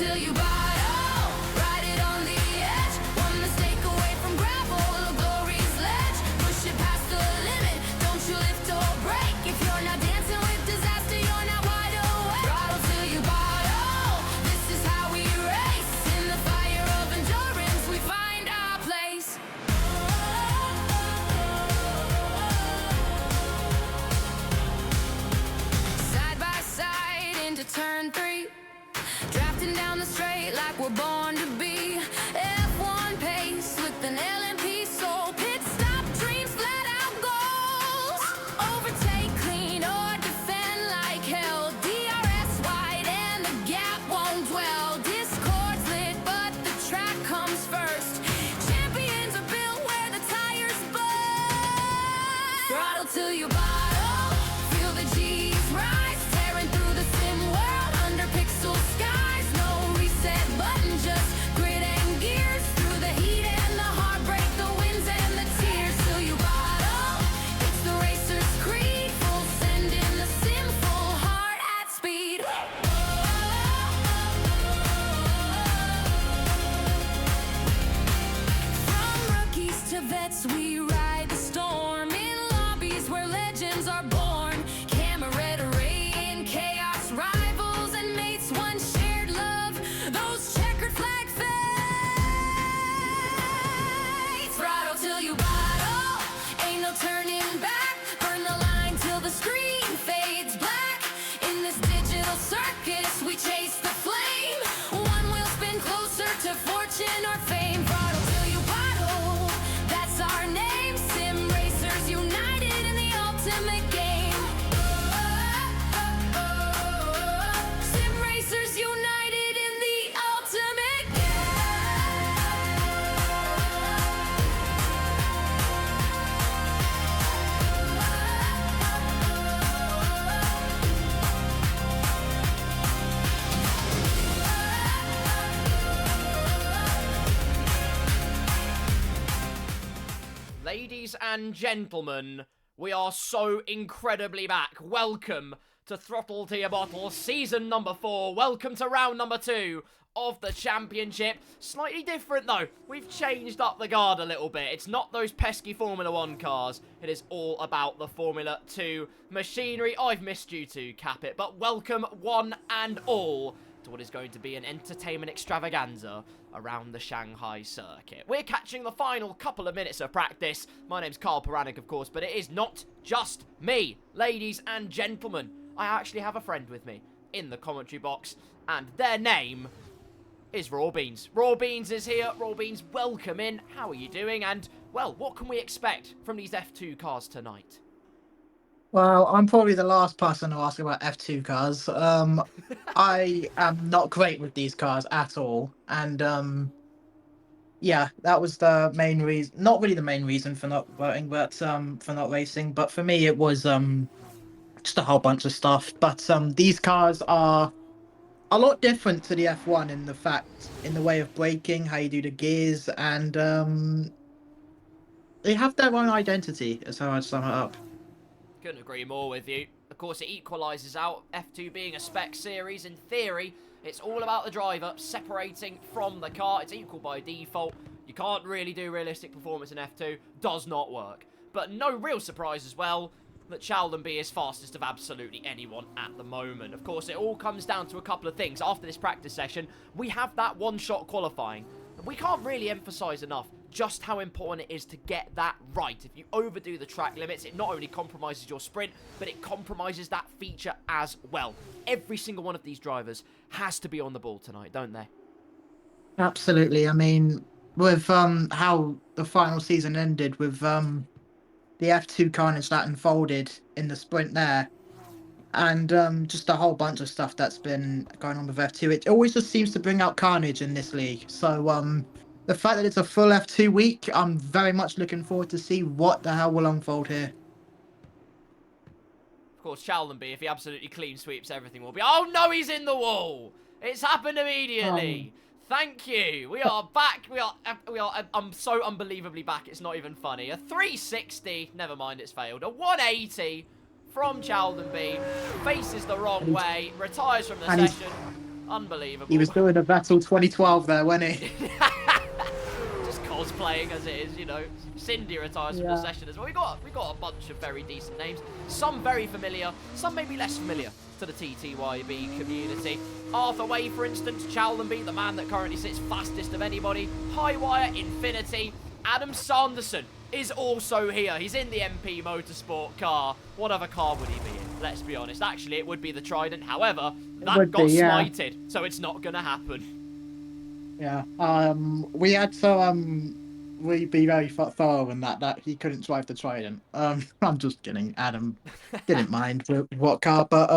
till you bottle. Ride it on the edge. One mistake away from gravel, a glory's ledge. Push it past the limit. Don't you lift or break. If you're not dancing with disaster, you're not wide awake. Throttle till you bottle. This is how we race. In the fire of endurance, we find our place. Side by side into turn 3. Drafting down the straight like we're born to be. F1 pace with an LMP soul. Pit stop dreams, flat out goals. Overtake clean or defend like hell. DRS wide and the gap won't dwell. Discord's lit but the track comes first. Champions are built where the tires burst. Throttle till you bottle. Feel the G's rise. Tearing through the sim world under pixel skies. No reset button, just grit and gears. Through the heat and the heartbreak, the wins and the tears. Till you bottle. It's the racer's creed. Full send in the sim, full heart at speed. From rookies to vets, we ride the storm. In lobbies where legends are born. Camaraderie in chaos, rivals and mates, one shared love. Those checkered flag fades. Throttle till you bottle. Ain't no turning back. Burn the line till the screen fades black. In this digital circus, we chase the flame. One wheel spin closer to fortune or fame. Throttle till you bottle. That's our name. Sim racers united in the ultimate game. Sim racers united in the ultimate Ladies and gentlemen, we are so incredibly back. Welcome to Throttle to Your Bottle, season number 4. Welcome to round number 2 of the championship. Slightly different though. We've changed up the guard a little bit. It's not those pesky Formula 1 cars. It is all about the Formula 2 machinery. I've missed you to cap it, but welcome one and all to what is going to be an entertainment extravaganza around the Shanghai circuit. We're catching the final couple of minutes of practice. My name's Carl Paranik, of course, but it is not just me. Ladies and gentlemen, I actually have a friend with me in the commentary box, and their name is Raw Beans. Raw Beans is here. Raw Beans, welcome in. How are you doing? And, well, what can we expect from these F2 cars tonight? Well, I'm probably the last person to ask about F2 cars. I am not great with these cars at all. And, yeah, that was the main reason. Not really the main reason for not voting, but for not racing. But for me, it was just a whole bunch of stuff. But these cars are a lot different to the F1 in the way of braking, how you do the gears, and they have their own identity, is how I'd sum it up. Couldn't agree more with you. Of course, it equalises out. F2 being a spec series, in theory, it's all about the driver separating from the car. It's equal by default. You can't really do realistic performance in F2. Does not work. But no real surprise as well that Sheldon B is fastest of absolutely anyone at the moment. Of course, it all comes down to a couple of things. After this practice session, we have that one-shot qualifying. We can't really emphasise enough just how important it is to get that right. If you overdo the track limits, it not only compromises your sprint, but it compromises that feature as well. Every single one of these drivers has to be on the ball tonight, don't they? Absolutely. I mean, with how the final season ended, with the F2 carnage that unfolded in the sprint there, and just a whole bunch of stuff that's been going on with F2, it always just seems to bring out carnage in this league. So the fact that it's a full F2 week, I'm very much looking forward to see what the hell will unfold here. Of course, Sheldon B, if he absolutely clean sweeps, everything will be... Oh, no, he's in the wall! It's happened immediately! Thank you! We are back! We are... I'm so unbelievably back, it's not even funny. A 360, never mind, it's failed. A 180 from Sheldon B, faces the wrong way, retires from the session. He was Unbelievable. doing a Vettel 2012 there, wasn't he? Just cosplaying as it is, you know. Cindy retires from the Yeah. session as well. We got a bunch of very decent names. Some very familiar, some maybe less familiar to the TTYB community. Arthur Way, for instance, Chaldenby, the man that currently sits fastest of anybody. Highwire, Infinity. Adam Sanderson is also here. He's in the MP Motorsport car. What other car would he be in? Let's be honest. Actually, it would be the Trident. However, that got smited, so it's not going to happen. Yeah. We had to we be very thorough in that he couldn't drive the Trident. I'm just kidding. Adam didn't mind what car, but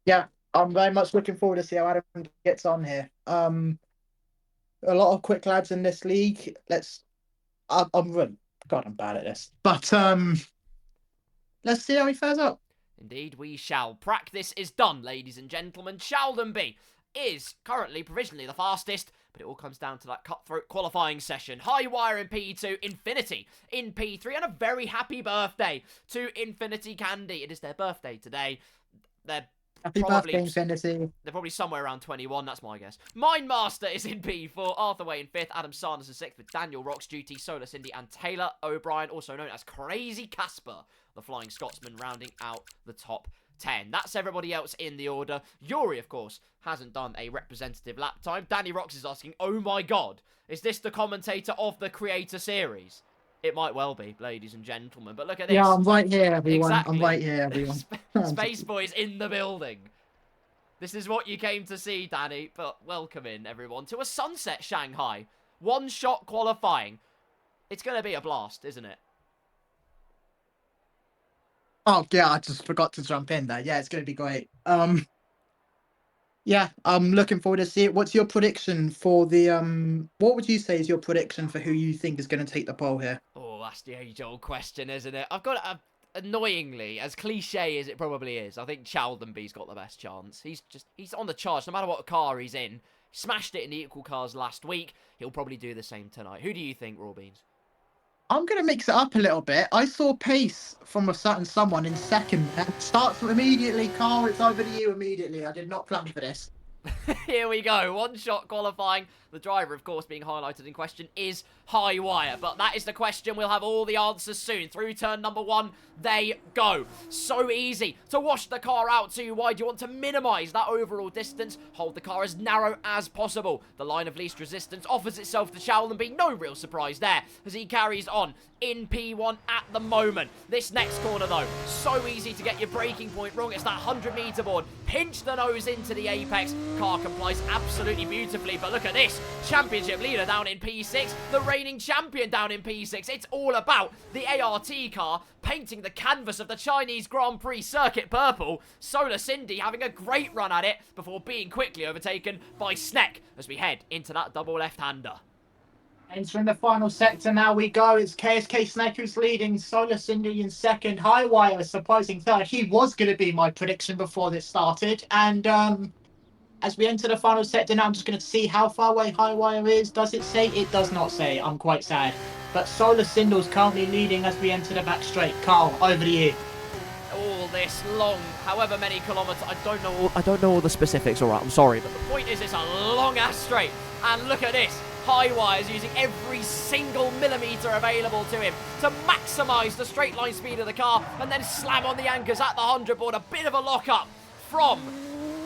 yeah, I'm very much looking forward to see how Adam gets on here. A lot of quick lads in this league. I'm really, God, I'm bad at this, but let's see how he fares up. Indeed, we shall. Practice is done, ladies and gentlemen. Chaldenby is currently provisionally the fastest, but it all comes down to that cutthroat qualifying session. Highwire in P2, Infinity in P3, and a very happy birthday to Infinity Candy. It is their birthday today. They're Happy birthday, Infinity. They're probably somewhere around 21, that's my guess. Mindmaster is in P4, Arthur Way in 5th, Adam Sanders in 6th, with Daniel Rocks, Duty, Solar Cindy, and Taylor O'Brien, also known as Crazy Casper, the Flying Scotsman, rounding out the top 10. That's everybody else in the order. Yuri, of course, hasn't done a representative lap time. Danny Rocks is asking, oh my god, is this the commentator of the Creator Series? It might well be, ladies and gentlemen, but look at this. Yeah, I'm right here, everyone. Exactly. I'm right here, everyone. Space Boys in the building. This is what you came to see, Danny, but welcome in, everyone, to a Sunset Shanghai. One-shot qualifying. It's going to be a blast, isn't it? Oh, yeah, I just forgot to jump in there. Yeah, it's going to be great. Yeah, I'm looking forward to see it. What's your prediction for the what would you say is your prediction for who you think is going to take the pole here? Oh, that's the age-old question, isn't it? I've got annoyingly, as cliche as it probably is, I think Chaldenby's got the best chance. He's on the charge, no matter what car he's in. He smashed it in the equal cars last week. He'll probably do the same tonight. Who do you think, Raw Beans? I'm going to mix it up a little bit. I saw pace from a certain someone in second. And starts immediately. Carl, it's over to you immediately. I did not plan for this. Here we go. One-shot qualifying. The driver, of course, being highlighted in question is Highwire. But that is the question. We'll have all the answers soon. Through turn number 1, they go. So easy to wash the car out too wide. You want to minimize that overall distance. Hold the car as narrow as possible. The line of least resistance offers itself to Chaldenby. No real surprise there as he carries on in P1 at the moment. This next corner, though, so easy to get your braking point wrong. It's that 100-meter board. Pinch the nose into the apex. Car complies absolutely beautifully, but look at this. Championship leader down in P6. The reigning champion down in P6. It's all about the ART car painting the canvas of the Chinese Grand Prix circuit purple. Solar Cindy having a great run at it before being quickly overtaken by Sneck as we head into that double left-hander. Entering the final sector now we go. It's KSK Snake who's leading. Solar Cindy in second. Highwire a surprising third. He was going to be my prediction before this started. And as we enter the final sector now, I'm just going to see how far away Highwire is. Does it say? It does not say. I'm quite sad. But Solar Cindy is currently leading as we enter the back straight. Carl, over to you. All this long, however many kilometers, I don't know all the specifics, alright, I'm sorry, but the point is it's a long ass straight. And look at this. Highwire is using every single millimetre available to him to maximise the straight line speed of the car and then slam on the anchors at the 100 board. A bit of a lock-up from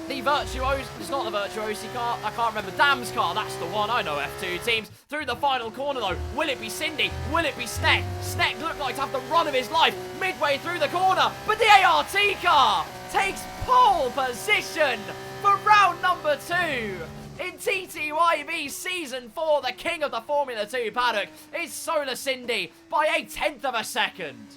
the Virtuosi, it's not the Virtuosi car, I can't remember, Dam's car, that's the one, I know F2 teams. Through the final corner though, will it be Cindy? Will it be Sneck? Sneck looked like to have the run of his life midway through the corner, but the ART car takes pole position for round number 2. In TTYB Season 4, the king of the Formula 2 paddock is Solar Cindy by 1/10 of a second.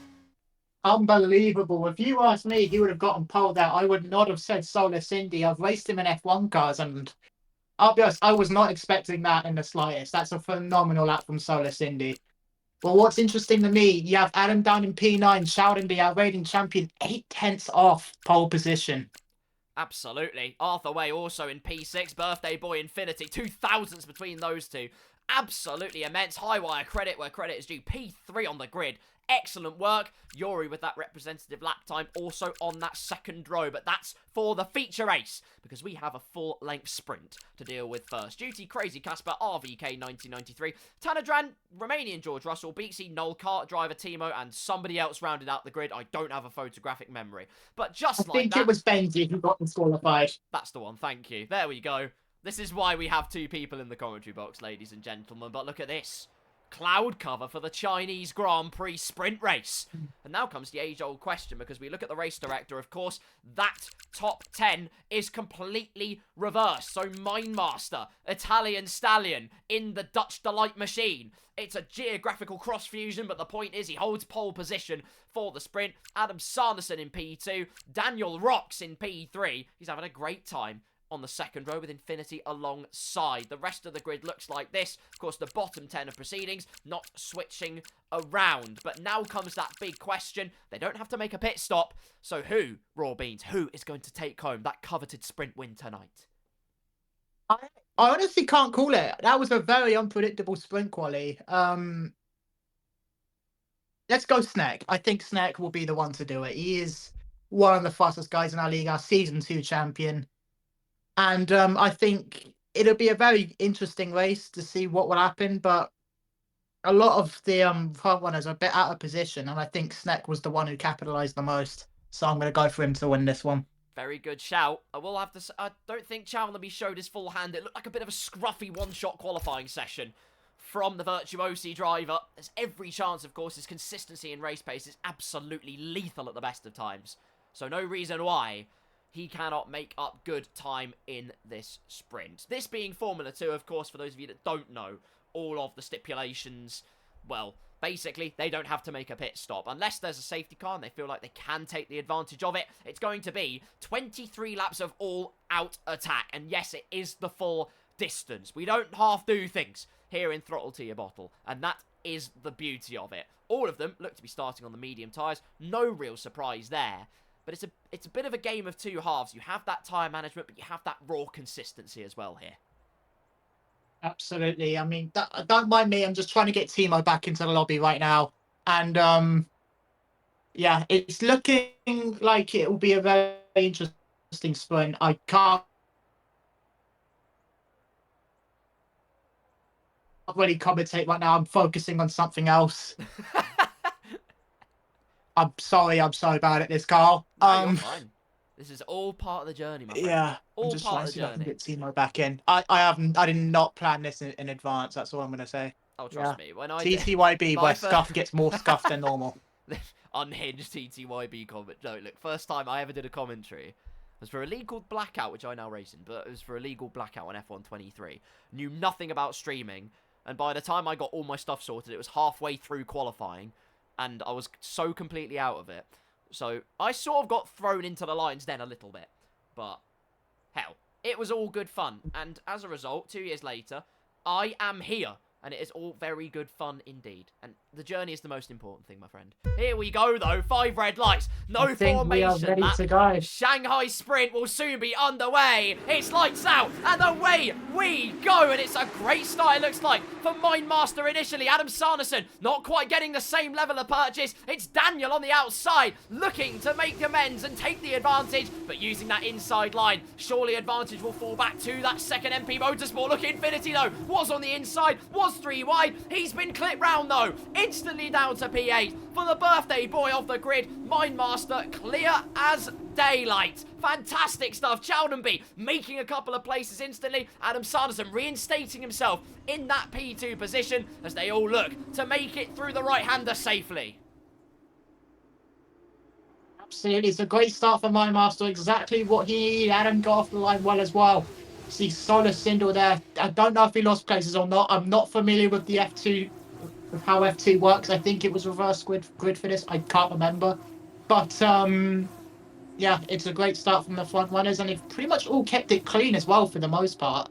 Unbelievable. If you asked me, he would have gotten pole there. I would not have said Solar Cindy. I've raced him in F1 cars, and I'll be honest, I was not expecting that in the slightest. That's a phenomenal lap from Solar Cindy. Well, what's interesting to me, you have Adam down in P9, Chaldenby, our reigning champion, 8/10 off pole position. Absolutely. Arthur Way also in P6. Birthday Boy Infinity. 2000s between those two. Absolutely immense. Highwire credit where credit is due. P3 on the grid. excellent work. Yuri with that representative lap time also on that second row, but that's for the feature race, because we have a full-length sprint to deal with first. Duty, Crazy Casper, RVK 1993, Tanadran, Romanian George Russell, Beaksy, Noel, kart driver Timo, and somebody else rounded out the grid. I don't have a photographic memory. But just I like think that... it was Benji who got disqualified. That's the one, thank you. There we go. This is why we have 2 people in the commentary box, ladies and gentlemen. But look at this. Cloud cover for the Chinese Grand Prix sprint race. And now comes the age-old question, because we look at the race director, of course, that top 10 is completely reversed. So Mindmaster, Italian Stallion in the Dutch Delight machine. It's a geographical cross-fusion, but the point is he holds pole position for the sprint. Adam Sanderson in P2, Daniel Rocks in P3. He's having a great time on the second row with Infinity alongside. The rest of the grid looks like this. Of course, the bottom 10 of proceedings not switching around. But now comes that big question. They don't have to make a pit stop. So who, Raw Beans, who is going to take home that coveted sprint win tonight? I honestly can't call it. That was a very unpredictable sprint quali. Let's go Snack. I think Snack will be the one to do it. He is one of the fastest guys in our league, our Season 2 champion. And I think it'll be a very interesting race to see what will happen, but a lot of the front runners are a bit out of position, and I think Sneck was the one who capitalised the most. So I'm going to go for him to win this one. Very good shout. I will have to say, I don't think Chalmers showed his full hand. It looked like a bit of a scruffy one-shot qualifying session from the Virtuosi driver. There's every chance, of course, his consistency in race pace is absolutely lethal at the best of times. So no reason why he cannot make up good time in this sprint. This being Formula 2, of course, for those of you that don't know, all of the stipulations, well, basically, they don't have to make a pit stop. Unless there's a safety car and they feel like they can take the advantage of it, it's going to be 23 laps of all-out attack. And yes, it is the full distance. We don't half-do things here in Throttle to Your Bottle, and that is the beauty of it. All of them look to be starting on the medium tyres. No real surprise there. But it's a bit of a game of two halves. You have that tyre management, but you have that raw consistency as well here. Absolutely. I mean, don't mind me. I'm just trying to get Timo back into the lobby right now. And, yeah, it's looking like it will be a very interesting sprint. I can't really commentate right now. I'm focusing on something else. I'm sorry. I'm so bad at this, Carl. No, you're fine. This is all part of the journey, my friend. Yeah, all I'm just part trying of to the see if I can journey. get Timo back in. I did not plan this in advance. That's all I'm going to say. Oh, trust me. When I TTYB, where Scuff gets more scuff than normal. Unhinged TTYB comment. No, look, first time I ever did a commentary was for a league called Blackout, which I now race in, but it was for a legal Blackout on F1 23. Knew nothing about streaming, and by the time I got all my stuff sorted, it was halfway through qualifying, and I was so completely out of it. So I sort of got thrown into the lion's den a little bit, but hell, it was all good fun. And as a result, 2 years later, I am here. And it is all very good fun indeed. And the journey is the most important thing, my friend. Here we go, though. 5 red lights. No formation. We are ready to go. Shanghai Sprint will soon be underway. It's lights out. And away we go. And it's a great start, it looks like, for Mindmaster initially. Adam Sanderson not quite getting the same level of purchase. It's Daniel on the outside looking to make amends and take the advantage. But using that inside line, surely advantage will fall back to that second MP Motorsport. Look, Infinity, though, was on the inside, was 3 wide. He's been clipped round, though. Instantly down to P8 for the birthday boy of the grid. Mindmaster clear as daylight. Fantastic stuff. Chowdenby making a couple of places instantly. Adam Sanderson reinstating himself in that P2 position as they all look to make it through the right-hander safely. Absolutely. It's a great start for Mindmaster. Exactly what he needed. Adam got off the line well as well. See Solar Sindel there. I don't know if he lost places or not. I'm not familiar with the F2, with how F2 works. I think it was reverse grid for this. I can't remember. But, yeah, it's a great start from the front runners, and they've pretty much all kept it clean as well for the most part,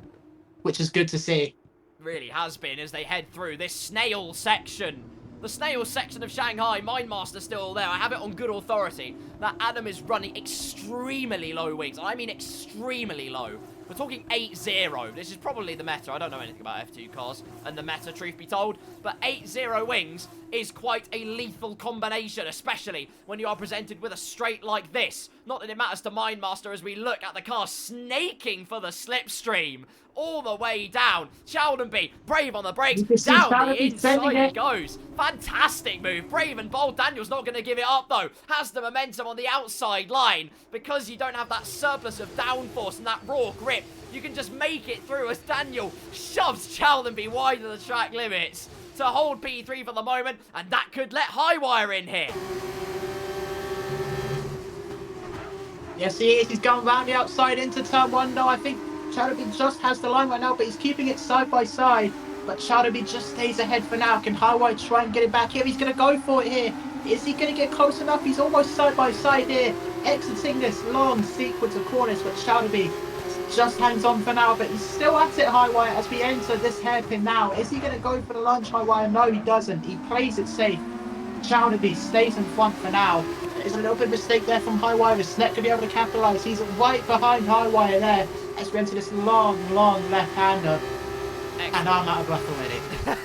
which is good to see. Really has been as they head through this snail section. The snail section of Shanghai. Mindmaster still there. I have it on good authority that Adam is running extremely low wings. I mean extremely low. We're talking 8-0. This is probably the meta. I don't know anything about F2 cars and the meta, truth be told. But 8-0 wings is quite a lethal combination, especially when you are presented with a straight like this. Not that it matters to Mindmaster as we look at the car snaking for the slipstream all the way down. Chaldenby, brave on the brakes, down the inside he goes. Fantastic move, brave and bold. Daniel's not going to give it up though. Has the momentum on the outside line. Because you don't have that surplus of downforce and that raw grip, you can just make it through as Daniel shoves Chaldenby wide of the track limits to hold P3 for the moment, and that could let Highwire in here. Yes, he is. He's going round the outside into turn 1 though. I think Chaldenby just has the line right now, but he's keeping it side by side. But Chaldenby just stays ahead for now. Can Highwire try and get it back here? He's going to go for it here. Is he going to get close enough? He's almost side by side here, exiting this long sequence of corners, but Chaldenby just hangs on for now, but he's still at it, Highwire, as we enter this hairpin now. Is he going to go for the lunge, Highwire? No, he doesn't. He plays it safe. Chaldenby stays in front for now. There's a little bit of mistake there from Highwire. The Snet could be able to capitalise. He's right behind Highwire there as we enter this long left-hander. And I'm out of breath already.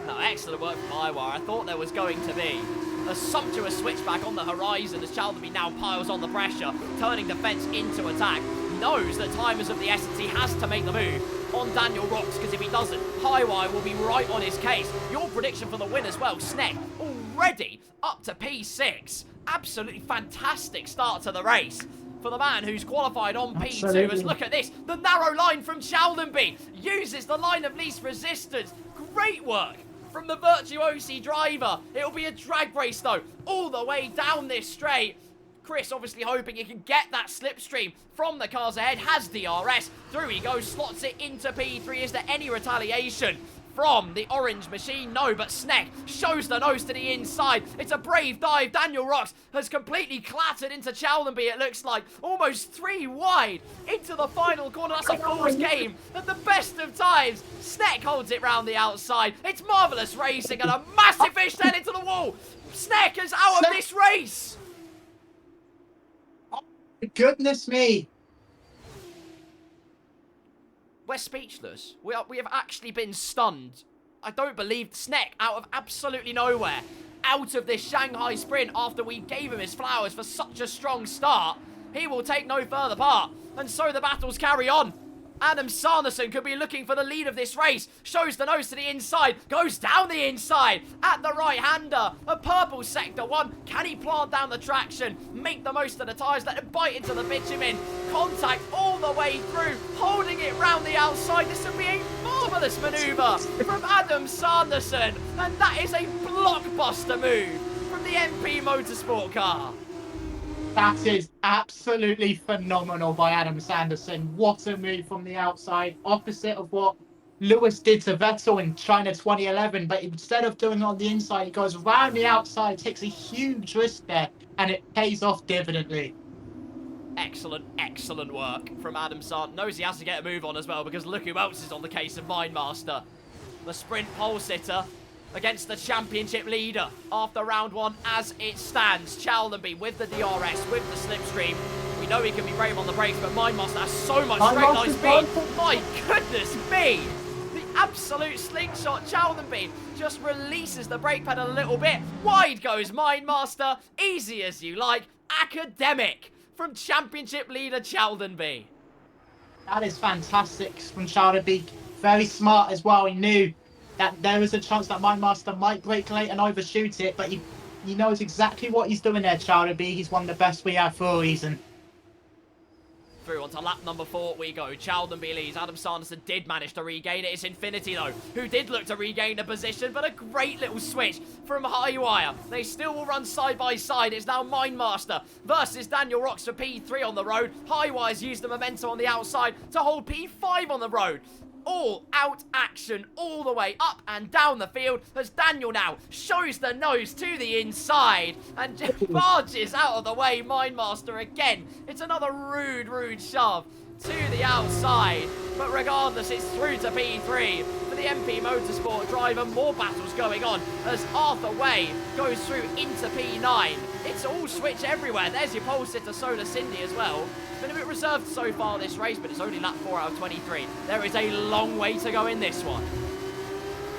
No, excellent work from Highwire. I thought there was going to be a sumptuous switchback on the horizon as Chaldenby now piles on the pressure, turning defence into attack. Knows that time is of the essence. He has to make the move on Daniel Rocks, because if he doesn't, Highwire will be right on his case. Your prediction for the win as well, Snek, already up to P6. Absolutely fantastic start to the race for the man who's qualified on P2. As look at this, the narrow line from Chaldenby uses the line of least resistance. Great work from the virtuosi driver. It'll be a drag race though, all the way down this straight. Chris obviously hoping he can get that slipstream from the cars ahead. Has DRS. Through he goes, slots it into P3. Is there any retaliation from the orange machine? No, but Snek shows the nose to the inside. It's a brave dive. Daniel Rocks has completely clattered into Chaldenby, it looks like. Almost 3 wide into the final corner. That's a forced game at the best of times. Snek holds it round the outside. It's marvellous racing and a massive fish then into the wall. Snek is out of this race. Goodness me. We're speechless. We have actually been stunned. I don't believe Snek out of absolutely nowhere, out of this Shanghai sprint after we gave him his flowers for such a strong start. He will take no further part. And so the battles carry on. Adam Sanderson could be looking for the lead of this race. Shows the nose to the inside. Goes down the inside at the right-hander. A purple sector 1. Can he plant down the traction? Make the most of the tyres. Let him bite into the bitumen. Contact all the way through. Holding it round the outside. This would be a marvellous manoeuvre from Adam Sanderson. And that is a blockbuster move from the MP Motorsport car. That is absolutely phenomenal by Adam Sanderson. What a move from the outside. Opposite of what Lewis did to Vettel in China 2011. But instead of doing it on the inside, he goes around the outside, takes a huge risk there, and it pays off dividendly. Excellent, excellent work from Adam Sanderson. Knows he has to get a move on as well, because look who else is on the case of Mindmaster. The sprint pole sitter against the championship leader after round 1 as it stands. Chaldenby with the DRS, with the slipstream. We know he can be brave on the brakes, but Mindmaster has so much straight line speed. My goodness me! The absolute slingshot. Chaldenby just releases the brake pedal a little bit. Wide goes Mindmaster. Easy as you like. Academic from championship leader Chaldenby. That is fantastic from Chaldenby. Very smart as well. He knew that there was a chance that Mindmaster might brake late and overshoot it, but he knows exactly what he's doing there, Chaldenby. He's one of the best we have for a reason. Through onto lap number 4 we go. Chaldenby leads. Adam Sanderson did manage to regain it. It's Infinity, though, who did look to regain the position, but a great little switch from Highwire. They still will run side by side. It's now Mindmaster versus Daniel Rocks for P3 on the road. Highwire's used the momentum on the outside to hold P5 on the road. All out action all the way up and down the field as Daniel now shows the nose to the inside and just barges out of the way. Mindmaster again. It's another rude shove to the outside. But regardless, it's through to P3 for the MP Motorsport driver. More battles going on as Arthur Way goes through into P9. It's all switch everywhere. There's your pole sitter Solar Cindy as well. It's been a bit reserved so far this race, but it's only lap 4 out of 23. There is a long way to go in this one.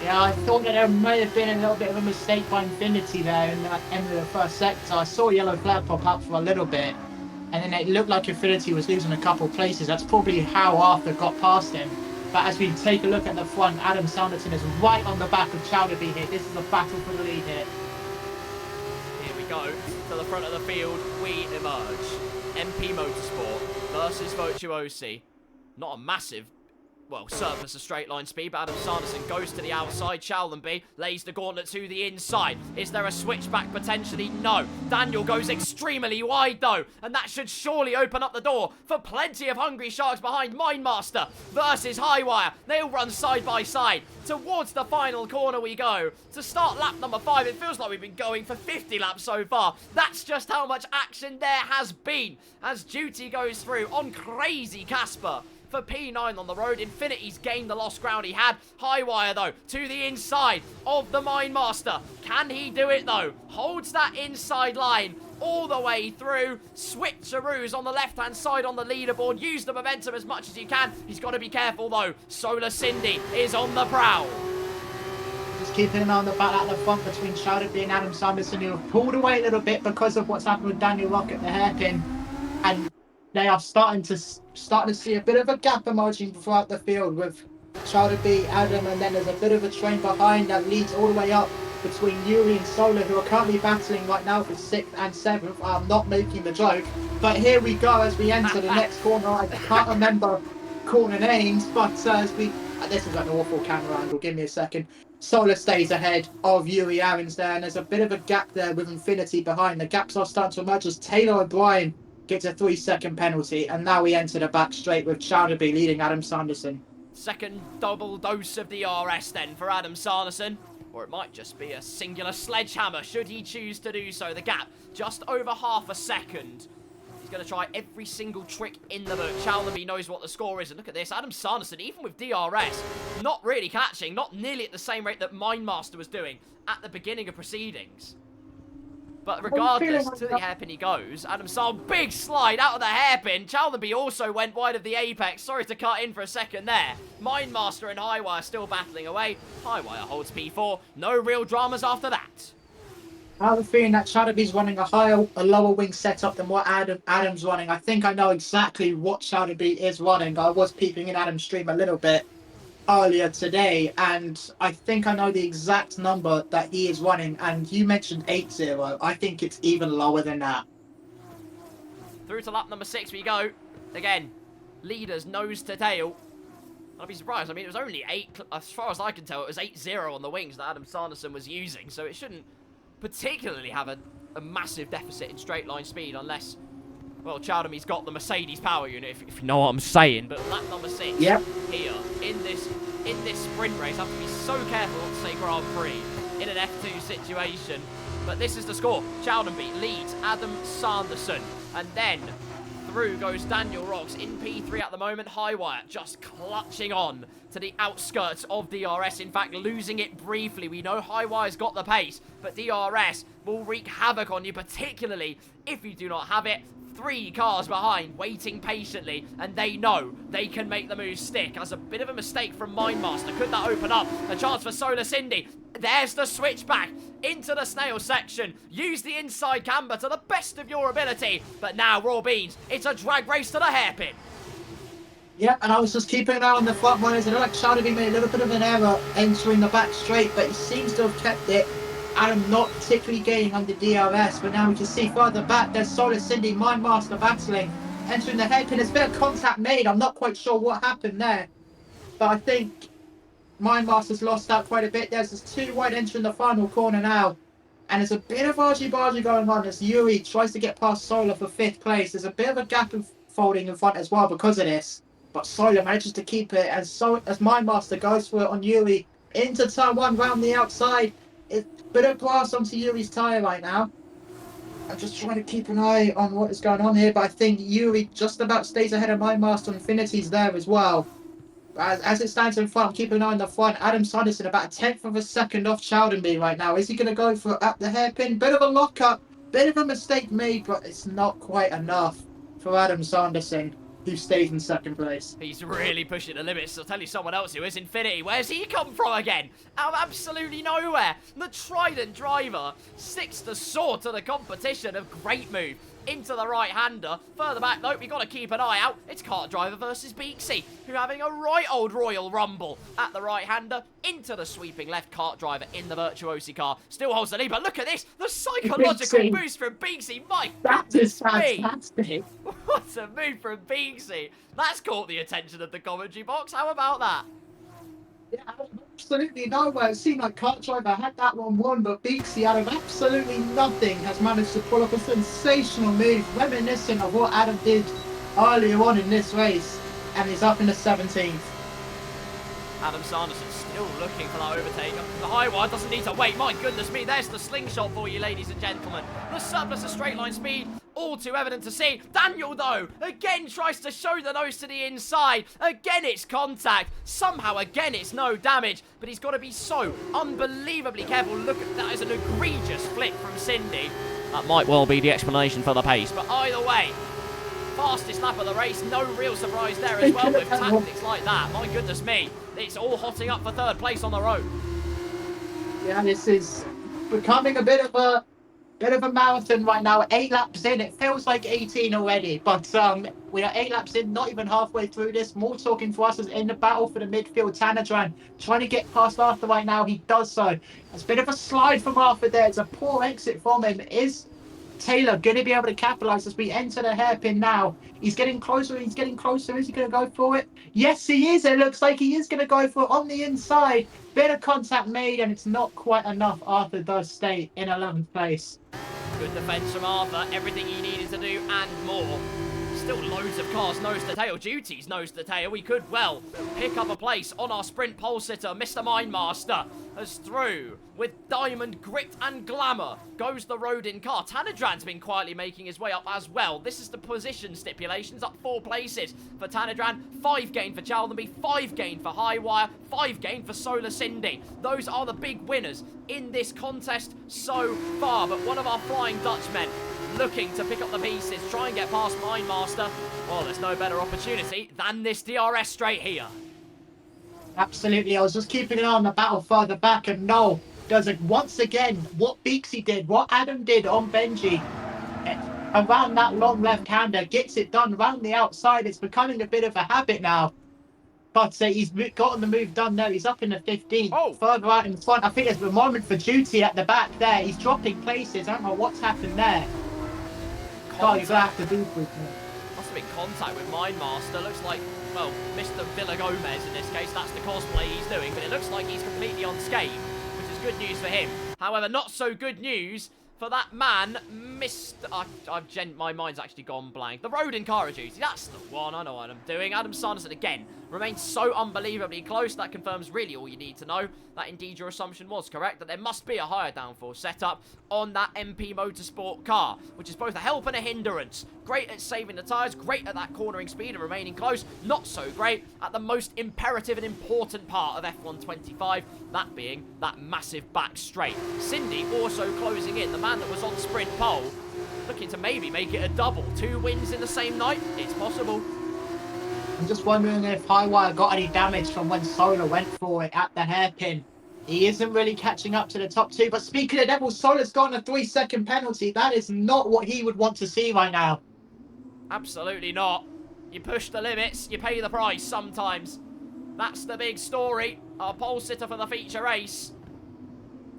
Yeah, I thought that there may have been a little bit of a mistake by Infinity there in the end of the first sector. I saw a yellow flag pop up for a little bit, and then it looked like Infinity was losing a couple of places. That's probably how Arthur got past him. But as we take a look at the front, Adam Sanderson is right on the back of Chowderby here. This is a battle for the lead here. Here we go. To the front of the field, we emerge. MP Motorsport versus Virtuosi. Not a massive, well, surplus of straight line speed, but Adam Sanderson goes to the outside. Challenby lays the gauntlet to the inside. Is there a switchback potentially? No. Daniel goes extremely wide though, and that should surely open up the door for plenty of hungry sharks behind. Mindmaster versus Highwire. They'll run side by side. Towards the final corner we go. To start lap number 5, it feels like we've been going for 50 laps so far. That's just how much action there has been as Duty goes through on Crazy Casper. For P9 on the road, Infinity's gained the lost ground he had. Highwire, though, to the inside of the Mindmaster. Can he do it, though? Holds that inside line all the way through. Switcheroos on the left-hand side on the leaderboard. Use the momentum as much as you can. He's got to be careful, though. Solar Cindy is on the prowl. Just keeping an eye on the battle at the front between Chowderby and Adam Sanderson, who have pulled away a little bit because of what's happened with Daniel Rock at the hairpin. And they are starting to see a bit of a gap emerging throughout the field with Chowderby, Adam, and then there's a bit of a train behind that leads all the way up between Yuri and Solar, who are currently battling right now for 6th and 7th. I'm not making the joke, but here we go as we enter the next corner. I can't remember corner names, but as we... this is an awful camera angle, give me a second. Solar stays ahead of Yuri Aarons there, and there's a bit of a gap there with Infinity behind. The gaps are starting to emerge as Taylor O'Brien gets a 3-second penalty, and now we enter the back straight with Chowderby leading Adam Sanderson. Second double dose of DRS then for Adam Sanderson. Or it might just be a singular sledgehammer, should he choose to do so. The gap, just over half a second. He's going to try every single trick in the book. Chowderby knows what the score is. And look at this, Adam Sanderson, even with DRS, not really catching, not nearly at the same rate that Mindmaster was doing at the beginning of proceedings. But regardless, to the hairpin he goes. Adam Sanderson, big slide out of the hairpin. Chowderby also went wide of the apex. Sorry to cut in for a second there. Mindmaster and Highwire still battling away. Highwire holds P4. No real dramas after that. I have a feeling that Chowderby's running a lower wing setup than what Adam's running. I think I know exactly what Chowderby is running. I was peeping in Adam's stream a little bit earlier today, and I think I know the exact number that he is running, and you mentioned 8-0. I think it's even lower than that. Through to lap number 6 we go. Again, leaders nose to tail. I'd be surprised. I mean, it was only 8, as far as I can tell, it was 8-0 on the wings that Adam Sanderson was using, so it shouldn't particularly have a massive deficit in straight line speed unless, well, Chowderby's got the Mercedes power unit, if you know what I'm saying. But lap number 6 yep. Here in this sprint race, I have to be so careful not to say Grand Prix in an F2 situation. But this is the score. Chowderby leads Adam Sanderson, and then through goes Daniel Rocks in P3 at the moment. Highwire just clutching on to the outskirts of DRS. In fact, losing it briefly. We know Highwire's got the pace, but DRS will wreak havoc on you, particularly if you do not have it. 3 cars behind, waiting patiently, and they know they can make the move stick. As a bit of a mistake from Mindmaster, could that open up a chance for Solar Cindy? There's the switchback into the snail section. Use the inside camber to the best of your ability, but now, Raw Beans, it's a drag race to the hairpin. Yeah, and I was just keeping an eye on the front runners. I know like Chowderby made a little bit of an error entering the back straight, but he seems to have kept it. Adam not particularly gaining under DRS, but now we can see further back there's Solar Cindy, Mindmaster battling, entering the hairpin. There's a bit of contact made. I'm not quite sure what happened there, but I think Mindmaster's lost out quite a bit. There's this 2 wide entering the final corner now, and there's a bit of argy-bargy going on as Yuri tries to get past Solar for 5th place. There's a bit of a gap folding in front as well because of this, but Solar manages to keep it as Mindmaster goes for it on Yuri into turn 1 round the outside. It's a bit of grass onto Yuri's tyre right now. I'm just trying to keep an eye on what is going on here, but I think Yuri just about stays ahead of my Master. Infinity's there as well. As it stands in front, keep an eye on the front. Adam Sanderson about a tenth of a second off Chowdenby right now. Is he going to go for at the hairpin? Bit of a lockup, bit of a mistake made, but it's not quite enough for Adam Sanderson, who stays in second place. He's really pushing the limits. I'll tell you someone else who is Infinity. Where's he come from again? Out of absolutely nowhere. The Trident driver sticks the sword to the competition. A great move into the right-hander. Further back, though, we've got to keep an eye out. It's Kart Driver versus Beaksy, who are having a right old Royal Rumble at the right-hander. Into the sweeping left. Kart Driver in the Virtuosi car. Still holds the lead, but look at this. The psychological Beaksy. boost from Beaksy. My That is goodness me. fantastic. What a move from Beaksy. That's caught the attention of the commentary box. How about that? Yeah, absolutely nowhere. It seemed like Kart Driver had that one won, but Beaksy, out of absolutely nothing, has managed to pull off a sensational move, reminiscent of what Adam did earlier on in this race, and he's up in the 17th. Adam Sanderson still looking for that overtake. The high wire doesn't need to wait. My goodness me, there's the slingshot for you, ladies and gentlemen. The surplus of straight line speed, all too evident to see. Daniel, though, again tries to show the nose to the inside. Again, it's contact. Somehow, again, it's no damage. But he's got to be so unbelievably careful. Look at that as an egregious flip from Cindy. That might well be the explanation for the pace. But either way, fastest lap of the race. No real surprise there as well with tactics like that. My goodness me. It's all hotting up for third place on the road. Yeah, this is becoming a bit of a marathon right now. 8 laps in, it feels like 18 already, but we are 8 laps in, not even halfway through this. More talking for us is in the battle for the midfield. Tanadran trying to get past Arthur right now. He does so. It's a bit of a slide from Arthur there. It's a poor exit from him. Is Taylor going to be able to capitalize as we enter the hairpin now? He's getting closer. He's getting closer. Is he going to go for it? Yes, he is. It looks like he is going to go for it on the inside. Bit of contact made, and it's not quite enough. Arthur does stay in 11th place. Good defence from Arthur. Everything he needed to do and more. Still loads of cars nose to tail. Duties nose to tail. We could well pick up a place on our sprint pole sitter. Mr. Mindmaster as through with diamond grit and glamour goes the road in car. Tanadran's been quietly making his way up as well. This is the position stipulations, up 4 places for Tanadran, 5 gain for Chowdenby, 5 gain for Highwire, 5 gain for Solar Cindy. Those are the big winners in this contest so far. But one of our Flying Dutchmen looking to pick up the pieces, try and get past Mindmaster. Well, there's no better opportunity than this DRS straight here. Absolutely. I was just keeping an eye on the battle further back, and Noel does it once again. What Beaksy did, what Adam did on Benji, around that long left-hander, gets it done around the outside. It's becoming a bit of a habit now. But he's gotten the move done there. He's up in the 15th. Oh. Further out in front, I think there's a moment for duty at the back there. He's dropping places. I don't know what's happened there. Oh, you're going to have to do with it. Must have been contact with Mindmaster. Looks like, well, Mr. Villa Gomez in this case. That's the cosplay he's doing. But it looks like he's completely unscathed, which is good news for him. However, not so good news for that man, Mr. My mind's actually gone blank. The road in car duty. That's the one. I know what I'm doing. Adam Sanderson again remains so unbelievably close. That confirms really all you need to know. That indeed your assumption was correct, that there must be a higher downforce setup on that MP Motorsport car, which is both a help and a hindrance. Great at saving the tyres, great at that cornering speed and remaining close, not so great at the most imperative and important part of F125, that being that massive back straight. Cindy also closing in, the man that was on sprint pole, looking to maybe make it a double. 2 wins in the same night, it's possible. I'm just wondering if Highwire got any damage from when Solar went for it at the hairpin. He isn't really catching up to the top 2. But speaking of Devil, Solar's gotten a 3-second penalty. That is not what he would want to see right now. Absolutely not. You push the limits, you pay the price sometimes. That's the big story. Our pole sitter for the feature race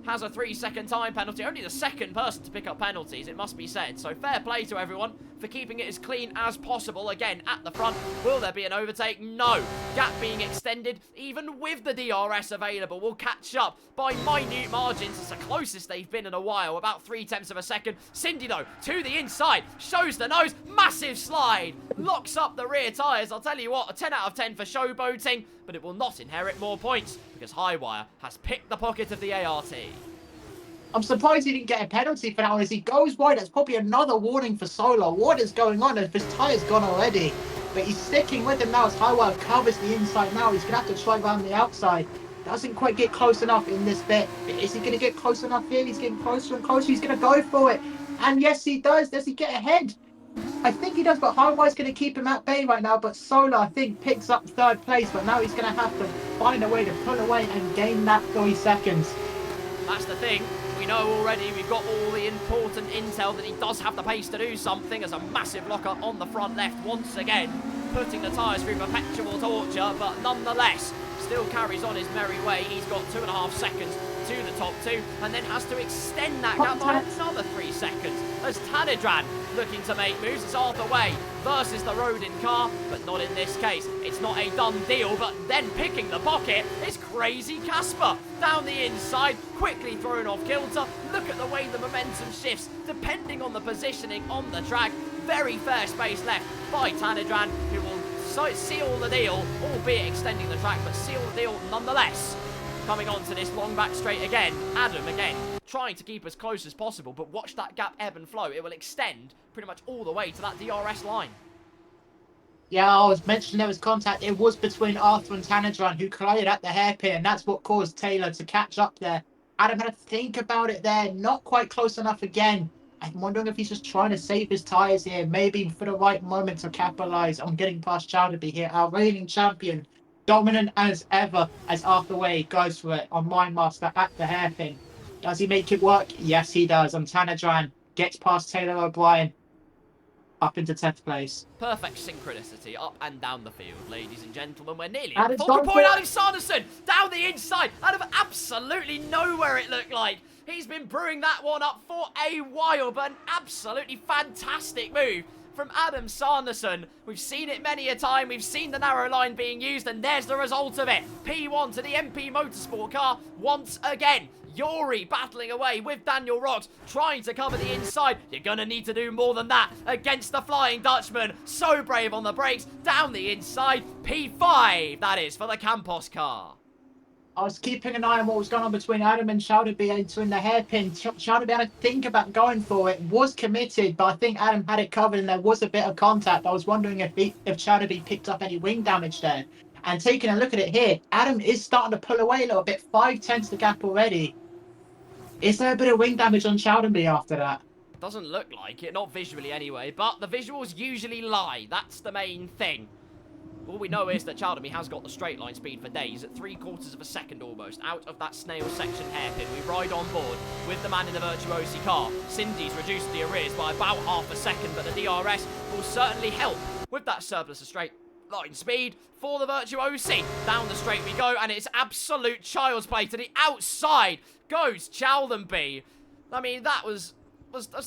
has a 3-second time penalty. Only the second person to pick up penalties, it must be said. So fair play to everyone for keeping it as clean as possible. Again, at the front, will there be an overtake? No. Gap being extended, even with the DRS available, will catch up by minute margins. It's the closest they've been in a while, about 0.3 of a second. Cindy, though, to the inside, shows the nose, massive slide, locks up the rear tyres. I'll tell you what, a 10 out of 10 for showboating, but it will not inherit more points because Highwire has picked the pocket of the ART. I'm surprised he didn't get a penalty for that one. As he goes wide, that's probably another warning for Solar. What is going on? If his tyre's gone already. But he's sticking with him now as Highwire covers the inside now. He's going to have to try around the outside. Doesn't quite get close enough in this bit. Is he going to get close enough here? He's getting closer and closer. He's going to go for it. And yes, he does. Does he get ahead? I think he does, but Highwire's going to keep him at bay right now. But Solar, I think, picks up third place. But now he's going to have to find a way to pull away and gain that 3 seconds. That's the thing. We know already, we've got all the important intel that he does have the pace to do something, as a massive locker on the front left once again, putting the tyres through perpetual torture, but nonetheless, still carries on his merry way. He's got 2.5 seconds to the top 2, and then has to extend that gap by another 3 seconds, as Tanidran looking to make moves. It's Arthur Way versus the Rodin car, but not in this case. It's not a done deal, but then picking the pocket is Crazy Casper. Down the inside, quickly thrown off kilter. Look at the way the momentum shifts, depending on the positioning on the track. Very fair space left by Tanidran, who will seal the deal, albeit extending the track, but seal the deal nonetheless. Coming on to this long back straight again, Adam again, trying to keep as close as possible, but watch that gap ebb and flow. It will extend pretty much all the way to that DRS line. Yeah, I was mentioning there was contact. It was between Arthur and Tanidran, who collided at the hairpin, and that's what caused Taylor to catch up there. Adam had to think about it there, not quite close enough again. I'm wondering if he's just trying to save his tyres here, maybe for the right moment to capitalise on getting past Chowderby here, our reigning champion. Dominant as ever as Arthur Way goes for it on Mindmaster at the hairpin. Does he make it work? Yes, he does. And Tanidran gets past Taylor O'Brien up into 10th place. Perfect synchronicity up and down the field, ladies and gentlemen. We're nearly And at it's focal gone point. for- Adam Sanderson down the inside out of absolutely nowhere, it looked like. He's been brewing that one up for a while, but an absolutely fantastic move from Adam Sanderson. We've seen it many a time. We've seen the narrow line being used, and there's the result of it. P1 to the MP Motorsport car once again. Yuri battling away with Daniel Rocks, trying to cover the inside. You're going to need to do more than that against the Flying Dutchman. So brave on the brakes, down the inside. P5, that is, for the Campos car. I was keeping an eye on what was going on between Adam and Chowderby entering the hairpin. Chowderby had to think about going for it, was committed, but I think Adam had it covered and there was a bit of contact. I was wondering if Chowderby picked up any wing damage there. And taking a look at it here, Adam is starting to pull away a little bit, 5/10 the gap already. Is there a bit of wing damage on Chowderby after that? Doesn't look like it, not visually anyway, but the visuals usually lie. That's the main thing. All we know is that Chowderby has got the straight line speed for days at 3/4 of a second almost out of that snail section hairpin. We ride on board with the man in the Virtuosi car. Cindy's reduced the arrears by about half a second, but the DRS will certainly help with that surplus of straight line speed for the Virtuosi. Down the straight we go, and it's absolute child's play. To the outside goes Chowderby. I mean, that's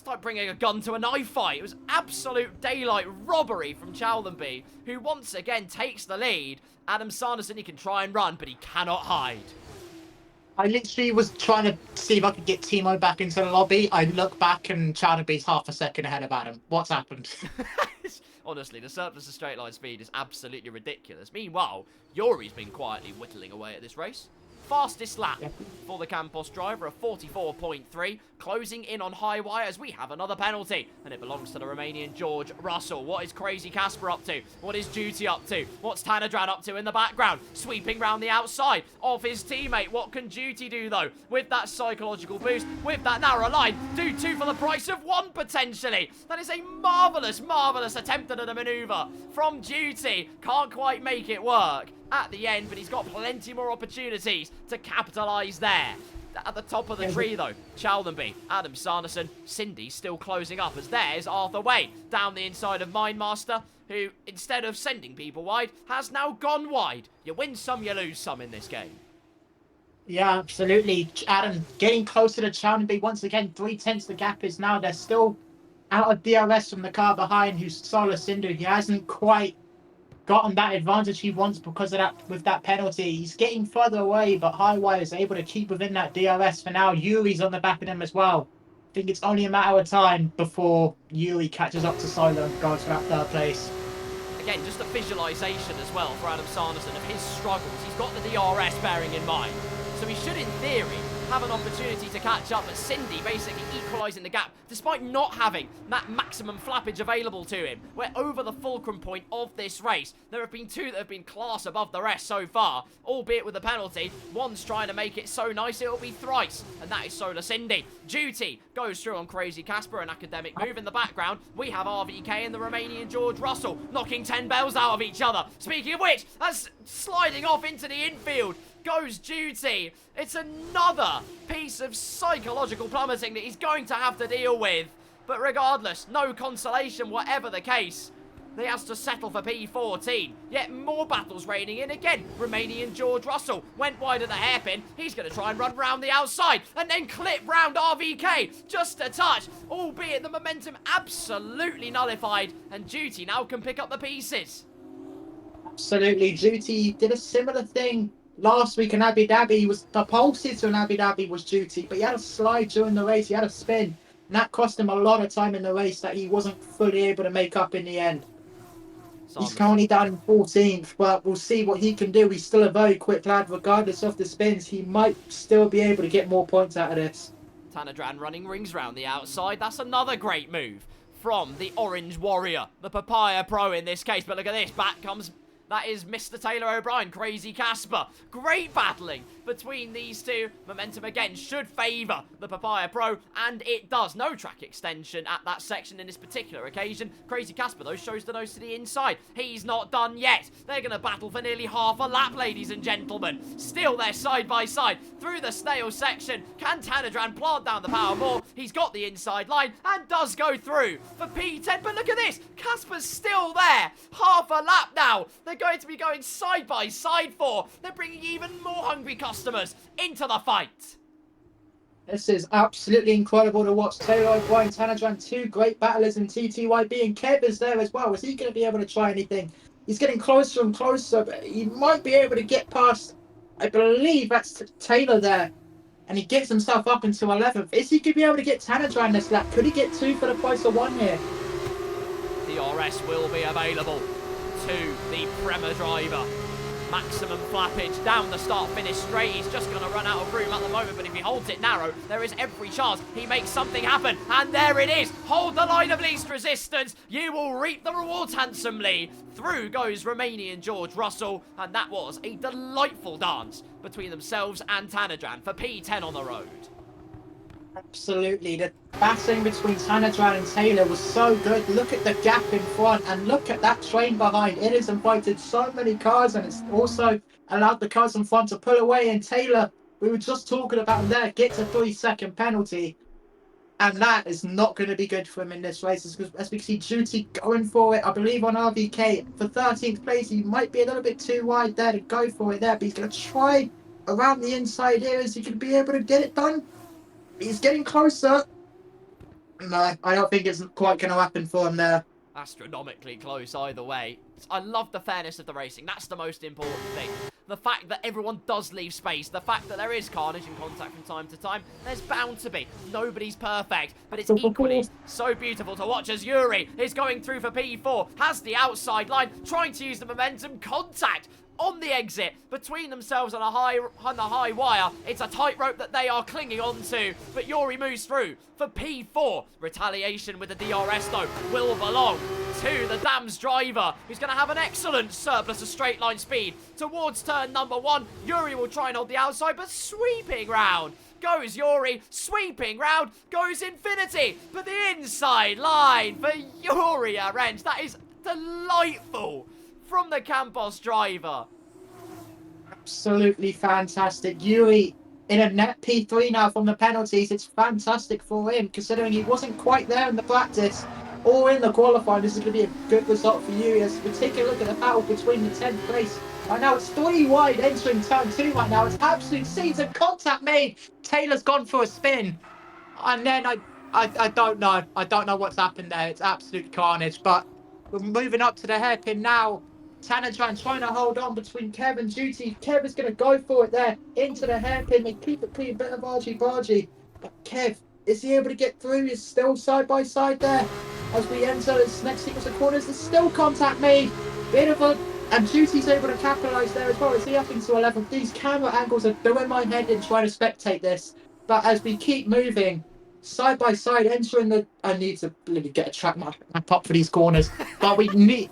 like bringing a gun to a knife fight. It was absolute daylight robbery from Chowderby, who once again takes the lead. Adam Sanderson, he can try and run, but he cannot hide. I literally was trying to see if I could get Timo back into the lobby. I look back and Chowderby's half a second ahead of Adam. What's happened? Honestly, the surplus of straight line speed is absolutely ridiculous. Meanwhile, Yuri's been quietly whittling away at this race. Fastest lap for the Campos driver, a 44.3, closing in on high wire as we have another penalty, and it belongs to the Romanian George Russell. What is Crazy Casper up to? What is Duty up to? What's Tanidran up to in the background? Sweeping round the outside of his teammate. What can Duty do, though, with that psychological boost, with that narrow line? Do two for the price of one, potentially. That is a marvellous, marvellous attempt at a manoeuvre from Duty. Can't quite make it work at the end, but he's got plenty more opportunities to capitalise there. At the top of the tree, though, Chowderby, Adam Sanderson, Cindy still closing up as there's Arthur Way down the inside of Mindmaster, who, instead of sending people wide, has now gone wide. You win some, you lose some in this game. Yeah, absolutely. Adam getting closer to Chowderby once again. 3/10 the gap is now. They're still out of DRS from the car behind, who's Solar Sindu. He hasn't quite gotten that advantage he wants because of that. With that penalty, he's getting further away, but Highwire is able to keep within that DRS for now. Yuri's on the back of him as well. I think it's only a matter of time before Yuri catches up to Solar and goes for that third place. Again, just a visualisation as well for Adam Sanderson of his struggles. He's got the DRS bearing in mind, so he should, in theory, have an opportunity to catch up, but Cindy basically equalising the gap, despite not having that maximum flappage available to him. We're over the fulcrum point of this race. There have been 2 that have been class above the rest so far, albeit with a penalty. One's trying to make it so nice it'll be thrice, and that is Solar Cindy. Duty goes through on Crazy Casper, an academic move. In the background, we have RVK and the Romanian George Russell knocking 10 bells out of each other. Speaking of which, that's sliding off into the infield goes Duty. It's another piece of psychological plummeting that he's going to have to deal with. But regardless, no consolation, whatever the case. He has to settle for P14. Yet more battles raining in again. Romanian George Russell went wide of the hairpin. He's going to try and run round the outside and then clip round RVK. Just a touch, albeit the momentum absolutely nullified. And Duty now can pick up the pieces. Absolutely. Duty did a similar thing last week in Abu Dhabi. The pole sitter in Abu Dhabi was Duty, but he had a slide during the race. He had a spin. And that cost him a lot of time in the race that he wasn't fully able to make up in the end. He's currently down in 14th, but we'll see what he can do. He's still a very quick lad, regardless of the spins. He might still be able to get more points out of this. Tanadran running rings round the outside. That's another great move from the Orange Warrior, the Papaya Pro in this case. But look at this, back comes... That is Mr. Taylor O'Brien, Crazy Casper. Great battling between these two. Momentum again should favour the Papaya Pro, and it does. No track extension at that section in this particular occasion. Crazy Casper, though, shows the nose to the inside. He's not done yet. They're going to battle for nearly half a lap, ladies and gentlemen. Still there side by side through the snail section. Can Tanadran plant down the power more? He's got the inside line and does go through for P10. But look at this. Casper's still there. Half a lap now. They're going to be going side by side for. They're bringing even more hungry customers into the fight. This is absolutely incredible to watch. Taylor O'Brien, Tanadran, 2 great battlers in TTYB, and Kev is there as well. Is he going to be able to try anything? He's getting closer and closer, but he might be able to get past, I believe that's Taylor there, and he gets himself up into 11th. Is he going to be able to get Tanadran this lap? Could he get 2 for the price of 1 here? The RS will be available to the Prema driver. Maximum flappage down the start-finish straight. He's just going to run out of room at the moment, but if he holds it narrow, there is every chance he makes something happen. And there it is. Hold the line of least resistance. You will reap the rewards handsomely. Through goes Romanian George Russell, and that was a delightful dance between themselves and Tanadran for P10 on the road. Absolutely. The battling between Tanadran and Taylor was so good. Look at the gap in front and look at that train behind. It has invited so many cars, and it's also allowed the cars in front to pull away. And Taylor, we were just talking about there, gets a 3-second penalty. And that is not going to be good for him in this race, as we see Duty going for it. I believe on RVK for 13th place, he might be a little bit too wide there to go for it there, but he's going to try around the inside here. Is he going to be able to get it done? He's getting closer. No, I don't think it's quite going to happen for him there. Astronomically close either way. I love the fairness of the racing. That's the most important thing. The fact that everyone does leave space. The fact that there is carnage and contact from time to time. There's bound to be. Nobody's perfect. But it's equally so beautiful to watch as Yuri is going through for P4. Has the outside line. Trying to use the momentum. Contact on the exit between themselves on the high wire. It's a tightrope that they are clinging onto, but Yuri moves through for P4. Retaliation with the DRS though will belong to the Dams driver, who's going to have an excellent surplus of straight line speed towards turn number 1. Yuri will try and hold the outside, but sweeping round goes Yuri, sweeping round goes Infinity, but the inside line for Yuri Arendt. That is delightful from the Campos driver. Absolutely fantastic. Yuri in a net P3 now from the penalties. It's fantastic for him, considering he wasn't quite there in the practice or in the qualifying. This is going to be a good result for Yuri. As we take a look at the battle between the 10th place. Right now it's 3 wide entering turn 2 right now. It's absolute season contact made. Taylor's gone for a spin. And then I don't know. I don't know what's happened there. It's absolute carnage. But we're moving up to the hairpin now. Tanadran trying to hold on between Kev and Duty. Kev is going to go for it there into the hairpin. They keep it clean, bit of argy-bargy. But Kev, is he able to get through? He's still side by side there. As we enter this next sequence of corners, there's still contact made. Bit of a And Juicy's able to capitalise there as well. Is he up into 11? These camera angles are doing my head in trying to spectate this. But as we keep moving side by side, entering the. I need to really get a track map up for these corners. But we need.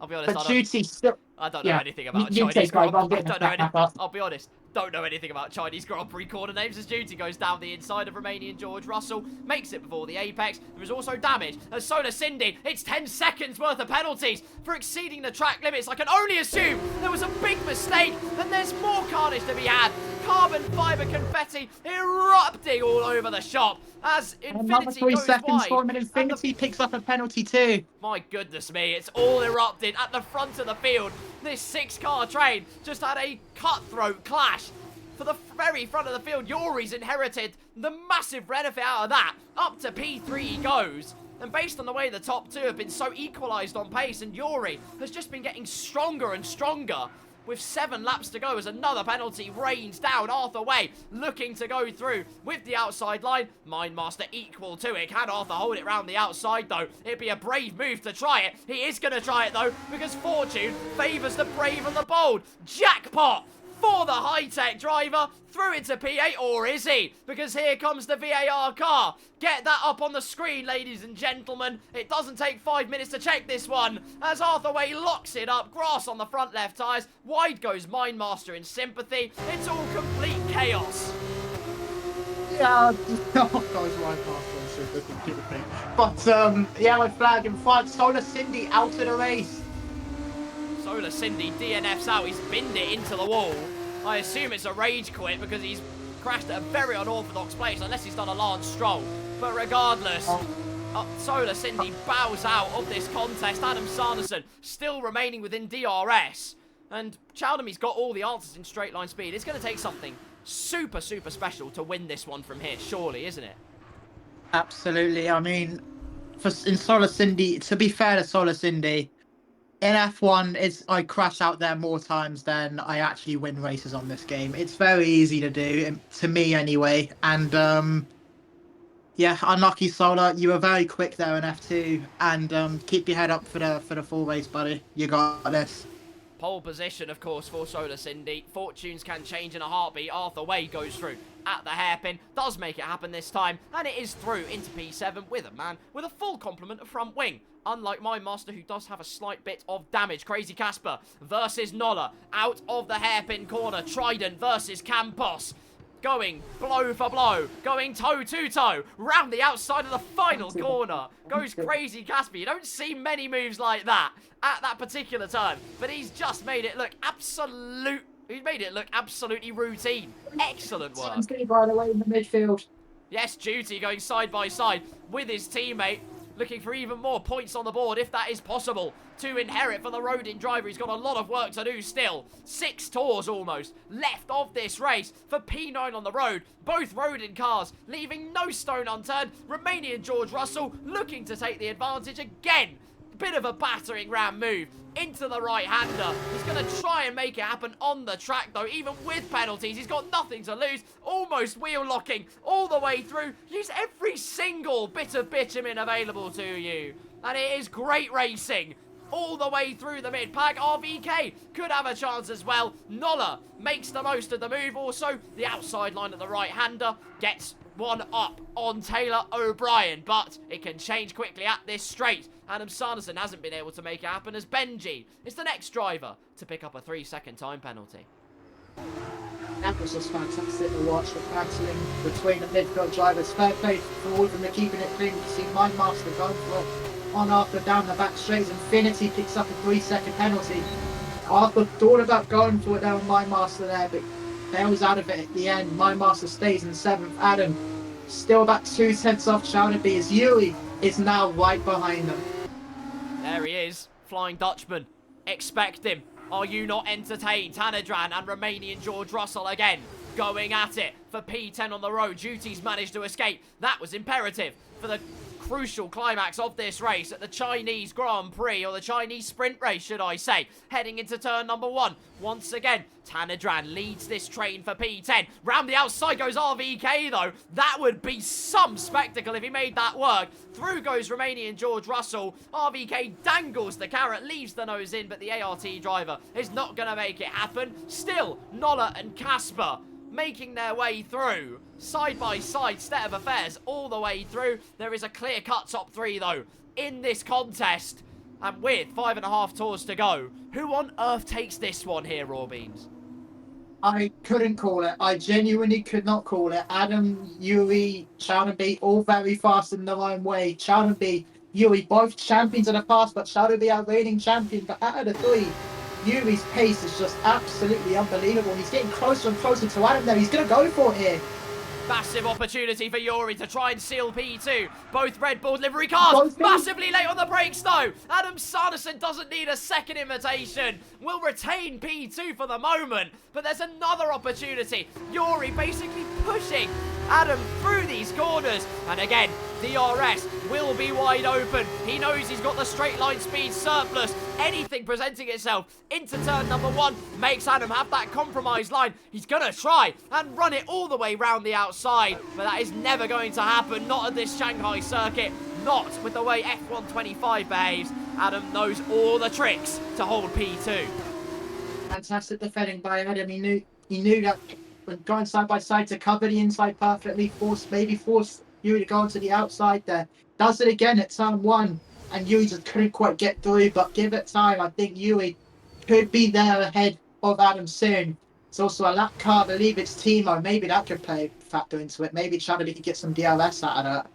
I'll be honest, But Juicy still. I don't know Yeah. anything about You Chinese take over. Grand I'm Prix. getting a track map up. I'll be honest. Don't know anything about Chinese Grand Prix corner names as Duty goes down the inside of Romanian George Russell, makes it before the apex. There is also damage as Solar Cindy, it's 10 seconds worth of penalties for exceeding the track limits. I can only assume there was a big mistake and there's more carnage to be had. Carbon fibre confetti erupting all over the shop as Another Infinity 3 goes seconds wide. for him, and Infinity picks up a penalty too. My goodness me, it's all erupted at the front of the field. This 6-car train just had a cutthroat clash. For the very front of the field, Yuri's inherited the massive benefit out of that. Up to P3 he goes. And based on the way the top two have been so equalised on pace, and Yuri has just been getting stronger and stronger. With 7 laps to go as another penalty rains down. Arthur Way looking to go through with the outside line. Mindmaster equal to it. Can Arthur hold it round the outside though? It'd be a brave move to try it. He is going to try it though because fortune favours the brave and the bold. Jackpot for the high-tech driver through into P8, or is he? Because here comes the VAR car. Get that up on the screen, ladies and gentlemen. It doesn't take 5 minutes to check this one as Arthur Way locks it up. Grass on the front left tyres. Wide goes Mindmaster in sympathy. It's all complete chaos. Yeah, goes right past. But yellow flag in front. Solar Cindy out of the race. Solar Cindy DNFs out. He's binned it into the wall. I assume it's a rage quit because he's crashed at a very unorthodox place, unless he's done a Lance Stroll. But regardless, Solar Cindy bows out of this contest. Adam Sanderson still remaining within DRS. And Chowdhury's got all the answers in straight line speed. It's going to take something super, super special to win this one from here, surely, isn't it? Absolutely. I mean, in Solar Cindy, to be fair to Solar Cindy, in F1, I crash out there more times than I actually win races on this game. It's very easy to do, to me anyway. And yeah, unlucky Solar. You were very quick there in F2, and keep your head up for the full race, buddy. You got this. Pole position, of course, for Solar Cindy. Fortunes can change in a heartbeat. Arthur Way goes through at the hairpin. Does make it happen this time. And it is through into P7 with a man with a full complement of front wing. Unlike Mindmaster, who does have a slight bit of damage. Crazy Casper versus Nolla. Out of the hairpin corner. Trident versus Campos. Going blow for blow, going toe to toe, round the outside of the final corner. Goes Crazy Casper. You don't see many moves like that at that particular time, but he's just made it look absolutely routine. Excellent work. By the way, in the midfield. Yes, Duty going side by side with his teammate, looking for even more points on the board if that is possible to inherit for the Rodin driver. He's got a lot of work to do still. 6 tours almost left of this race for P9 on the road. Both Rodin cars leaving no stone unturned. Romanian George Russell looking to take the advantage again. Bit of a battering ram move into the right-hander. He's going to try and make it happen on the track, though. Even with penalties, he's got nothing to lose. Almost wheel locking all the way through. Use every single bit of bitumen available to you. And it is great racing all the way through the mid-pack. RVK could have a chance as well. Nolla makes the most of the move. Also, the outside line of the right-hander gets one up on Taylor O'Brien, but it can change quickly at this straight. Adam Sanderson hasn't been able to make it happen as Benji is the next driver to pick up a 3-second time penalty. That was just fantastic to watch, the battling between the midfield drivers. Fair play for all of them, they're keeping it clean. You see Mindmaster going for it on Arthur down the back straight. Infinity picks up a 3-second penalty. Arthur thought about going for it down Mindmaster there, but bails out of it at the end. Mindmaster stays in 7th. Adam still about 2 tenths off Chowdhury as Yuri is now right behind them. There he is, Flying Dutchman. Expect him. Are you not entertained? Tanadran and Romanian George Russell again going at it for P10 on the road. Duty's managed to escape. That was imperative for the crucial climax of this race at the Chinese Grand Prix, or the Chinese sprint race, should I say. Heading into turn number 1. Once again, Tanadran leads this train for P10. Round the outside goes RVK, though. That would be some spectacle if he made that work. Through goes Romanian George Russell. RVK dangles the carrot, leaves the nose in, but the ART driver is not going to make it happen. Still, Nola and Casper making their way through. Side by side, state of affairs all the way through. There is a clear-cut top 3, though, in this contest. And with 5.5 tours to go, who on earth takes this one here, Rawbeans? I couldn't call it. I genuinely could not call it. Adam, Yuri, Challenby, all very fast in their own way. Challenby, Yuri, both champions in the past, but Challenby our reigning champion. But out of the 3, Yuri's pace is just absolutely unbelievable. He's getting closer and closer to Adam there. He's going to go for it here. Massive opportunity for Yuri to try and seal P2. Both Red Bull livery cars massively late on the brakes, though. Adam Sanderson doesn't need a second invitation. Will retain P2 for the moment, but there's another opportunity. Yuri basically pushing Adam through these corners. And again, DRS will be wide open. He knows he's got the straight line speed surplus. Anything presenting itself into turn number 1 makes Adam have that compromise line. He's going to try and run it all the way round the outside, but that is never going to happen. Not at this Shanghai circuit. Not with the way F125 behaves. Adam knows all the tricks to hold P2. Fantastic defending by Adam. He knew that when going side by side to cover the inside perfectly, force Yuri to go onto the outside there. Does it again at turn 1, and Yuri just couldn't quite get through, but give it time. I think Yuri could be there ahead of Adam soon. It's also a lap car, I believe it's Timo. Maybe that could play a factor into it. Maybe Challenby could get some DRS out of that.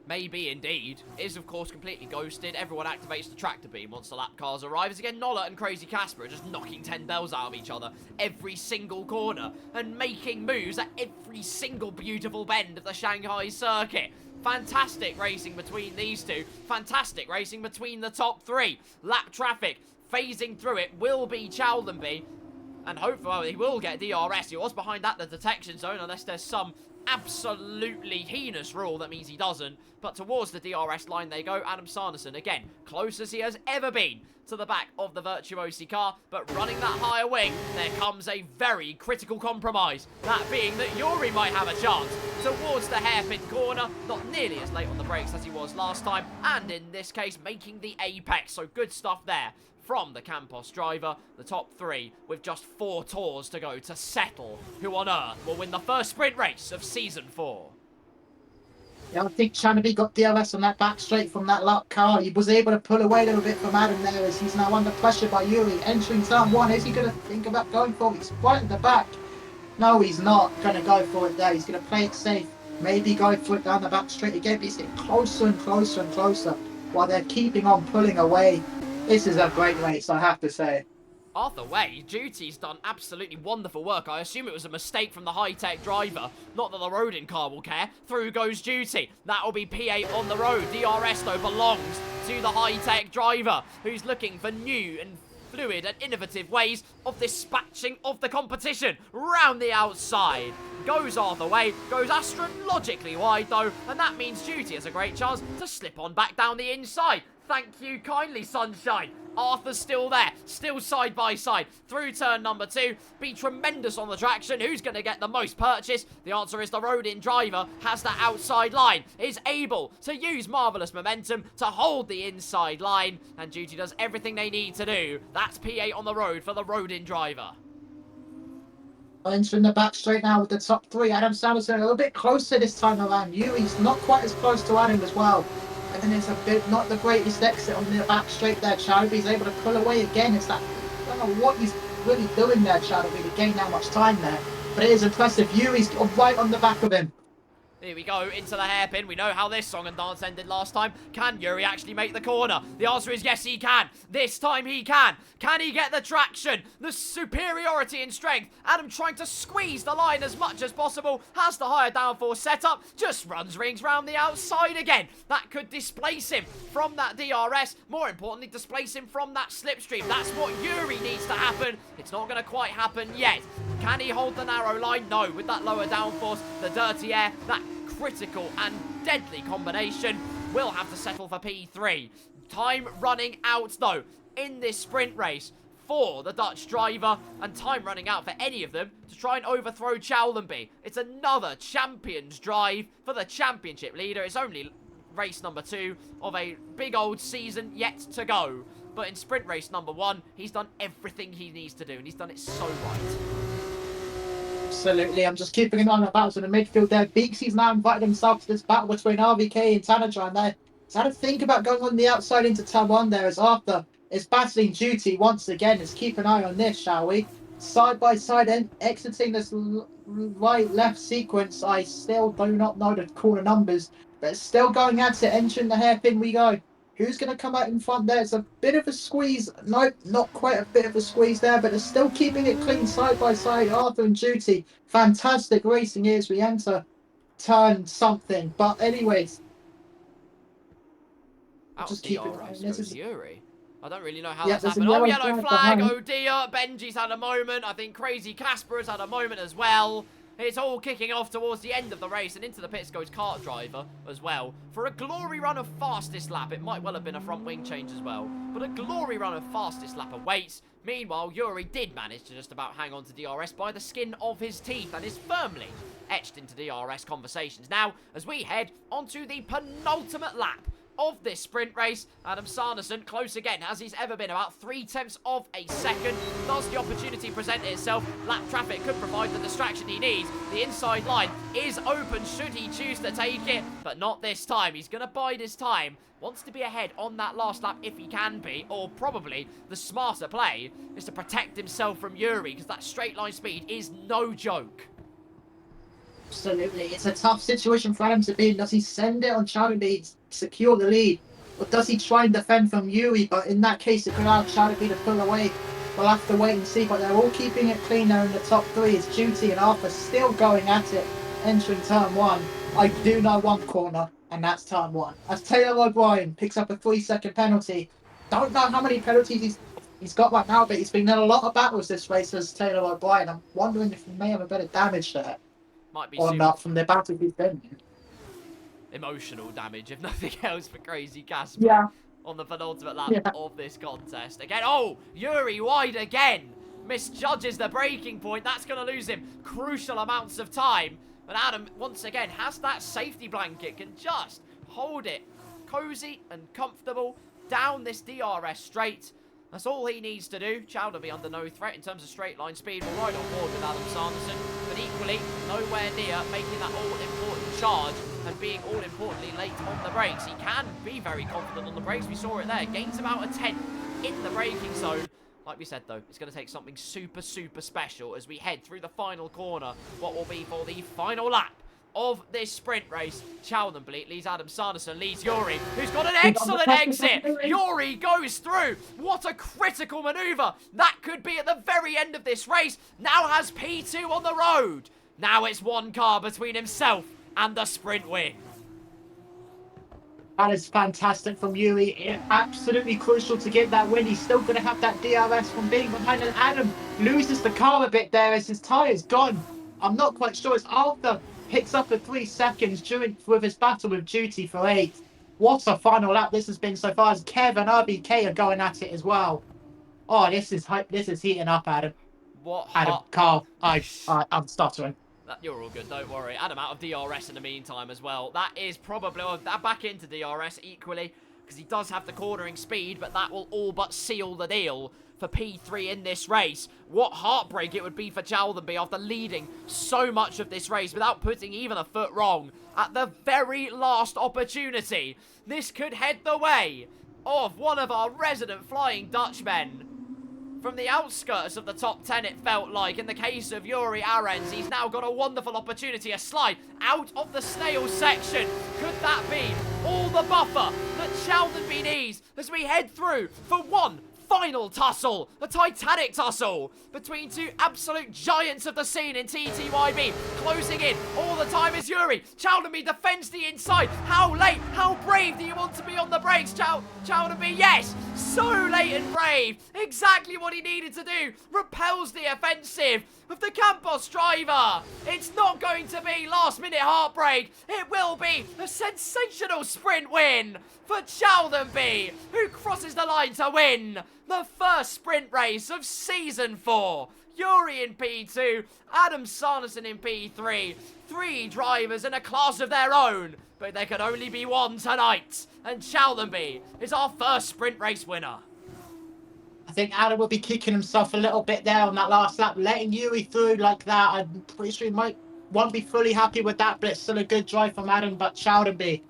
Maybe indeed. It is, of course, completely ghosted. Everyone activates the tractor beam once the lap cars arrive. As again, Nola and Crazy Casper are just knocking 10 bells out of each other every single corner and making moves at every single beautiful bend of the Shanghai circuit. Fantastic racing between these two. Fantastic racing between the top 3. Lap traffic phasing through it will be Challenby. And hopefully he will get DRS. He was behind that, the detection zone, unless there's some absolutely heinous rule that means he doesn't. But towards the DRS line they go. Adam Sanderson, again, close as he has ever been to the back of the Virtuosi car. But running that higher wing, there comes a very critical compromise. That being that Yuri might have a chance towards the hairpin corner. Not nearly as late on the brakes as he was last time. And in this case, making the apex. So good stuff there from the Campos driver. The top 3 with just 4 tours to go to settle who on earth will win the first sprint race of Season 4. Yeah, I think Challenby got DRS on that back straight from that lap car. He was able to pull away a little bit from Adam there as he's now under pressure by Yuri. Entering turn 1, is he going to think about going for it? He's right at the back. No, he's not going to go for it there. He's going to play it safe. Maybe go for it down the back straight again. He's getting closer and closer and closer while they're keeping on pulling away. This is a great race, I have to say. Either way, Duty's done absolutely wonderful work. I assume it was a mistake from the high-tech driver. Not that the Rodin car will care. Through goes Duty. That'll be P8 on the road. DRS, though, belongs to the high-tech driver, who's looking for new and fluid and innovative ways of dispatching of the competition. Round the outside. Goes Arthur way, goes astrologically wide, though, and that means Duty has a great chance to slip on back down the inside. Thank you kindly, Sunshine. Arthur's still there, still side by side. Through turn number 2, be tremendous on the traction. Who's going to get the most purchase? The answer is the Rodin driver has that outside line, is able to use marvellous momentum to hold the inside line, and Duty does everything they need to do. That's P8 on the road for the Rodin driver. Entering the back straight now with the top 3. Adam Sanderson a little bit closer this time around. Yuri's not quite as close to Adam as well. And then it's a bit not the greatest exit on the back straight there. Challenby's able to pull away again. It's that, I don't know what he's really doing there, Challenby, to gain that much time there. But it is impressive. Yuri's right on the back of him. Here we go, into the hairpin. We know how this song and dance ended last time. Can Yuri actually make the corner? The answer is yes, he can. This time he can. Can he get the traction? The superiority in strength. Adam trying to squeeze the line as much as possible. Has the higher downforce setup. Just runs rings round the outside again. That could displace him from that DRS. More importantly, displace him from that slipstream. That's what Yuri needs to happen. It's not going to quite happen yet. Can he hold the narrow line? No, with that lower downforce, the dirty air, that critical and deadly combination. will have to settle for P3. Time running out, though, in this sprint race for the Dutch driver, and time running out for any of them to try and overthrow Chowlenby. It's another champion's drive for the championship leader. It's only race number 2 of a big old season yet to go. But in sprint race number 1, he's done everything he needs to do, and he's done it so right. Absolutely. I'm just keeping an eye on the battles in the midfield there. Beaksy's now invited himself to this battle between RVK and Tanager, and they're had to think about going on the outside into turn 1 there, as Arthur is battling Duty once again. Let's keep an eye on this, shall we? Side by side, exiting this right-left sequence. I still do not know the corner numbers, but still going at it, entering the hairpin we go. Who's going to come out in front there? It's a bit of a squeeze. No, not quite a bit of a squeeze there, but they're still keeping it clean side by side. Arthur and Duty. Fantastic racing here as we enter turn something. But anyways, Out just of keep it DRS going. goes Yuri. I don't really know how Yeah, that's there's happened. a Oh, yellow yellow flag flag. behind. Oh, dear. Benji's had a moment. I think Crazy Casper has had a moment as well. It's all kicking off towards the end of the race, and into the pits goes kart driver as well. For a glory run of fastest lap, it might well have been a front wing change as well, but a glory run of fastest lap awaits. Meanwhile, Yuri did manage to just about hang on to DRS by the skin of his teeth and is firmly etched into DRS conversations. Now, as we head onto the penultimate lap of this sprint race, Adam Sanderson, close again as he's ever been, about 0.3 of a second. Does the opportunity present itself? Lap traffic could provide the distraction he needs. The inside line is open should he choose to take it, but not this time. He's going to bide his time. Wants to be ahead on that last lap if he can be, or probably the smarter play is to protect himself from Yuri, because that straight line speed is no joke. Absolutely. It's a tough situation for Adam to be in. Does he send it on Chowdenby to secure the lead? Or does he try and defend from Yuri? But in that case, it could allow Chowdenby to pull away. We'll have to wait and see. But they're all keeping it clean there in the top 3. It's Duty and Arthur still going at it, entering turn 1. I do know one corner, and that's turn 1. As Taylor O'Brien picks up a 3-second penalty. Don't know how many penalties he's got right now, but he's been in a lot of battles this race as Taylor O'Brien. I'm wondering if he may have a bit of damage there. Might be Or not from the battle he's been in. Emotional damage, if nothing else, for Crazy Casper. Yeah. On the penultimate lap Yeah. of this contest. Again, oh, Yuri wide again. Misjudges the braking point. That's going to lose him crucial amounts of time. But Adam, once again, has that safety blanket, can just hold it cozy and comfortable down this DRS straight. That's all he needs to do. Chowdenby under no threat in terms of straight line speed. We're right on board with Adam Sanderson, but equally nowhere near making that all-important charge and being all-importantly late on the brakes. He can be very confident on the brakes. We saw it there. Gains about a 10 in the braking zone. Like we said, though, it's going to take something super, super special as we head through the final corner. What will be for the final lap of this sprint race. Chowdenby leads Adam Sanderson, leads Yuri, who's got an excellent exit. Yuri goes through. What a critical maneuver. That could be at the very end of this race. Now has P2 on the road. Now it's one car between himself and the sprint win. That is fantastic from Yuri. Absolutely crucial to get that win. He's still going to have that DRS from being behind, and Adam loses the car a bit there as his tyre's gone. I'm not quite sure. It's Arthur picks up a 3 seconds with his battle with Duty for 8. What a final lap this has been so far, as Kev and RBK are going at it as well. Oh, this is heating up, Adam. What? Adam, Carl, I'm stuttering. You're all good, don't worry. Adam out of DRS in the meantime as well. That is probably back into DRS equally, because he does have the cornering speed, but that will all but seal the deal for P3 in this race. What heartbreak it would be for Chowdenby after leading so much of this race without putting even a foot wrong at the very last opportunity. This could head the way of one of our resident Flying Dutchmen. From the outskirts of the top 10, it felt like. In the case of Yuri Arens, he's now got a wonderful opportunity. A slide out of the snail section. Could that be all the buffer that Chowdenby needs as we head through for one final tussle, the titanic tussle between two absolute giants of the scene in TTYB. Closing in all the time is Yuri. Chowderby defends the inside. How late, how brave do you want to be on the brakes, Chowderby? Yes, so late and brave. Exactly what he needed to do. Repels the offensive of the Campos driver. It's not going to be last minute heartbreak. It will be a sensational sprint win for Chowderby, who crosses the line to win the first sprint race of Season 4. Yuri in P2, Adam Sanderson in P3. 3 drivers in a class of their own, but there can only be one tonight. And Chowderby is our first sprint race winner. I think Adam will be kicking himself a little bit there on that last lap, letting Yuri through like that. I'm pretty sure he won't be fully happy with that, but it's still a good drive from Adam. But Chowderby,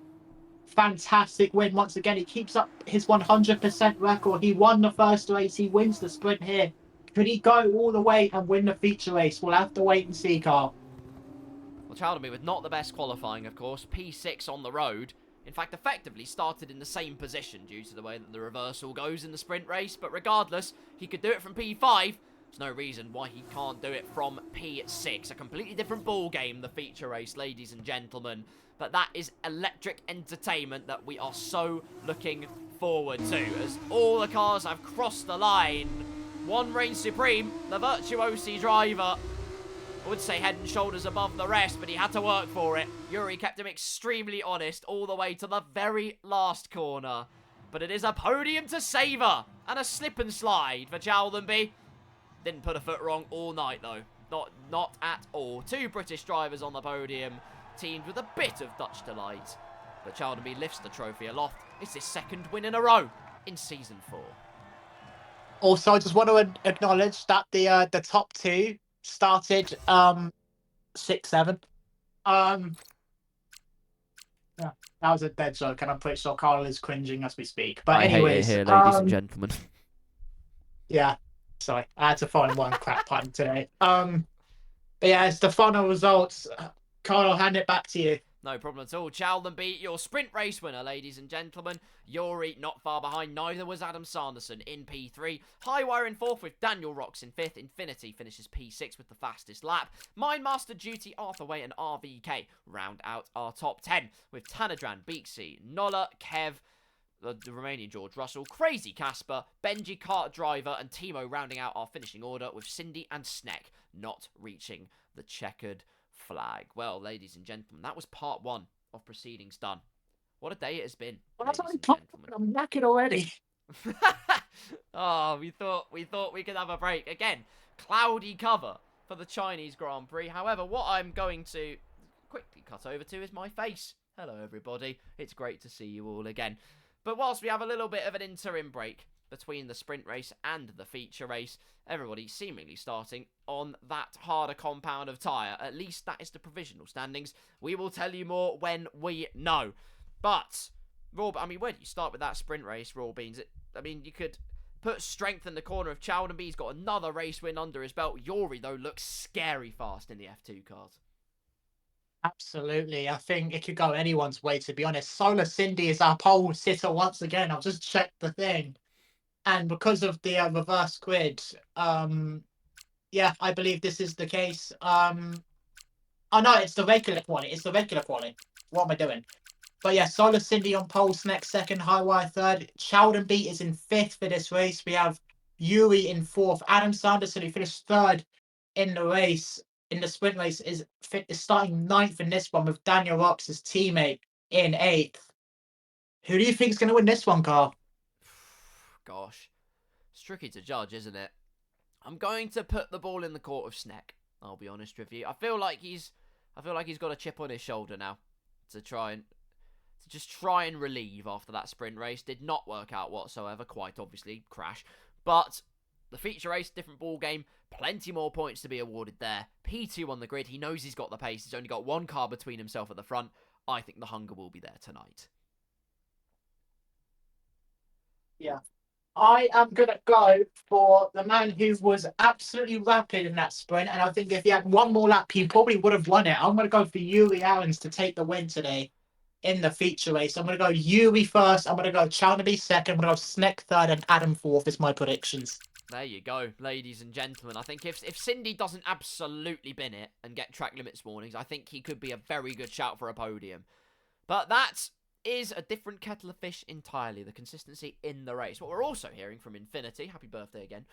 fantastic win once again. He keeps up his 100% record. He won the first race. He wins the sprint here. Could he go all the way and win the feature race? We'll have to wait and see, Carl. Well, Chowderby with not the best qualifying, of course. P6 on the road. In fact, effectively started in the same position due to the way that the reversal goes in the sprint race. But regardless, he could do it from P5. There's no reason why he can't do it from P6. A completely different ball game, the feature race, ladies and gentlemen. But that is electric entertainment that we are so looking forward to, as all the cars have crossed the line. One reigns supreme, the virtuosi driver. I would say head and shoulders above the rest, but he had to work for it. Yuri kept him extremely honest all the way to the very last corner. But it is a podium to savour, and a slip and slide for Chowderby. Didn't put a foot wrong all night, though. Not at all. 2 British drivers on the podium, teamed with a bit of Dutch delight. But Chowderby lifts the trophy aloft. It's his 2nd win in a row in Season 4. Also, I just want to acknowledge that the top 2 started 6-7. Yeah, that was a dead joke, and I'm pretty sure Carl is cringing as we speak. But anyways, hate it here, ladies and gentlemen. Yeah, sorry, I had to find one crap pun today. But yeah, it's the final results. Carl, I'll hand it back to you. No problem at all. Chowderby, your sprint race winner, ladies and gentlemen. Yuri not far behind. Neither was Adam Sanderson in P3. Highwire in 4th with Daniel Rocks in 5th. Infinity finishes P6 with the fastest lap. Mindmaster Duty, Arthur Way and RVK round out our top 10 with Tanadran, Beaksy, Nola, Kev, the Romanian George Russell, Crazy Casper, Benji Kart Driver and Timo rounding out our finishing order with Cindy and Sneck not reaching the checkered flag. Well, ladies and gentlemen, that was part 1 of proceedings done. What a day it has been. Well, that's only part 1. I'm knackered already. Oh, we thought we could have a break. Again, cloudy cover for the Chinese Grand Prix. However, what I'm going to quickly cut over to is my face. Hello, everybody. It's great to see you all again. But whilst we have a little bit of an interim break between the sprint race and the feature race, everybody seemingly starting on that harder compound of tyre. At least that is the provisional standings. We will tell you more when we know. But, I mean, where do you start with that sprint race, Raw Beans? You could put strength in the corner of Chowderby. He's got another race win under his belt. Yuri, though, looks scary fast in the F2 cars. Absolutely. I think it could go anyone's way, to be honest. Solar Cindy is our pole sitter once again. I've just checked the thing. And because of the reverse grid, yeah, I believe this is the case. Oh, no, it's the regular quality. It's the regular quality. What am I doing? But yeah, Solar Cindy on pole, next 2nd, Highwire 3rd. Chowderby is in 5th for this race. We have Yuri in 4th. Adam Sanderson, who finished 3rd in the race, in the sprint race, is starting 9th in this one with Daniel Rocks, his teammate, in 8th. Who do you think is going to win this one, Carl? Gosh, it's tricky to judge, isn't it? I'm going to put the ball in the court of Sneck. I'll be honest with you. I feel like he's got a chip on his shoulder now to just try and relieve after that sprint race. Did not work out whatsoever. Quite obviously, crash. But the feature race, different ball game. Plenty more points to be awarded there. P2 on the grid. He knows he's got the pace. He's only got one car between himself at the front. I think the hunger will be there tonight. Yeah. I am going to go for the man who was absolutely rapid in that sprint. And I think if he had one more lap, he probably would have won it. I'm going to go for Yuri Aarons to take the win today. in the feature race. I'm going to go Yuri first. I'm going to go Chownaby second. I'm going to go Sneck third and Adam fourth is my predictions. There you go, ladies and gentlemen. I think if Cindy doesn't absolutely bin it and get track limits warnings, I think he could be a very good shout for a podium. But that is a different kettle of fish entirely, the consistency in the race. What we're also hearing from Infinity, happy birthday again,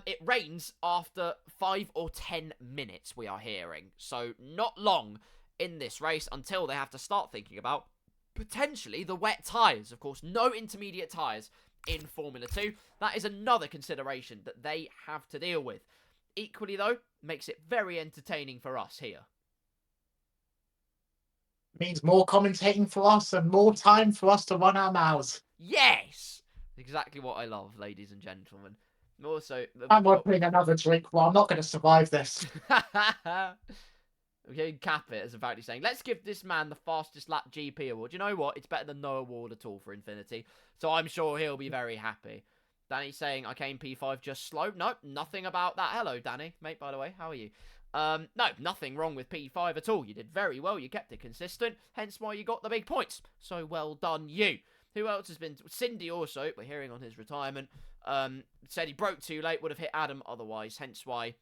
it rains after 5 or 10 minutes, we are hearing. So not long in this race until they have to start thinking about potentially the wet tyres. Of course, no intermediate tyres in Formula 2. That is another consideration that they have to deal with. Equally, though, makes it very entertaining for us here. Means more commentating for us and more time for us to run our mouths. Yes! Exactly what I love, ladies and gentlemen. Also, I'm opening another drink. Well, I'm not going to survive this. Okay, cap it, as about saying, let's give this man the fastest lap GP award. You know what? It's better than no award at all for Infinity. So I'm sure he'll be very happy. Danny's saying, I came P5 just slow. Nope, nothing about that. Hello, Danny. Mate, by the way, how are you? No, nothing wrong with P5 at all. You did very well. You kept it consistent. Hence why you got the big points. So well done, you. Who else has been... Cindy also, we're hearing on his retirement, said he broke too late, would have hit Adam otherwise. Hence why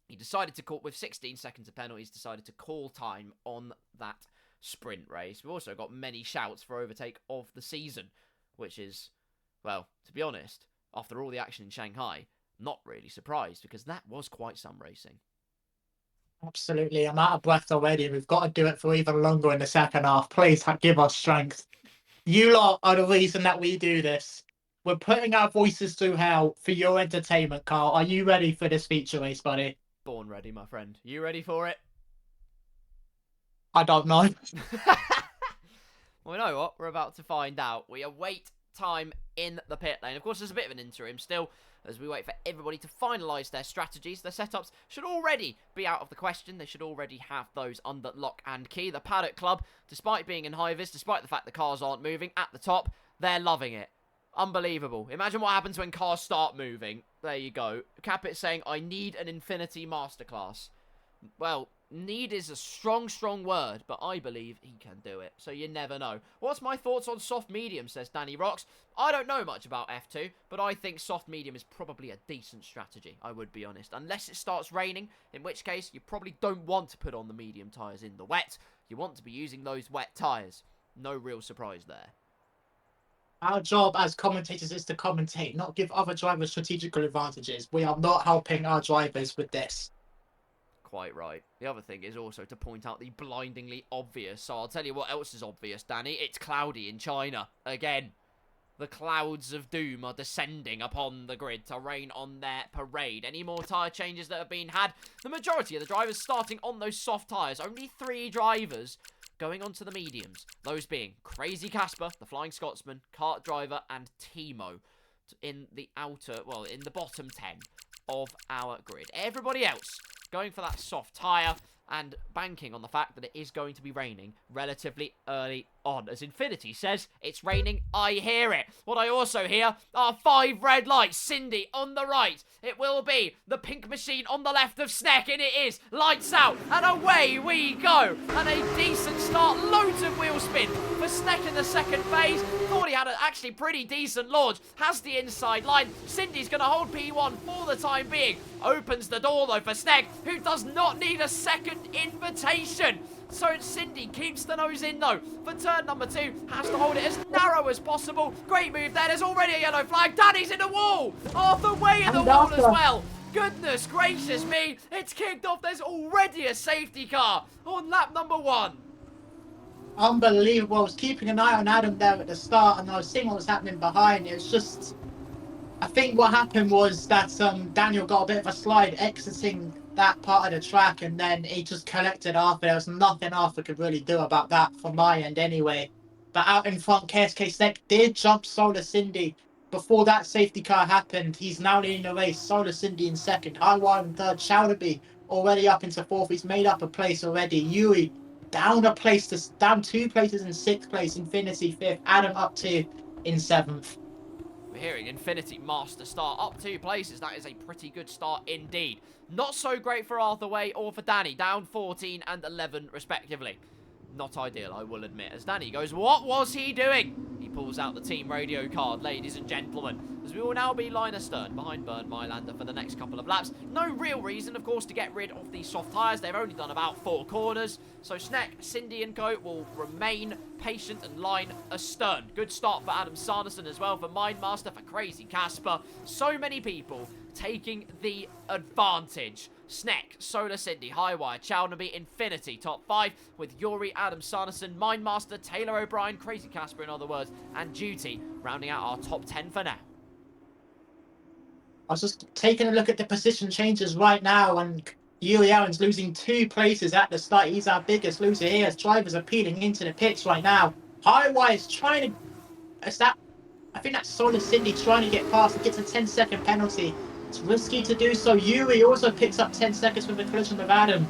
he decided to call, with 16 seconds of penalties, decided to call time on that sprint race. We've also got many shouts for overtake of the season, which is, well, to be honest, after all the action in Shanghai, not really surprised, because that was quite some racing. Absolutely. I'm out of breath already. We've got to do it for even longer in the second half. Please give us strength. You lot are the reason that we do this. We're putting our voices through hell for your entertainment, Carl. Are you ready for this feature race, buddy? Born ready, my friend. You ready for it? I don't know. Well, you know what? We're about to find out. We await time in the pit lane. Of course, there's a bit of an interim still, as we wait for everybody to finalise their strategies. Their setups should already be out of the question. They should already have those under lock and key. The Paddock Club, despite being in high-vis, despite the fact the cars aren't moving at the top, they're loving it. Unbelievable. Imagine what happens when cars start moving. There you go. Capit saying, I need an Infinity Masterclass. Well, need is a strong, strong word, but I believe he can do it. So you never know. What's my thoughts on soft medium, says Danny Rocks. I don't know much about F2, but I think soft medium is probably a decent strategy, I would be honest. Unless it starts raining, in which case you probably don't want to put on the medium tyres in the wet. You want to be using those wet tyres. No real surprise there. Our job as commentators is to commentate, not give other drivers strategical advantages. We are not helping our drivers with this. Quite right. The other thing is also to point out the blindingly obvious. So I'll tell you what else is obvious, Danny. It's cloudy in China. Again. The clouds of doom are descending upon the grid to rain on their parade. Any more tyre changes that have been had? The majority of the drivers starting on those soft tyres. Only 3 drivers going on to the mediums. Those being Crazy Casper, the Flying Scotsman, Kart Driver, and Timo in the outer, well, in the bottom 10 of our grid. Everybody else going for that soft tyre and banking on the fact that it is going to be raining relatively early on. As Infinity says, it's raining, I hear it. What I also hear are 5 red lights. Cindy on the right. It will be the pink machine on the left of Sneck, and it is. Lights out, and away we go. And a decent start, loads of wheel spin for Sneck in the second phase. Thought he had an actually pretty decent launch. Has the inside line. Cindy's going to hold P1 for the time being. Opens the door, though, for Sneck, who does not need a second invitation. So Cindy keeps the nose in, though, for turn number 2. Has to hold it as narrow as possible. Great move there. There's already a yellow flag. Danny's in the wall. Arthur way in the wall as well. Goodness gracious me. It's kicked off. There's already a safety car on lap number 1. Unbelievable. I was keeping an eye on Adam there at the start, and I was seeing what was happening behind. It was just... I think what happened was that Daniel got a bit of a slide exiting that part of the track, and then he just collected Arthur. There was nothing Arthur could really do about that from my end anyway. But out in front, KSK Sneck did jump Solar Cindy. Before that safety car happened, he's now leading the race. Solar Cindy in second. Iwan in third. Chowderby already up into fourth. He's made up a place already. Yui down 2 places in 6th place. Infinity 5th. Adam up 2 in 7th. We're hearing Infinity Master start up 2 places. That is a pretty good start indeed. Not so great for Arthur Way or for Danny. Down 14 and 11 respectively. Not ideal, I will admit. As Danny goes, what was he doing? He pulls out the team radio card, ladies and gentlemen, as we will now be line astern behind Bernd Mailander for the next couple of laps. No real reason, of course, to get rid of these soft tyres. They've only done about 4 corners. So Sneck, Cindy and co will remain patient and line astern. Good start for Adam Sarnison as well, for Mindmaster, for Crazy Casper. So many people taking the advantage. Sneck, Solar Cindy, Highwire, Chowderby, Infinity, top 5, with Yuri, Adam Sarnison, Mindmaster, Taylor O'Brien, Crazy Casper in other words, and Duty, rounding out our top 10 for now. I was just taking a look at the position changes right now, and Yuri Allen's losing 2 places at the start. He's our biggest loser here as drivers are peeling into the pits right now. Highwire's trying to... I think that's Solar Cindy trying to get past and gets a 10-second penalty. It's risky to do so. Yuri also picks up 10 seconds from the collision with Adam.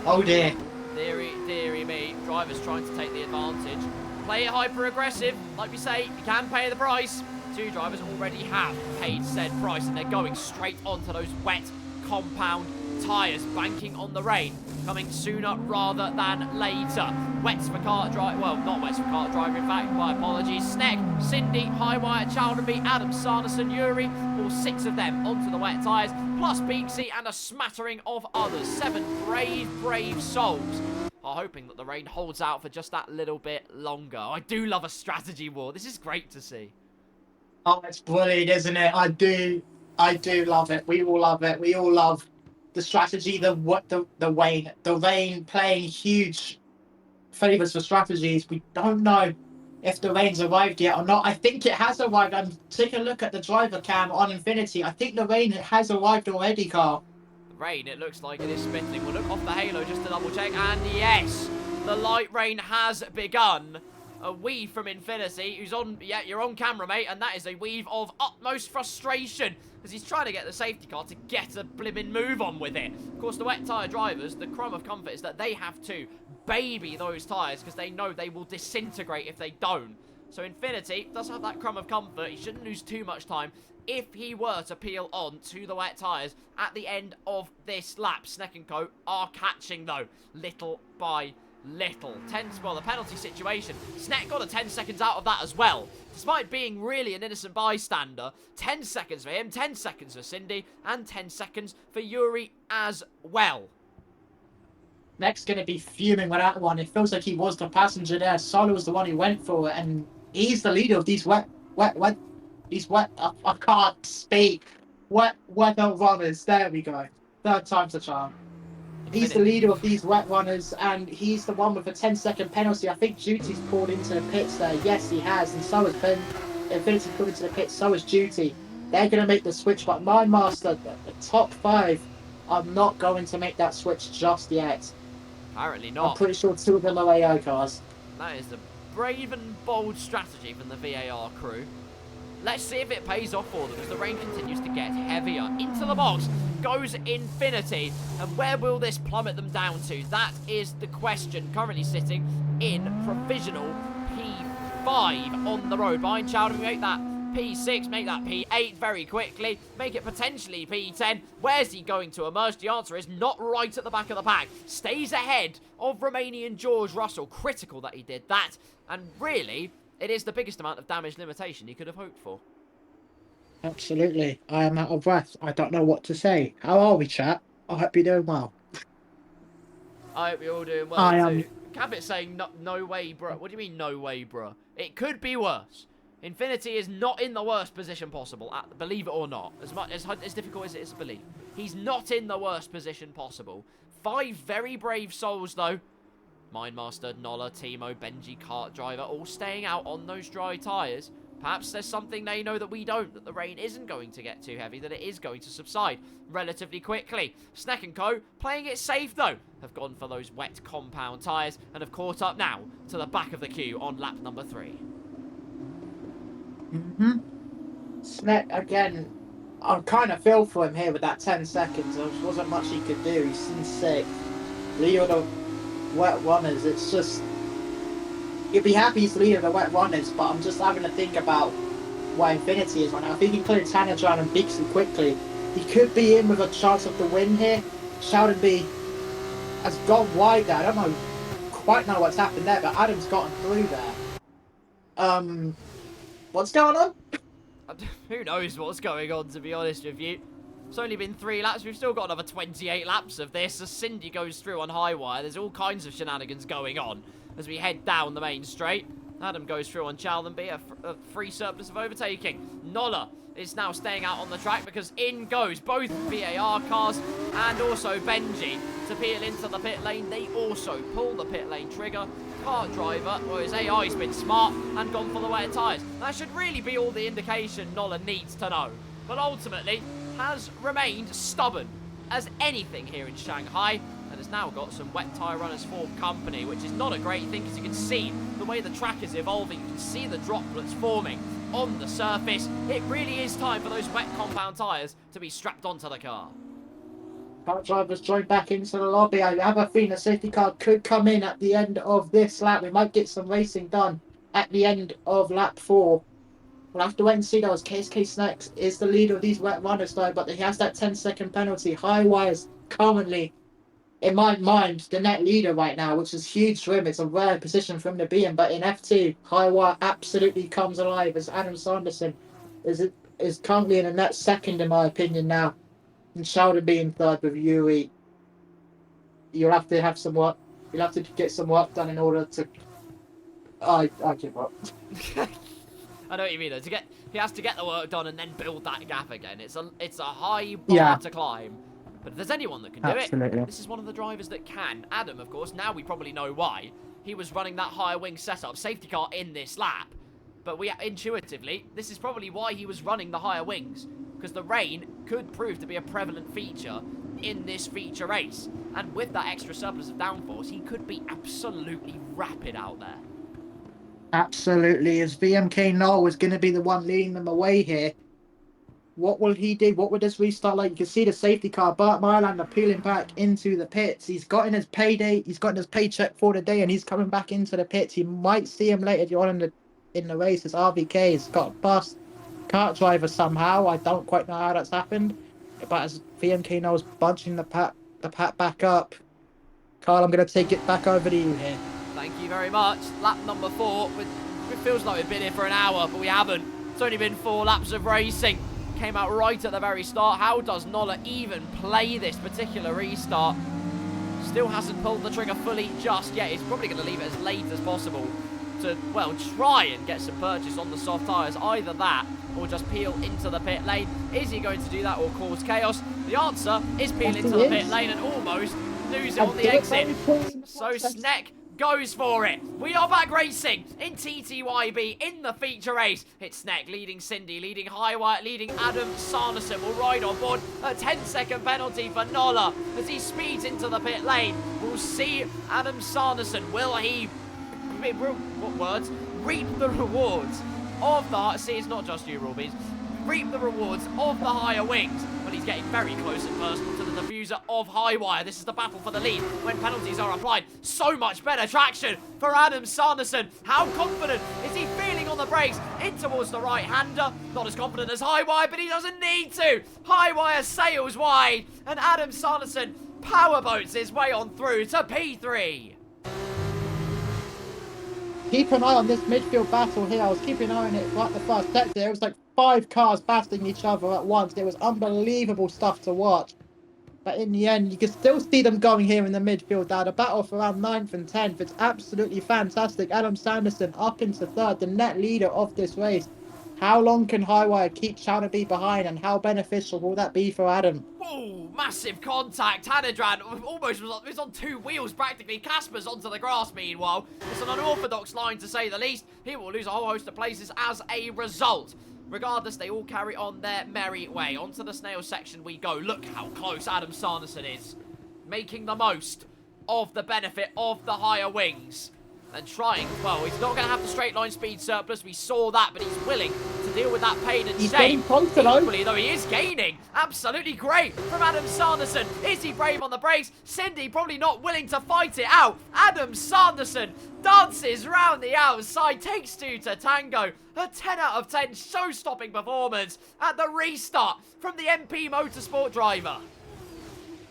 Oh dear. Deary me. Drivers trying to take the advantage. Play it hyper-aggressive. Like we say, you can pay the price. 2 drivers already have paid said price, and they're going straight onto those wet compound tyres, banking on the rain, coming sooner rather than later. Wets for kart drive, well, not wets for kart driver, in fact, my apologies. Sneck, Cindy, Highwire, Chowderby, Adam Sarnison, Yuri, all 6 of them onto the wet tyres, plus Beaksy and a smattering of others. 7 brave souls are hoping that the rain holds out for just that little bit longer. I do love a strategy war. This is great to see. Oh, it's brilliant, isn't it? I do love it. We all love it. We all love the strategy, the rain playing huge favours for strategies. We don't know if the rain's arrived yet or not. I think it has arrived. I'm taking a look at the driver cam on Infinity. I think the rain has arrived already, Carl. The rain, it looks like it is spitting. We'll look off the halo just to double check. And yes, the light rain has begun. A weave from Infinity, who's on, yeah, you're on camera, mate, and that is a weave of utmost frustration, as he's trying to get the safety car to get a blimmin' move on with it. Of course, the wet tyre drivers, the crumb of comfort is that they have to baby those tyres, because they know they will disintegrate if they don't. So Infinity does have that crumb of comfort. He shouldn't lose too much time if he were to peel on to the wet tyres at the end of this lap. Sneck and Co are catching, though, little by little. Well, the penalty situation. Sneck got a 10 seconds out of that as well. Despite being really an innocent bystander, 10 seconds for him, 10 seconds for Cindy, and 10 seconds for Yuri as well. Next going to be fuming with that one. It feels like he was the passenger there. Solo was the one who went for it, and he's the leader of these I can't speak. Wet runners. There we go. 3rd time's the charm. He's the leader of these wet runners, and he's the one with a 10-second penalty. I think Duty's pulled into the pits there. Yes, he has, and so has Ben. Infinity pulled into the pits, so has Duty. They're going to make the switch, but Mindmaster, the top 5, are not going to make that switch just yet. Apparently not. I'm pretty sure 2 of them are AO cars. That is a brave and bold strategy from the VAR crew. Let's see if it pays off for them as the rain continues to get heavier. Into the box goes Infinity. And where will this plummet them down to? That is the question. Currently sitting in provisional P5 on the road. Behind Chowder, we make that P6, make that P8 very quickly. Make it potentially P10. Where's he going to emerge? The answer is not right at the back of the pack. Stays ahead of Romanian George Russell. Critical that he did that. And really, it is the biggest amount of damage limitation he could have hoped for. Absolutely. I am out of breath. I don't know what to say. How are we, chat? I hope you're doing well. I hope you're all doing well, too. Cabot's saying, no way, bro. What do you mean, no way, bro? It could be worse. Infinity is not in the worst position possible, believe it or not. As difficult as it is to believe. He's not in the worst position possible. 5 very brave souls, though. Mindmaster, Nolla, Timo, Benji, Kart Driver, all staying out on those dry tyres. Perhaps there's something they know that we don't, that the rain isn't going to get too heavy, that it is going to subside relatively quickly. Sneck and Co, playing it safe though, have gone for those wet compound tyres and have caught up now to the back of the queue on lap number 3. Sneck, again, I kind of feel for him here with that 10 seconds. There wasn't much he could do. He's in 6th. Leader of the wet runners, it's just... You'd be happy he's the leader of the wet runners, but I'm just having to think about where Infinity is right now. I think he cleared Tanajan and Bixby quickly. He could be in with a chance of the win here. Shouldn't be has gone wide there. I don't know quite know what's happened there, but Adam's gotten through there. What's going on? Who knows what's going on, to be honest with you. It's only been 3 laps. We've still got another 28 laps of this. As Cindy goes through on high wire, there's all kinds of shenanigans going on as we head down the main straight. Adam goes through on Challenby, a free surplus of overtaking. Nola is now staying out on the track because in goes both VAR cars and also Benji to peel into the pit lane. They also pull the pit lane trigger. Kart driver, well, his AI's been smart and gone for the wet tyres. That should really be all the indication Nola needs to know. But ultimately, has remained stubborn as anything here in Shanghai and has now got some wet tyre runners for company, which is not a great thing because you can see the way the track is evolving. You can see the droplets forming on the surface. It really is time for those wet compound tyres to be strapped onto the car. Kart drivers joined back into the lobby. I have a feeling a safety car could come in at the end of this lap. We might get some racing done at the end of lap 4. We'll have to wait and see though, as KSK Snacks is the leader of these wet runners though, but he has that 10-second penalty. High Wire's currently, in my mind, the net leader right now, which is huge for him. It's a rare position for him to be in, but in F2, High Wire absolutely comes alive as Adam Sanderson is currently in a net second in my opinion now. And Shouter being third with Yuri. You'll have to have some work. You'll have to get some work done in order to. I give up. I know what you mean though. He has to get the work done and then build that gap again. It's a high bar to climb. But if there's anyone that can do it, this is one of the drivers that can. Adam, of course. Now we probably know why. He was running that higher wing setup, safety car in this lap. But we intuitively, this is probably why he was running the higher wings. Because the rain could prove to be a prevalent feature in this feature race. And with that extra surplus of downforce, he could be absolutely rapid out there. Absolutely. As VMK Noel was going to be the one leading them away here. What will he do? What would this restart like? You can see the safety car, Bert Mylander, peeling back into the pits. He's gotten his payday. He's gotten his paycheck for the day, and he's coming back into the pits. You might see him later on in the race as RVK has got a bust. Kart driver somehow. I don't quite know how that's happened. But as VMK knows, bunching the pat back up. Carl, I'm going to take it back over to you here. Thank you very much. Lap number 4. It feels like we've been here for an hour, but we haven't. It's only been 4 laps of racing. Came out right at the very start. How does Nola even play this particular restart? Still hasn't pulled the trigger fully just yet. He's probably going to leave it as late as possible to, well, try and get some purchase on the soft tyres. Either that or just peel into the pit lane. Is he going to do that or cause chaos? The answer is peel into the pit lane and almost lose it on the exit. So Sneck goes for it. We are back racing in TTYB in the feature race. It's Sneck leading Cindy, leading Highwire, leading Adam Sanderson. Will ride on board. A 10-second penalty for Nola as he speeds into the pit lane. We'll see Adam Sanderson. Will he, what words? Reap the rewards of the, see, it's not just you, Rubies. Reap the rewards of the higher wings. But he's getting very close and personal to the diffuser of Highwire. This is the battle for the lead when penalties are applied. So much better traction for Adam Sanderson. How confident is he feeling on the brakes? In towards the right-hander. Not as confident as Highwire, but he doesn't need to. Highwire sails wide, and Adam Sanderson powerboats his way on through to P3. Keep an eye on this midfield battle here. I was keeping an eye on it right the first sector. It was like 5 cars battling each other at once. It was unbelievable stuff to watch. But in the end, you can still see them going here in the midfield now. The battle for around 9th and 10th. It's absolutely fantastic. Adam Sanderson up into 3rd, the net leader of this race. How long can Highwire keep Shaunaby behind, and how beneficial will that be for Adam? Oh, massive contact. Hanedran almost was on 2 wheels practically. Casper's onto the grass meanwhile. It's an unorthodox line to say the least. He will lose a whole host of places as a result. Regardless, they all carry on their merry way. Onto the snail section we go. Look how close Adam Sanderson is. Making the most of the benefit of the higher wings. And trying, well, he's not going to have the straight line speed surplus. We saw that, but he's willing to deal with that pain and shame. Equally, though, he is gaining. Absolutely great from Adam Sanderson. Is he brave on the brakes? Cindy probably not willing to fight it out. Adam Sanderson dances round the outside, takes 2 to tango. A 10 out of 10 show-stopping performance at the restart from the MP Motorsport driver.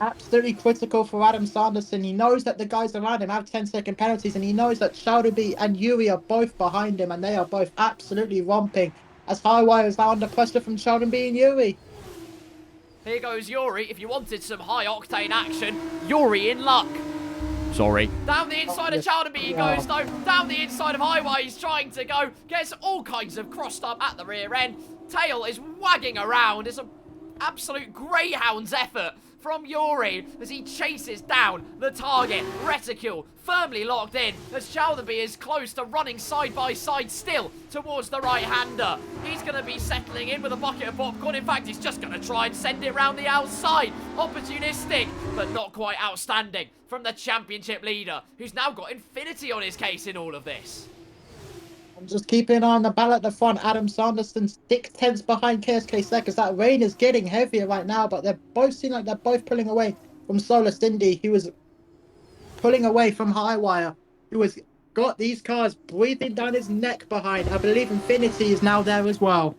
absolutely critical for Adam Sanderson. He knows that the guys around him have 10-second penalties, and he knows that Chowderby and Yuri are both behind him, and they are both absolutely romping as Highwire is now under pressure from Chowderby and Yuri. Here goes Yuri. If you wanted some high-octane action, Yuri in luck. Sorry. Down the inside of Chowderby he goes, though. Down the inside of Highway he's trying to go. Gets all kinds of crossed up at the rear end. Tail is wagging around. It's an absolute greyhound's effort from Yuri as he chases down the target. Reticule firmly locked in as Chowderby is close to running side by side still towards the right-hander. He's going to be settling in with a bucket of popcorn. In fact, he's just going to try and send it round the outside. Opportunistic, but not quite outstanding from the championship leader, who's now got Infinity on his case in all of this. I'm just keeping an eye on the battle at the front. Adam Sanderson 6/10 behind KSK Seconds. That rain is getting heavier right now, but they're both seem like they're both pulling away from Solar Cindy, who was pulling away from Highwire, who has got these cars breathing down his neck behind. I believe Infinity is now there as well.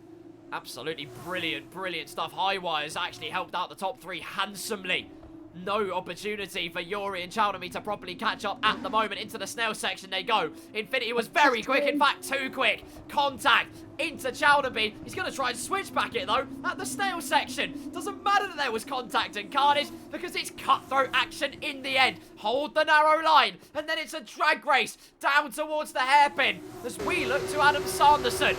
Absolutely brilliant, brilliant stuff. Highwire's actually helped out the top three handsomely. No opportunity for Yuri and Chowderby to properly catch up at the moment. Into the snail section they go. Infinity was very quick, in fact, too quick. Contact into Chowderby. He's going to try and switch back it, though, at the snail section. Doesn't matter that there was contact and carnage, because it's cutthroat action in the end. Hold the narrow line, and then it's a drag race down towards the hairpin as we look to Adam Sanderson.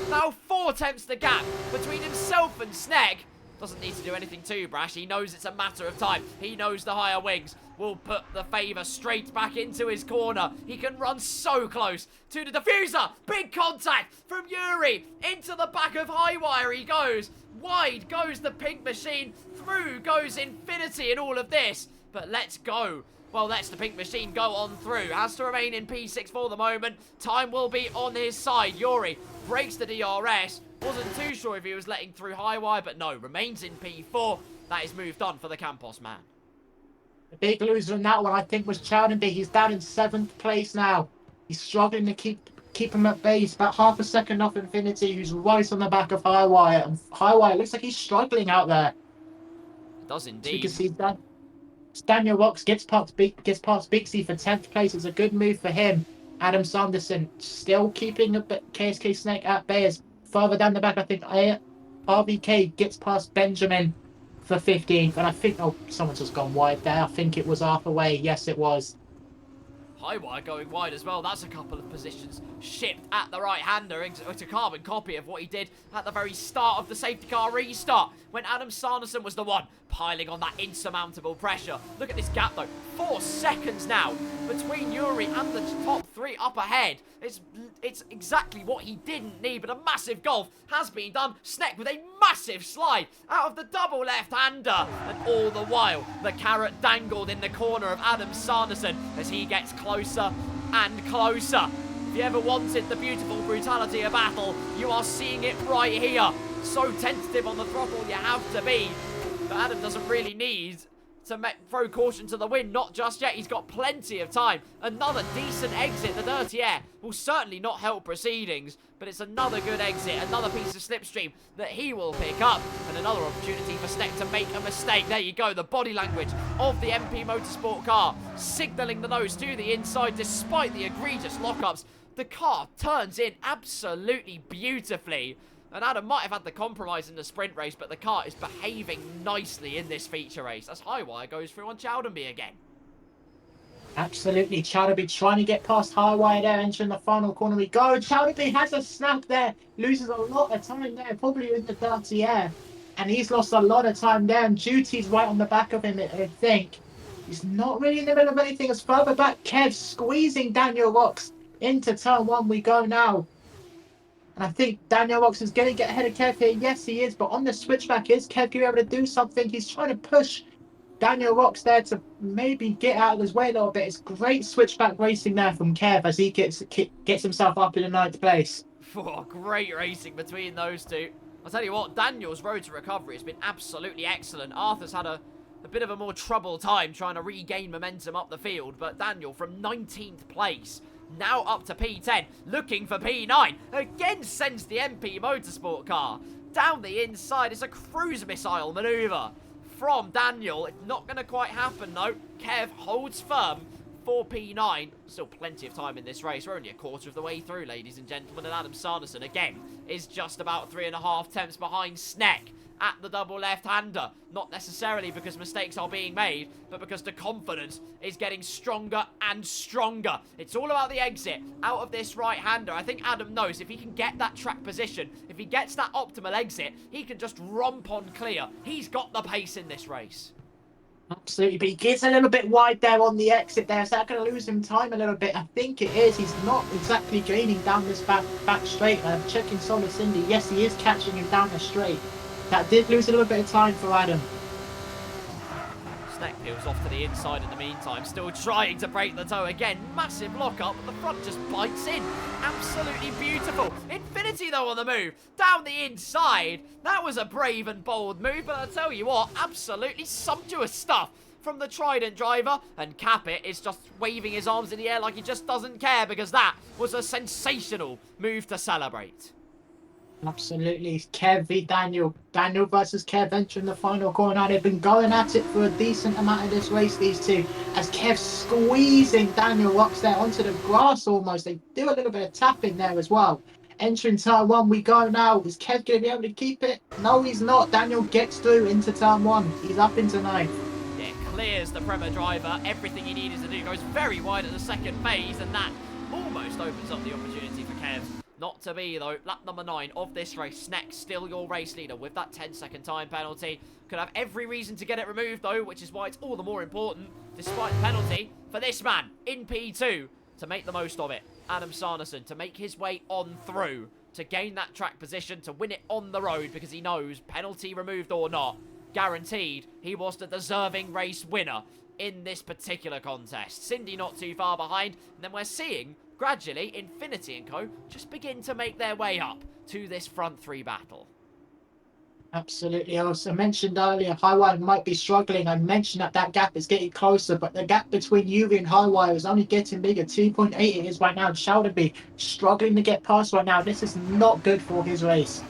Now 4/10 the gap between himself and Sneg. Doesn't need to do anything too brash. He knows it's a matter of time. He knows the higher wings will put the favour straight back into his corner. He can run so close to the diffuser. Big contact from Yuri. Into the back of Highwire he goes. Wide goes the pink machine. Through goes Infinity in all of this. But let's go. Well, lets the pink machine go on through. Has to remain in P6 for the moment. Time will be on his side. Yuri breaks the DRS. Wasn't too sure if he was letting through Highwire, but no, remains in P4. That is moved on for the Campos man. The big loser in that one, I think, was Chowderby. He's down in 7th place now. He's struggling to keep him at bay. He's about half a second off Infinity, who's right on the back of Highwire. And Highwire looks like he's struggling out there. It does indeed. So you can see that Daniel Rocks gets past Bixie for 10th place. It's a good move for him. Adam Sanderson still keeping a KSK Snake at bay. As further down the back, I think RVK gets past Benjamin for 15th. And I think, oh, someone's just gone wide there. I think it was Arthur Way. Yes, it was. Highwire going wide as well. That's a couple of positions shipped at the right-hander. It's a carbon copy of what he did at the very start of the safety car restart, when Adam Sanderson was the one piling on that insurmountable pressure. Look at this gap, though. 4 seconds now between Yuri and the top three up ahead. It's exactly what he didn't need, but a massive golf has been done. Sneck with a massive slide out of the double left-hander. And all the while, the carrot dangled in the corner of Adam Sanderson as he gets closer and closer. If you ever wanted the beautiful brutality of battle, you are seeing it right here. So tentative on the throttle you have to be. But Adam doesn't really need to throw caution to the wind, not just yet. He's got plenty of time. Another decent exit. The dirty air will certainly not help proceedings, but it's another good exit, another piece of slipstream that he will pick up, and another opportunity for Sneck to make a mistake. There you go, the body language of the MP Motorsport car, signalling the nose to the inside despite the egregious lockups. The car turns in absolutely beautifully. And Adam might have had the compromise in the sprint race, but the car is behaving nicely in this feature race as Highwire goes through on Chowderby again. Absolutely, Chowderby trying to get past Highwire there, entering the final corner we go. Chowderby has a snap there, loses a lot of time there, probably in the dirty air. And he's lost a lot of time there, and Duty's right on the back of him, I think. He's not really in the middle of anything. As further back, Kev squeezing Daniel Rocks into turn 1 we go now. And I think Daniel Rocks is going to get ahead of Kev here. Yes, he is. But on the switchback, is Kev going to be able to do something? He's trying to push Daniel Rocks there to maybe get out of his way a little bit. It's great switchback racing there from Kev as he gets himself up in the 9th place. Oh, great racing between those two. I'll tell you what, Daniel's road to recovery has been absolutely excellent. Arthur's had a bit of a more troubled time trying to regain momentum up the field. But Daniel from 19th place, now up to P10, looking for P9. Again sends the MP Motorsport car down the inside. It's a cruise missile manoeuvre from Daniel. It's not going to quite happen, though. Kev holds firm. 4P9. Still plenty of time in this race. We're only a quarter of the way through, ladies and gentlemen. And Adam Sanderson, again, is just about 3.5 tenths behind Sneck at the double left-hander. Not necessarily because mistakes are being made, but because the confidence is getting stronger and stronger. It's all about the exit out of this right-hander. I think Adam knows if he can get that track position, if he gets that optimal exit, he can just romp on clear. He's got the pace in this race. Absolutely, but he gets a little bit wide there on the exit there. Is that going to lose him time a little bit? I think it is. He's not exactly gaining down this back straight. I'm checking Solid Cindy. Yes, he is catching him down the straight. That did lose a little bit of time for Adam. Sneck peels off to the inside in the meantime, still trying to break the toe again. Massive lock-up, but the front just bites in. Absolutely beautiful. Infinity, though, on the move. Down the inside. That was a brave and bold move, but I'll tell you what, absolutely sumptuous stuff from the Trident driver. And Capit is just waving his arms in the air like he just doesn't care, because that was a sensational move to celebrate. Absolutely. Kev v Daniel. Daniel versus Kev entering the final corner. They've been going at it for a decent amount of this race, these two. As Kev squeezing Daniel up there onto the grass almost. They do a little bit of tapping there as well. Entering turn one, we go now. Is Kev going to be able to keep it? No, he's not. Daniel gets through into turn one. He's up into ninth. Yeah, clears the Prema driver. Everything he needed to do goes very wide at the second phase, and that almost opens up the opportunity for Kev. Not to be, though. Lap number 9 of this race. Sneck still your race leader with that 10-second time penalty. Could have every reason to get it removed, though, which is why it's all the more important, despite the penalty, for this man in P2 to make the most of it. Adam Sanderson to make his way on through, to gain that track position, to win it on the road, because he knows, penalty removed or not, guaranteed he was the deserving race winner in this particular contest. Cindy not too far behind, and then we're seeing gradually Infinity and Co just begin to make their way up to this front three battle. Absolutely. I also mentioned earlier, Highwire might be struggling. I mentioned that gap is getting closer, but the gap between Yuri and Highwire is only getting bigger. 2.8 it is right now. Shelderby struggling to get past right now. This is not good for his race.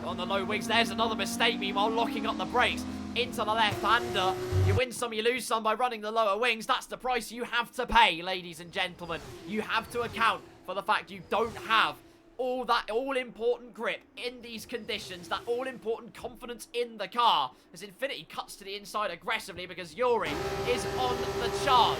On the low wings, there's another mistake, meanwhile locking up the brakes into the left-hander. You win some, you lose some by running the lower wings. That's the price you have to pay, ladies and gentlemen. You have to account for the fact you don't have all that all-important grip in these conditions, that all-important confidence in the car, as Infinity cuts to the inside aggressively because Yuri is on the charge.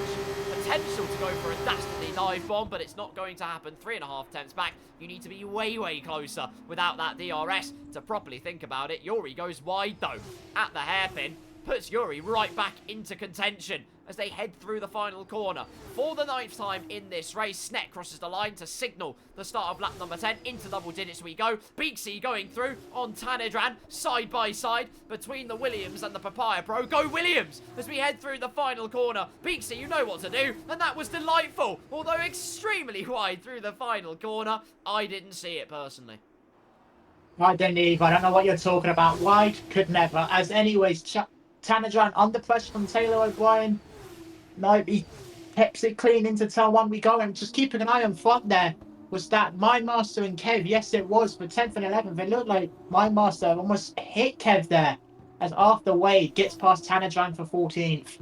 Potential to go for a dastardly dive bomb, but it's not going to happen. 3.5 tenths back. You need to be way, way closer without that DRS to properly think about it. Yuri goes wide, though, at the hairpin. Puts Yuri right back into contention as they head through the final corner. For the 9th time in this race, Sneck crosses the line to signal the start of lap number 10. Into double digits we go. Beaksy going through on Tanedran, side by side between the Williams and the Papaya Pro. Go Williams as we head through the final corner. Beaksy, you know what to do, and that was delightful. Although extremely wide through the final corner, I didn't see it personally. I didn't either. I don't know what you're talking about. Wide could never. As anyways, Tanedran under pressure from Taylor O'Brien. No, he keeps it clean into turn one. We go, and just keeping an eye on front there. Was that Mindmaster and Kev? Yes, it was. For 10th and 11th, it looked like Mindmaster almost hit Kev there. As after Wade gets past Tanedran for 14th.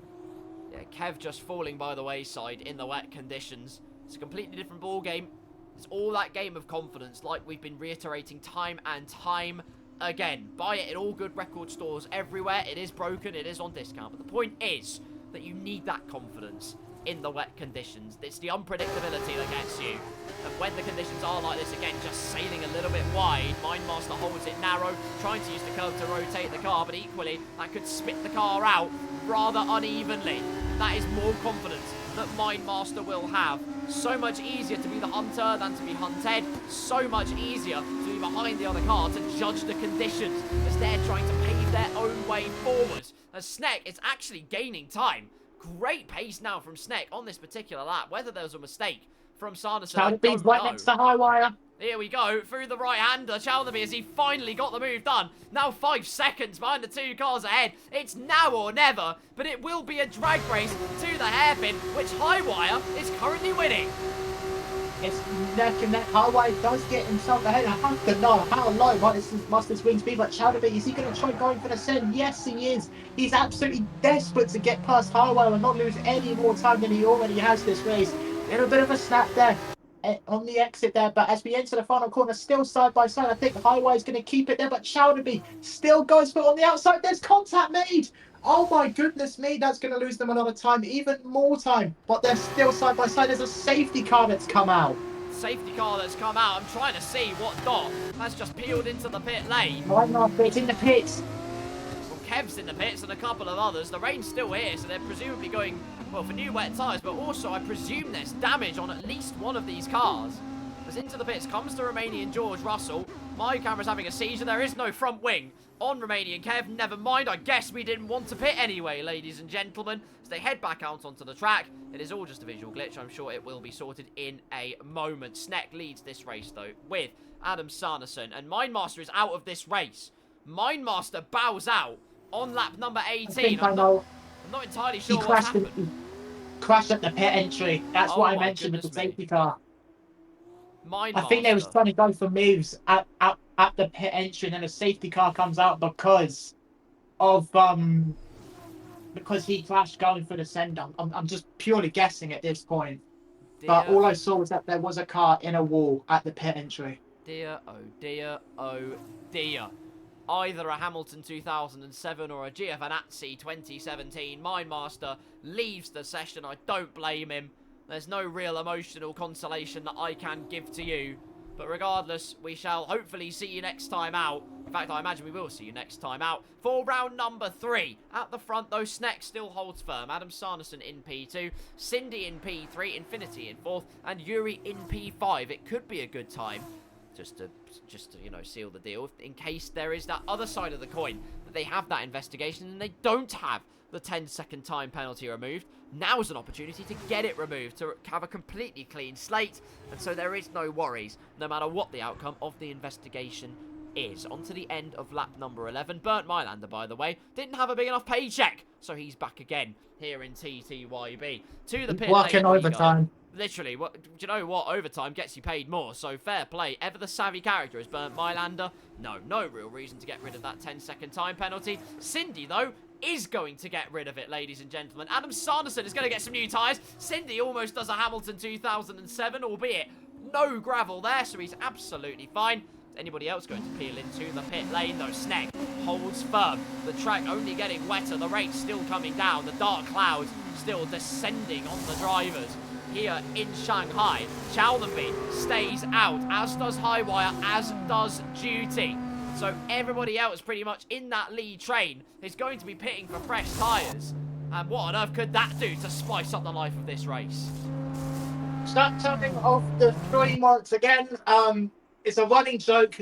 Yeah, Kev just falling by the wayside in the wet conditions. It's a completely different ball game. It's all that game of confidence, like we've been reiterating time and time again. Buy it in all good record stores everywhere. It is broken, it is on discount, but the point is that you need that confidence in the wet conditions. It's the unpredictability that gets you. And when the conditions are like this, again, just sailing a little bit wide, Mindmaster holds it narrow, trying to use the curve to rotate the car, but equally, that could spit the car out rather unevenly. That is more confidence that Mindmaster will have. So much easier to be the hunter than to be hunted. So much easier to be behind the other car to judge the conditions as they're trying to pave their own way forwards. As Sneck is actually gaining time. Great pace now from Sneck on this particular lap. Whether there was a mistake from Sanderson, I don't know. Right next to Highwire. Here we go, through the right-hander. Chalderby as he finally got the move done. Now 5 seconds behind the 2 cars ahead. It's now or never, but it will be a drag race to the hairpin, which Highwire is currently winning. It's neck and neck. Highway does get himself ahead. I have to know how low must his wings be. But Chowderby, is he going to try going for the send? Yes, he is. He's absolutely desperate to get past Highway and not lose any more time than he already has this race. In a bit of a snap there on the exit there, but as we enter the final corner, still side by side, I think Highway is going to keep it there, but Chowderby still goes for it on the outside. There's contact made. Oh my goodness me, that's going to lose them a lot of time, even more time. But they're still side by side. There's a safety car that's come out. Safety car that's come out. I'm trying to see what dot has just peeled into the pit lane. Right now, it's in the pits. Well, Kev's in the pits and a couple of others. The rain's still here, so they're presumably going, well, for new wet tyres, but also I presume there's damage on at least one of these cars. As into the pits comes the Romanian George Russell. My camera's having a seizure. There is no front wing on Romanian Kev. Never mind, I guess we didn't want to pit anyway, ladies and gentlemen. As they head back out onto the track, it is all just a visual glitch. I'm sure it will be sorted in a moment. Sneck leads this race, though, with Adam Sarnason. And Mindmaster is out of this race. Mindmaster bows out on lap number 18. I'm not entirely sure what's happened. He crashed at the pit entry. That's what I mentioned with the safety car. Mindmaster. I think they was trying to go for moves at the pit entry, and then a safety car comes out because he crashed going for the send. I'm just purely guessing at this point. But all I saw was that there was a car in a wall at the pit entry. Dear, oh dear, oh dear. Either a Hamilton 2007 or a Giovinazzi 2017. Mindmaster leaves the session. I don't blame him. There's no real emotional consolation that I can give to you. But regardless, we shall hopefully see you next time out. In fact, I imagine we will see you next time out for round number 3. At the front, though, Sneck still holds firm. Adam Sarnason in P2, Cindy in P3, Infinity in 4th, and Yuri in P5. It could be a good time just to you know, seal the deal in case there is that other side of the coin, that they have that investigation and they don't have the 10-second time penalty removed. Now's an opportunity to get it removed, to have a completely clean slate, and so there is no worries, no matter what the outcome of the investigation is. On to the end of lap number 11. Bernd Mylander, by the way, didn't have a big enough paycheck, so he's back again here in TTYB. To the pit working overtime. Literally, do you know what? Overtime gets you paid more, so fair play. Ever the savvy character is Bernd Mylander. No real reason to get rid of that 10-second time penalty. Cindy, though, is going to get rid of it, ladies and gentlemen. Adam Sarnason is going to get some new tyres. Cindy almost does a Hamilton 2007, albeit no gravel there, so he's absolutely fine. Is anybody else going to peel into the pit lane, though? Sneck holds firm. The track only getting wetter. The rain's still coming down. The dark clouds still descending on the drivers here in Shanghai. Chowdenby stays out, as does Highwire, as does Duty. So everybody else pretty much in that lead train is going to be pitting for fresh tyres. And what on earth could that do to spice up the life of this race? Start turning off the stream once again. It's a running joke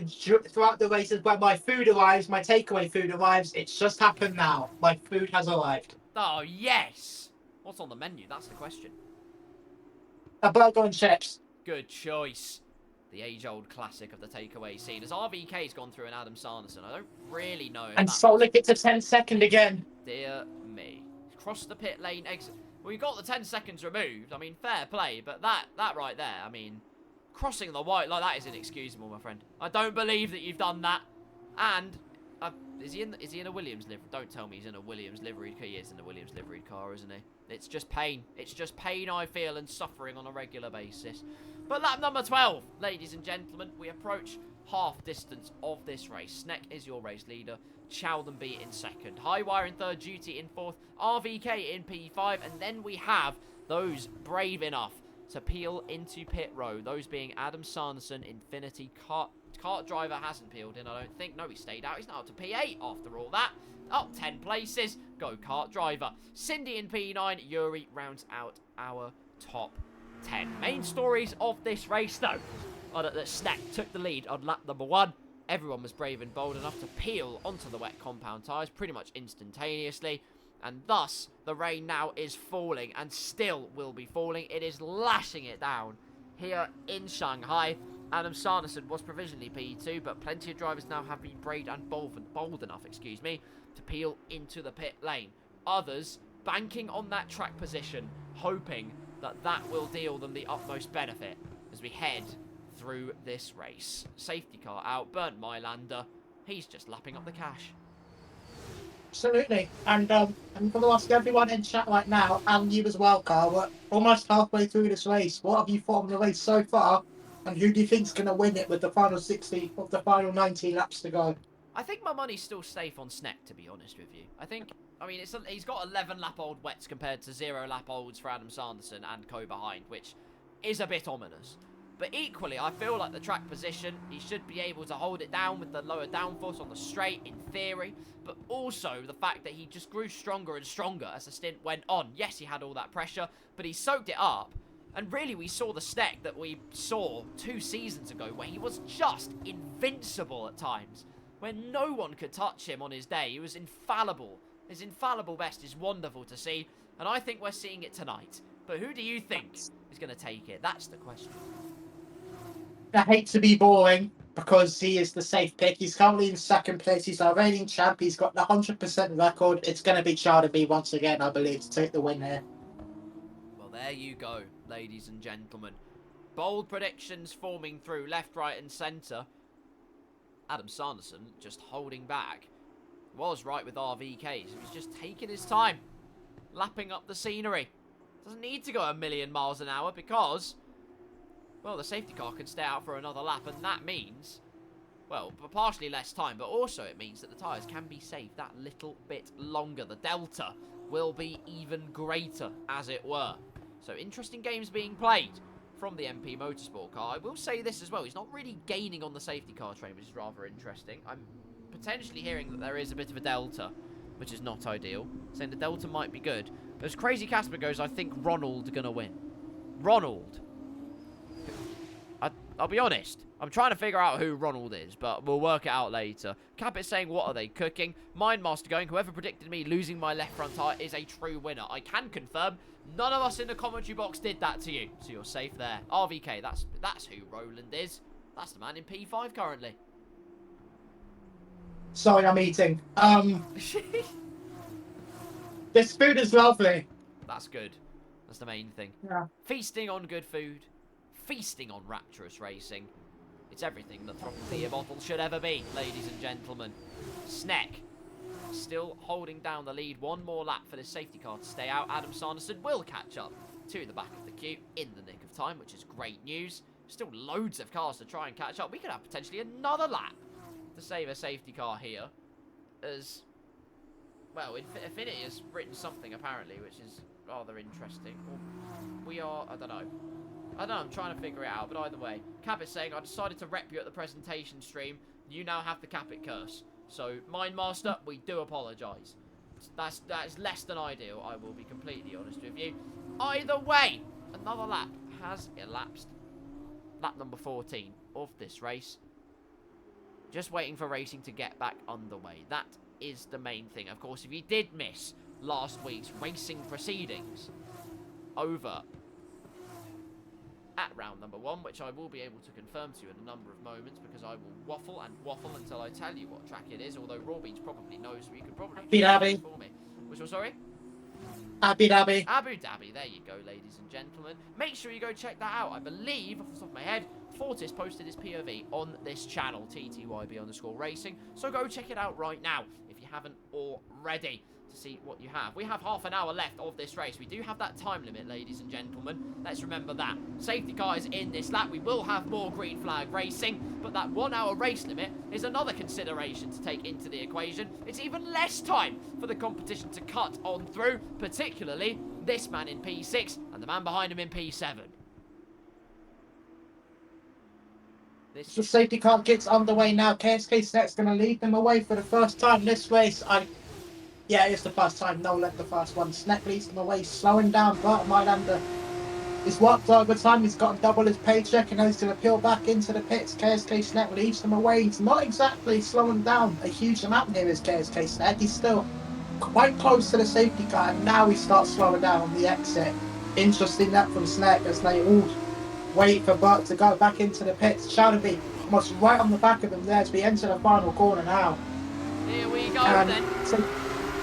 throughout the races where my food arrives, my takeaway food arrives. It's just happened now. My food has arrived. Oh, yes. What's on the menu? That's the question. A burger and chips. Good choice. The age-old classic of the takeaway scene. As RVK's gone through an Adam Sarnason, I don't really know. And Solik gets a 10-second again. Dear me. Cross the pit lane exit. Well, you got the 10 seconds removed. I mean, fair play. But that right there, I mean, crossing the white like that is inexcusable, my friend. I don't believe that you've done that. And is he in a Williams livery? Don't tell me he's in a Williams liveried car. He is in a Williams liveried car, isn't he? It's just pain. It's just pain I feel and suffering on a regular basis. But lap number 12, ladies and gentlemen, we approach half distance of this race. Sneck is your race leader. Chowdenby in second. Highwire in third. Duty in fourth. RVK in P5. And then we have those brave enough to peel into pit row. Those being Adam Sarnason, Infinity, Kart driver hasn't peeled in, I don't think. No, he stayed out. He's now up to P8 after all that. Up 10 places. Go kart driver. Cindy in P9. Yuri rounds out our top 10. Main stories of this race, though, are that Sneck took the lead on lap number 1. Everyone was brave and bold enough to peel onto the wet compound tyres pretty much instantaneously. And thus, the rain now is falling and still will be falling. It is lashing it down here in Shanghai. Adam Sarnason was provisionally P2, but plenty of drivers now have been brave and bold enough, to peel into the pit lane. Others banking on that track position, hoping that that will deal them the utmost benefit. as we head through this race. Safety car out, Bernd Mylander. He's just lapping up the cash. Absolutely. And for the ask everyone in chat right now, and you as well, Carl, we're almost halfway through this race. What have you thought of the race so far? And who do you think's going to win it with the final 60 of the final 19 laps to go? I think my money's still safe on Sneck, to be honest with you. I mean, he's got 11-lap-old wets compared to 0-lap-olds for Adam Sanderson and Co behind, which is a bit ominous. But equally, I feel like the track position, he should be able to hold it down with the lower downforce on the straight, in theory. But also the fact that he just grew stronger and stronger as the stint went on. Yes, he had all that pressure, but he soaked it up. And really, we saw the Sneck that we saw 2 seasons ago, where he was just invincible at times. Where no one could touch him on his day. He was infallible. His infallible best is wonderful to see. And I think we're seeing it tonight. But who do you think is going to take it? That's the question. I hate to be boring because he is the safe pick. He's currently in second place. He's our reigning champ. He's got the 100% record. It's going to be Charlie once again, I believe, to take the win here. Well, there you go, ladies and gentlemen. Bold predictions forming through left, right and centre. Adam Sanderson just holding back. Was right with RVK, so he's just taking his time. Lapping up the scenery. Doesn't need to go a million miles an hour because, well, the safety car can stay out for another lap, and that means, well, partially less time, but also it means that the tyres can be saved that little bit longer. The delta will be even greater, as it were. So interesting games being played from the MP Motorsport car. I will say this as well, he's not really gaining on the safety car train, which is rather interesting. I'm potentially hearing that there is a bit of a delta, which is not ideal, saying the delta might be good. But as Crazy Casper goes, I think Ronald going to win. Ronald. I'll be honest, I'm trying to figure out who Ronald is, but we'll work it out later. Capit's saying, what are they cooking? Mindmaster going, whoever predicted me losing my left front tyre is a true winner. I can confirm, none of us in the commentary box did that to you, so you're safe there. RVK, that's who Roland is. That's the man in P5 currently. Sorry, I'm eating. This food is lovely. That's good. That's the main thing. Yeah. Feasting on good food. Feasting on rapturous racing. It's everything that Throttle Beer Bottle should ever be, ladies and gentlemen. Sneck still holding down the lead. One more lap for this safety car to stay out. Adam Sanderson will catch up to the back of the queue in the nick of time, which is great news. Still loads of cars to try and catch up. We could have potentially another lap to save a safety car here. As, well, Infinity has written something apparently, which is rather interesting. We are, I don't know, I'm trying to figure it out, but either way. Capit saying, I decided to rep you at the presentation stream. You now have the Capit curse. So, Mindmaster, we do apologise. That is less than ideal, I will be completely honest with you. Either way, another lap has elapsed. Lap number 14 of this race. Just waiting for racing to get back underway. That is the main thing. Of course, if you did miss last week's racing proceedings over at round number 1, which I will be able to confirm to you in a number of moments, because I will waffle and waffle until I tell you what track it is, although Rawbeans probably knows, so you can probably Abu Dhabi for me. Which one, sorry? Abu Dhabi. Abu Dhabi, there you go, ladies and gentlemen. Make sure you go check that out. I believe, off the top of my head, Fortis posted his POV on this channel, TTYB_racing, so go check it out right now, if you haven't already, to see what you have. We have half an hour left of this race. We do have that time limit, ladies and gentlemen. Let's remember that. Safety car is in this lap. We will have more green flag racing, but that 1 hour race limit is another consideration to take into the equation. It's even less time for the competition to cut on through, particularly this man in P6 and the man behind him in P7. The safety car gets underway now. KSK Sneck's going to lead them away for the first time this race. Yeah, it's the first time. No, let the first one. Sneck leads them away, slowing down. Bart Mylander He's worked overtime, he's got double his paycheck, and now he's going to peel back into the pits. KSK Sneck leaves them away. He's not exactly slowing down a huge amount here, is KSK Sneck. He's still quite close to the safety car, and now he starts slowing down on the exit. Interesting that from Sneck as they all wait for Burt to go back into the pits. Shadowby almost right on the back of him there as we enter the final corner now. Here we go then.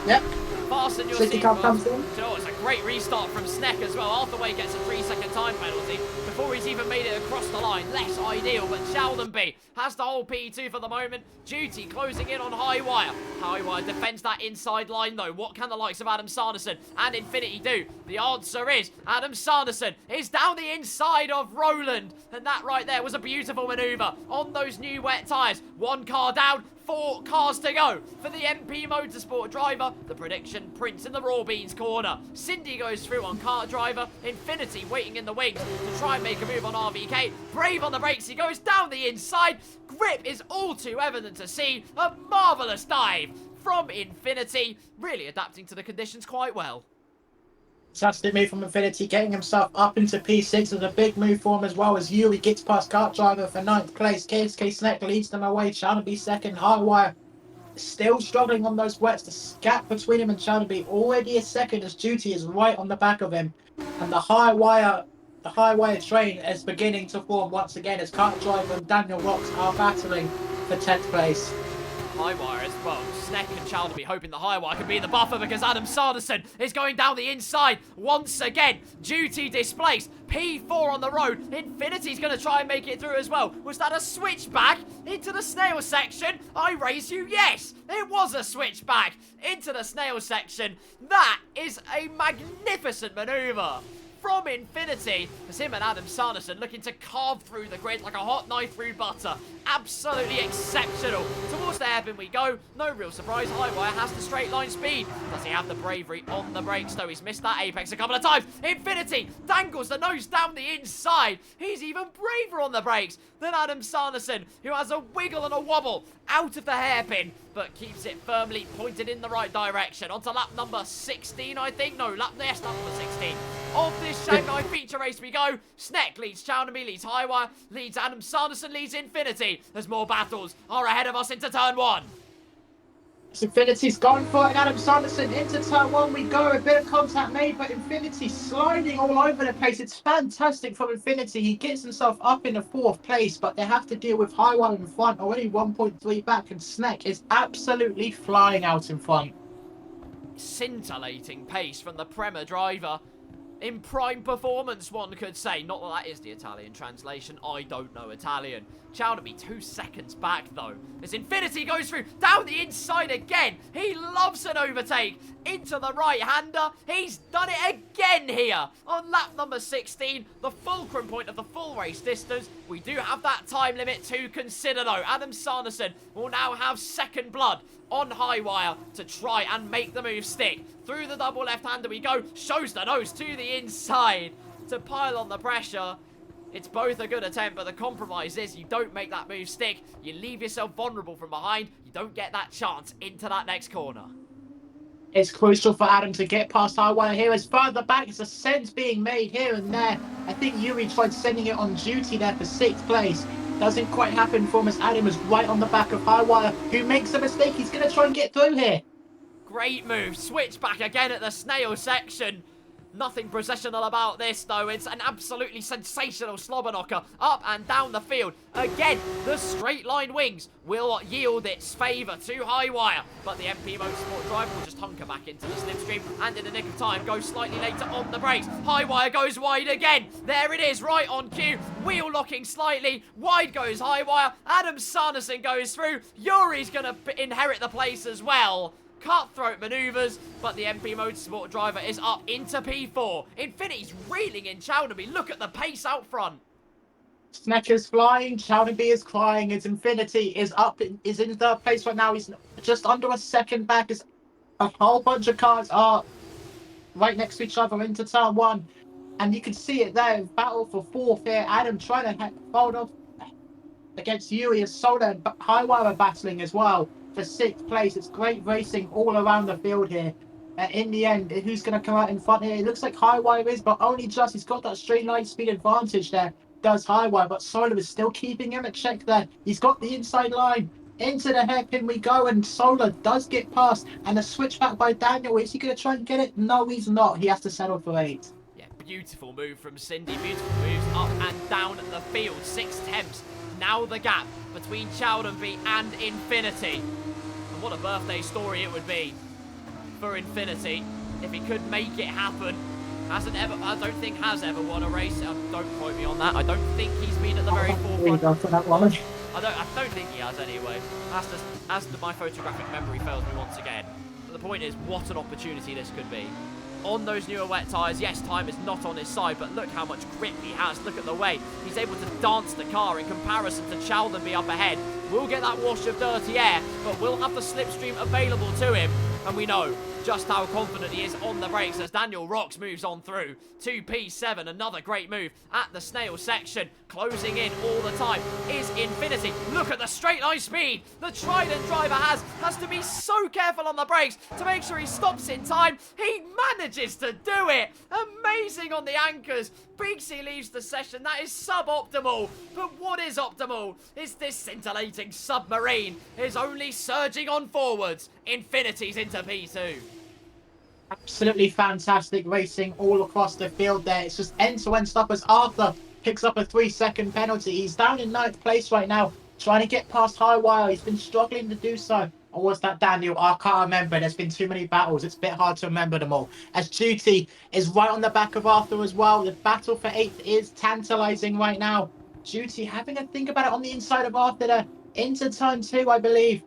Yep. Fasten your safety car comes in. Oh, it's a great restart from Sneck as well. Arthurway gets a 3-second time penalty before before he's even made it across the line. Less ideal, but Chaldenby has the whole P2 for the moment. Duty closing in on Highwire. Highwire defends that inside line, though. What can the likes of Adam Sanderson and Infinity do? The answer is Adam Sanderson is down the inside of Roland. And that right there was a beautiful maneuver on those new wet tyres. One car down, 4 cars to go for the MP Motorsport driver. The prediction prints in the Raw Beans corner. Cindy goes through on kart driver. Infinity waiting in the wings to try and make a move on RVK. Brave on the brakes. He goes down the inside. Grip is all too evident to see. A marvellous dive from Infinity. Really adapting to the conditions quite well. Fantastic move from Infinity, getting himself up into P6 with a big move for him as well as Yuri gets past kart driver for 9th place. KSK Snack leads them away. Challenby second. Highwire still struggling on those wets. The gap between him and Challenby already is second as Duty is right on the back of him. And the Highwire train is beginning to form once again as kart driver and Daniel Rocks are battling for 10th place. Highwire as well. Sneck and Chaldenby hoping the Highwire can be the buffer because Adam Sanderson is going down the inside once again. Duty displaced. P4 on the road. Infinity's going to try and make it through as well. Was that a switchback into the snail section? I raise you, yes, it was a switchback into the snail section. That is a magnificent maneuver from Infinity, as him and Adam Sanderson looking to carve through the grid like a hot knife through butter. Absolutely exceptional. Towards the hairpin we go. No real surprise, Highwire has the straight line speed. Does he have the bravery on the brakes? No, he's missed that apex a couple of times. Infinity dangles the nose down the inside. He's even braver on the brakes than Adam Sanderson, who has a wiggle and a wobble out of the hairpin, but keeps it firmly pointed in the right direction. Onto lap number 16, I think. No, lap number 16 of this Shanghai feature race we go. Sneck leads Challenby, leads Highwire, leads Adam Sanderson, leads Infinity, as more battles are ahead of us into turn 1. Infinity's gone for it, and Adam Sanderson into turn 1 we go. A bit of contact made, but Infinity sliding all over the place. It's fantastic from Infinity. He gets himself up in the 4th place, but they have to deal with Highwire in front, already 1.3 back, and Sneck is absolutely flying out in front. Scintillating pace from the Prema driver. In prime performance, one could say. Not that that is the Italian translation. I don't know Italian. Chaldenby 2 seconds back, though. As Infinity goes through, down the inside again. He loves an overtake into the right-hander. He's done it again here on lap number 16. The fulcrum point of the full race distance. We do have that time limit to consider, though. Adam Sanderson will now have second blood on Highwire to try and make the move stick. Through the double left-hander we go. Shows the nose to the inside to pile on the pressure. It's both a good attempt, but the compromise is you don't make that move stick. You leave yourself vulnerable from behind. You don't get that chance into that next corner. It's crucial for Adam to get past Highwire here. As further back, it's a sense being made here and there. I think Yuri tried sending it on Duty there for 6th place. Doesn't quite happen for him as Adam is right on the back of Highwire, who makes a mistake. He's going to try and get through here. Great move. Switch back again at the snail section. Nothing processional about this, though. It's an absolutely sensational slobber knocker up and down the field. Again, the straight line wings will yield its favour to Highwire, but the MP Motorsport driver will just hunker back into the slipstream and in the nick of time go slightly later on the brakes. Highwire goes wide again. There it is, right on cue. Wheel locking slightly. Wide goes Highwire. Adam Sanderson goes through. Yuri's going to inherit the place as well. Cutthroat manoeuvres, but the MP Motorsport driver is up into P4. Infinity's reeling in Chaldenby. Look at the pace out front. Sneck is flying, Chaldenby is crying, his Infinity is up, is in 3rd place right now. He's just under a second back. As a whole bunch of cars are right next to each other into turn 1. And you can see it there, battle for 4th here. Adam trying to hold off against Yuri as Soda and Highwire are battling as well for 6th place. It's great racing all around the field here. In the end, who's going to come out in front here? It looks like Highwire is, but only just. He's got that straight line speed advantage there. Does Highwire, but Solar is still keeping him at check there. He's got the inside line. Into the hairpin we go, and Solar does get past. And a switchback by Daniel. Is he going to try and get it? No, he's not. He has to settle for 8. Yeah, beautiful move from Cindy. Beautiful moves up and down the field. 6 temps. Now the gap between Chaldenby and Infinity. And what a birthday story it would be for Infinity if he could make it happen. I don't think has ever won a race. Don't quote me on that. I don't think he's been at the very forefront. For that one. I don't think he has anyway. My photographic memory fails me once again. But the point is, what an opportunity this could be. On those newer wet tyres, yes, time is not on his side, but look how much grip he has. Look at the way he's able to dance the car in comparison to Chaldenby up ahead. We'll get that wash of dirty air, but we'll have the slipstream available to him, and we know just how confident he is on the brakes as Daniel Rocks moves on through. 2P7, another great move at the snail section. Closing in all the time is Infinity. Look at the straight line speed the Trident driver has to be so careful on the brakes to make sure he stops in time. He manages to do it. Amazing on the anchors. Beaksy leaves the session. That is suboptimal. But what is optimal is this scintillating submarine is only surging on forwards. Infinity's into P2. Absolutely fantastic racing all across the field there. It's just end-to-end stuff as Arthur picks up a 3-second penalty. He's down in 9th place right now, trying to get past Highwire. He's been struggling to do so. Or was that Daniel? I can't remember. There's been too many battles. It's a bit hard to remember them all. As Duty is right on the back of Arthur as well. The battle for 8th is tantalizing right now. Duty having a think about it on the inside of Arthur there. Into turn 2, I believe.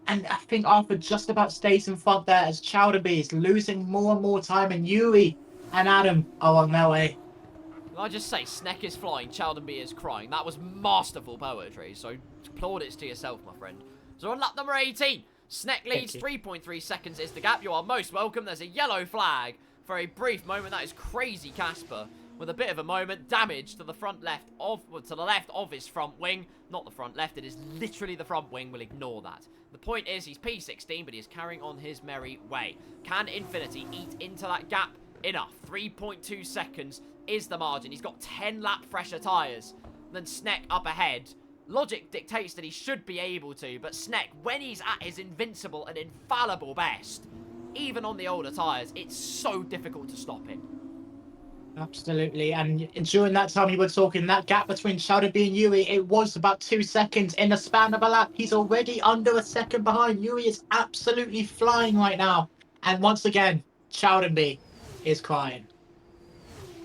And I think Arthur just about stays in front there as Chowderby is losing more and more time, and Yuri and Adam are on their way. Can I just say, Sneck is flying, Chowdenby is crying. That was masterful poetry, so plaudits to yourself, my friend. So on lap number 18, Sneck leads, 3.3 seconds is the gap. You are most welcome. There's a yellow flag for a brief moment. That is crazy Casper with a bit of a moment. Damage to the to the left of his front wing. Not the front left, it is literally the front wing. We'll ignore that. The point is, he's P16, but he is carrying on his merry way. Can Infinity eat into that gap? Enough. 3.2 seconds is the margin. He's got 10 lap fresher tyres than Sneck up ahead. Logic dictates that he should be able to, but Sneck, when he's at his invincible and infallible best, even on the older tyres, it's so difficult to stop him. Absolutely, and during that time you were talking, that gap between Chowderby and Yuri, it was about 2 seconds in the span of a lap. He's already under a second behind. Yuri is absolutely flying right now. And once again, Chowderby is crying.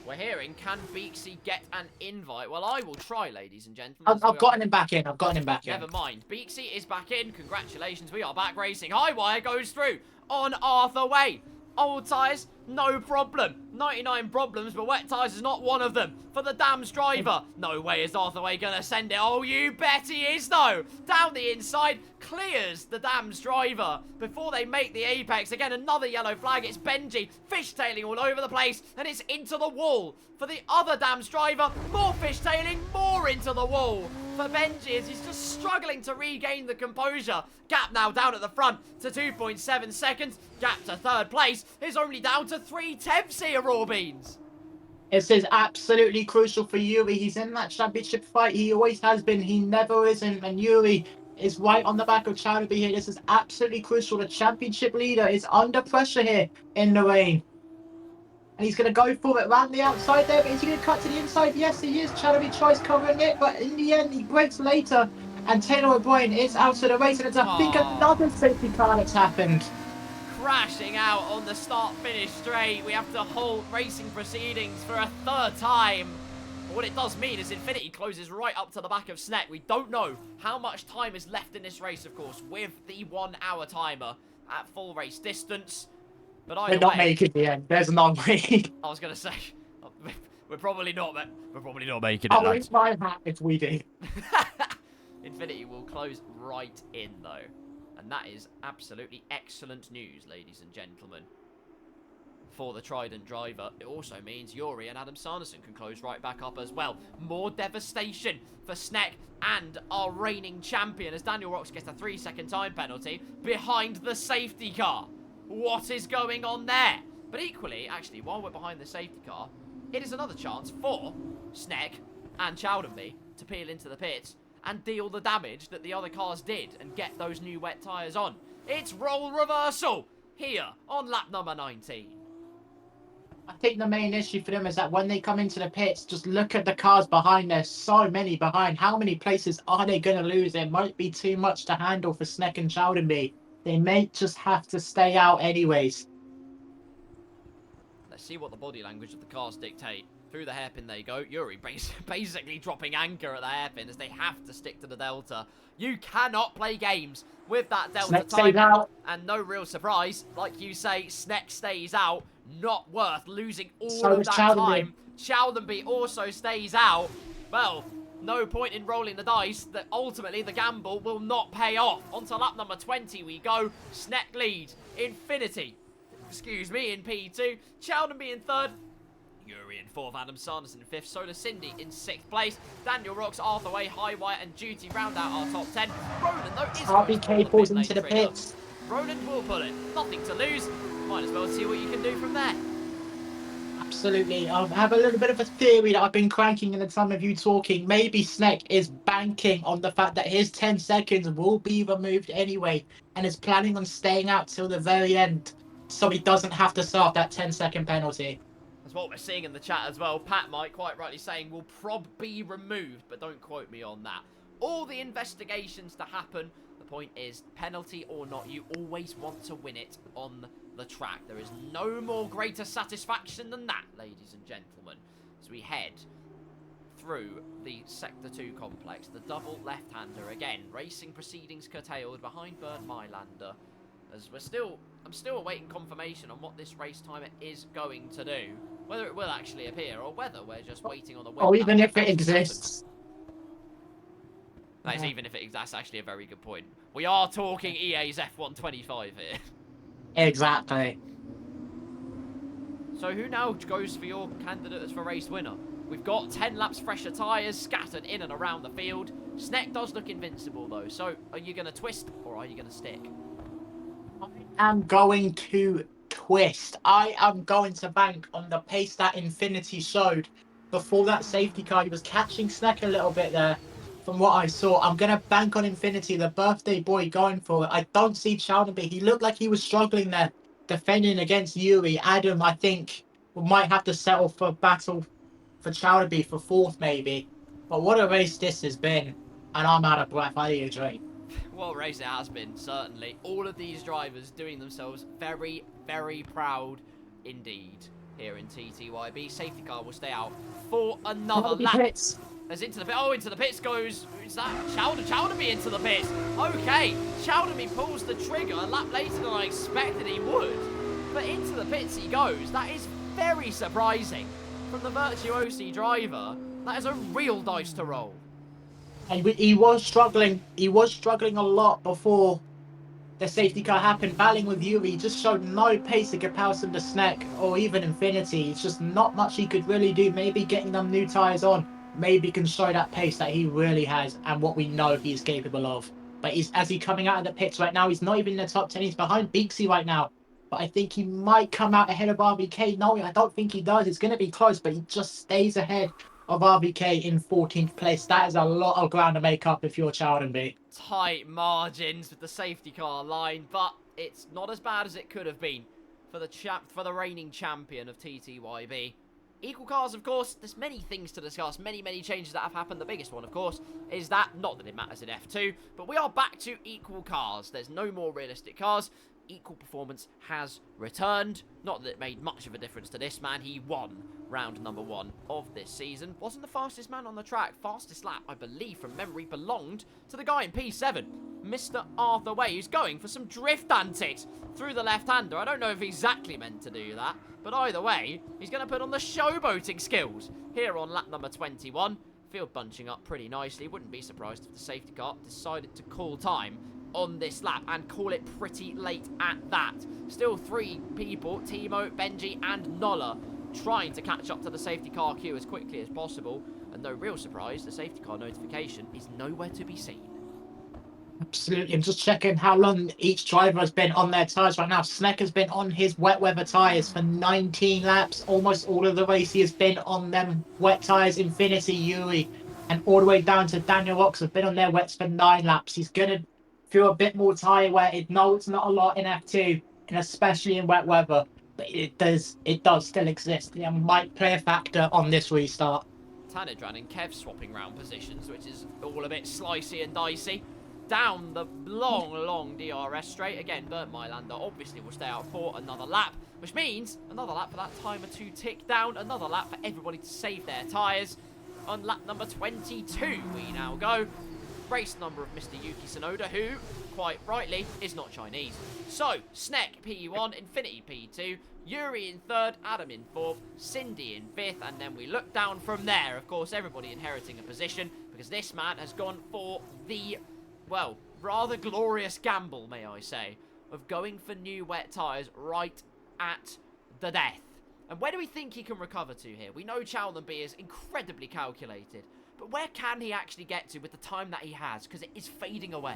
We're hearing, can Beaksy get an invite? Well, I will try, ladies and gentlemen. I've gotten him back in. Never mind. Beaksy is back in. Congratulations, we are back racing. Highwire goes through on Arthur Way. Old tyres, no problem. 99 problems, but wet tyres is not one of them. For the Dams driver, no way is Arthur Way going to send it. Oh, you bet he is, though. Down the inside, clears the Dams driver before they make the apex. Again, another yellow flag. It's Benji fishtailing all over the place, and it's into the wall. For the other Dams driver, more fishtailing, more into the wall. For Benji, as he's just struggling to regain the composure. Gap now down at the front to 2.7 seconds. Gap to 3rd place is only down to 3/10 here, Raw Beans. This is absolutely crucial for Yuri. He's in that championship fight. He always has been. He never isn't. And Yuri is right on the back of Chowderby here. This is absolutely crucial. The championship leader is under pressure here in the rain. And he's going to go for it around the outside there. But is he going to cut to the inside? Yes, he is. Chowderby tries covering it. But in the end, he breaks later. And Taylor O'Brien is out of the race. And it's, I think, another safety car that's happened. Crashing out on the start-finish straight. We have to halt racing proceedings for a 3rd time. But what it does mean is Infinity closes right up to the back of Sneck. We don't know how much time is left in this race, of course, with the 1 hour timer at full race distance. But either We're not way, making the end. There's no way. I was going to say, we're probably not making it. I'll raise my hat if we do. Infinity will close right in, though. And that is absolutely excellent news, ladies and gentlemen. For the Trident driver, it also means Yuri and Adam Sanderson can close right back up as well. More devastation for Sneck and our reigning champion as Daniel Rocks gets a 3-second time penalty behind the safety car. What is going on there? But equally, actually, while we're behind the safety car, it is another chance for Sneck and Chowdenby to peel into the pits and deal the damage that the other cars did and get those new wet tyres on. It's role reversal here on lap number 19. I think the main issue for them is that when they come into the pits, just look at the cars behind. There's so many behind. How many places are they going to lose? It might be too much to handle for Sneck and Chowdenby. They may just have to stay out anyways. They're Let's see what the body language of the cars dictate. Through the hairpin they go. Yuri basically dropping anchor at the hairpin as they have to stick to the delta. You cannot play games with that delta Sneck time. stays out. And no real surprise, like you say, Sneck stays out. Not worth losing all So of does that Chowdenby. time. Chowdenby also stays out. Well, no point in rolling the dice. That ultimately the gamble will not pay off. On to lap number 20 we go. Sneck lead. Infinity. Excuse me, in P2. Chowdenby in third. Yuri in fourth, Adam Sanderson in fifth, so does Cindy in sixth place. Daniel Rocks, Arthur Way, Highwire, and Duty round out our top 10. Ronan, though, is going to pull RBK the pulls pit into the lane trigger. pits. Ronan will pull it. Nothing to lose. Might as well see what you can do from there. Absolutely. I have a little bit of a theory that I've been cranking in the time of you talking. Maybe Sneck is banking on the fact that his 10 seconds will be removed anyway and is planning on staying out till the very end so he doesn't have to serve that 10-second penalty. That's what we're seeing in the chat as well. Pat Mike quite rightly saying will prob be removed, but don't quote me on that. All the investigations to happen. The point is, penalty or not, you always want to win it on the track. There is no more greater satisfaction than that, ladies and gentlemen. As we head through the Sector 2 complex, the double left-hander again. Racing proceedings curtailed behind Bernd Mylander. As I'm still awaiting confirmation on what this race timer is going to do. Whether it will actually appear or whether we're just waiting on the web. Or even if it exists. That's even if that's actually a very good point. We are talking EA's F125 here. Exactly. So who now goes for your candidate as for race winner? We've got 10 laps fresher tyres scattered in and around the field. Sneck does look invincible though. So are you going to twist or are you going to stick? I am going to twist. I am going to bank on the pace that Infinity showed before that safety car. He was catching Sneck a little bit there from what I saw. I'm going to bank on Infinity, the birthday boy, going for it. I don't see Chowdenby. He looked like he was struggling there, defending against Yuri. Adam, I think, we might have to settle for a battle for Chowdenby for fourth, maybe. But what a race this has been. And I'm out of breath. I need a drink. What race it has been, certainly. All of these drivers doing themselves very, very proud indeed here in TTYB. Safety car will stay out for another lap. Pits. As into the pit. Oh, into the pits goes. Who's that? Chowdenby into the pits. Okay. Chowdenby pulls the trigger a lap later than I expected he would. But into the pits he goes. That is very surprising from the Virtuosi driver. That is a real dice to roll. And he was struggling. He was struggling a lot before the safety car happened. Battling with Yuri, he just showed no pace in comparison to Sneck or even Infinity. It's just not much he could really do. Maybe getting them new tyres on, maybe can show that pace that he really has and what we know he's capable of. But as he's coming out of the pits right now, he's not even in the top 10. He's behind Beaksy right now. But I think he might come out ahead of RVK. No, I don't think he does. It's going to be close, but he just stays ahead of RVK in 14th place. That is a lot of ground to make up if you're Chowdenby. Tight margins with the safety car line, but it's not as bad as it could have been for the reigning champion of TTYB. Equal cars, of course, there's many things to discuss, many changes that have happened. The biggest one, of course, is that, not that it matters in F2, but we are back to equal cars. There's no more realistic cars. Equal performance has returned. Not that it made much of a difference to this man. He won round number 1 of this season. Wasn't the fastest man on the track. Fastest lap, I believe, from memory, belonged to the guy in P7, Mr. Arthur Way, who's going for some drift antics through the left-hander. I don't know if he exactly meant to do that, but either way, he's going to put on the showboating skills here on lap number 21. Field bunching up pretty nicely. Wouldn't be surprised if the safety car decided to call time on this lap and call it pretty late at that. Still 3 people, Timo, Benji and Nola, trying to catch up to the safety car queue as quickly as possible. And no real surprise, the safety car notification is nowhere to be seen. Absolutely. I'm just checking how long each driver has been on their tyres right now. Sneck has been on his wet weather tyres for 19 laps. Almost all of the race he has been on them wet tyres. Infinity, Yuri, and all the way down to Daniel Rocks have been on their wets for 9 laps. He's going to feel a bit more tyre wear. No, it's not a lot in F2, and especially in wet weather, but it does still exist. It might play a factor on this restart. Tanidran and Kev swapping round positions, which is all a bit slicey and dicey. down the long DRS straight. Again, Bernd Mailander obviously will stay out for another lap, which means another lap for that timer to tick down, another lap for everybody to save their tyres. On lap number 22, we now go. Race number of Mr. Yuki Tsunoda, who, quite rightly, is not Chinese. So, Sneck P1, Infinity P2, Yuri in third, Adam in fourth, Cindy in fifth, and then we look down from there. Of course, everybody inheriting a position, because this man has gone for the, well, rather glorious gamble, may I say, of going for new wet tyres right at the death. And where do we think he can recover to here? We know Chowdhury is incredibly calculated, but where can he actually get to with the time that he has? Because it is fading away.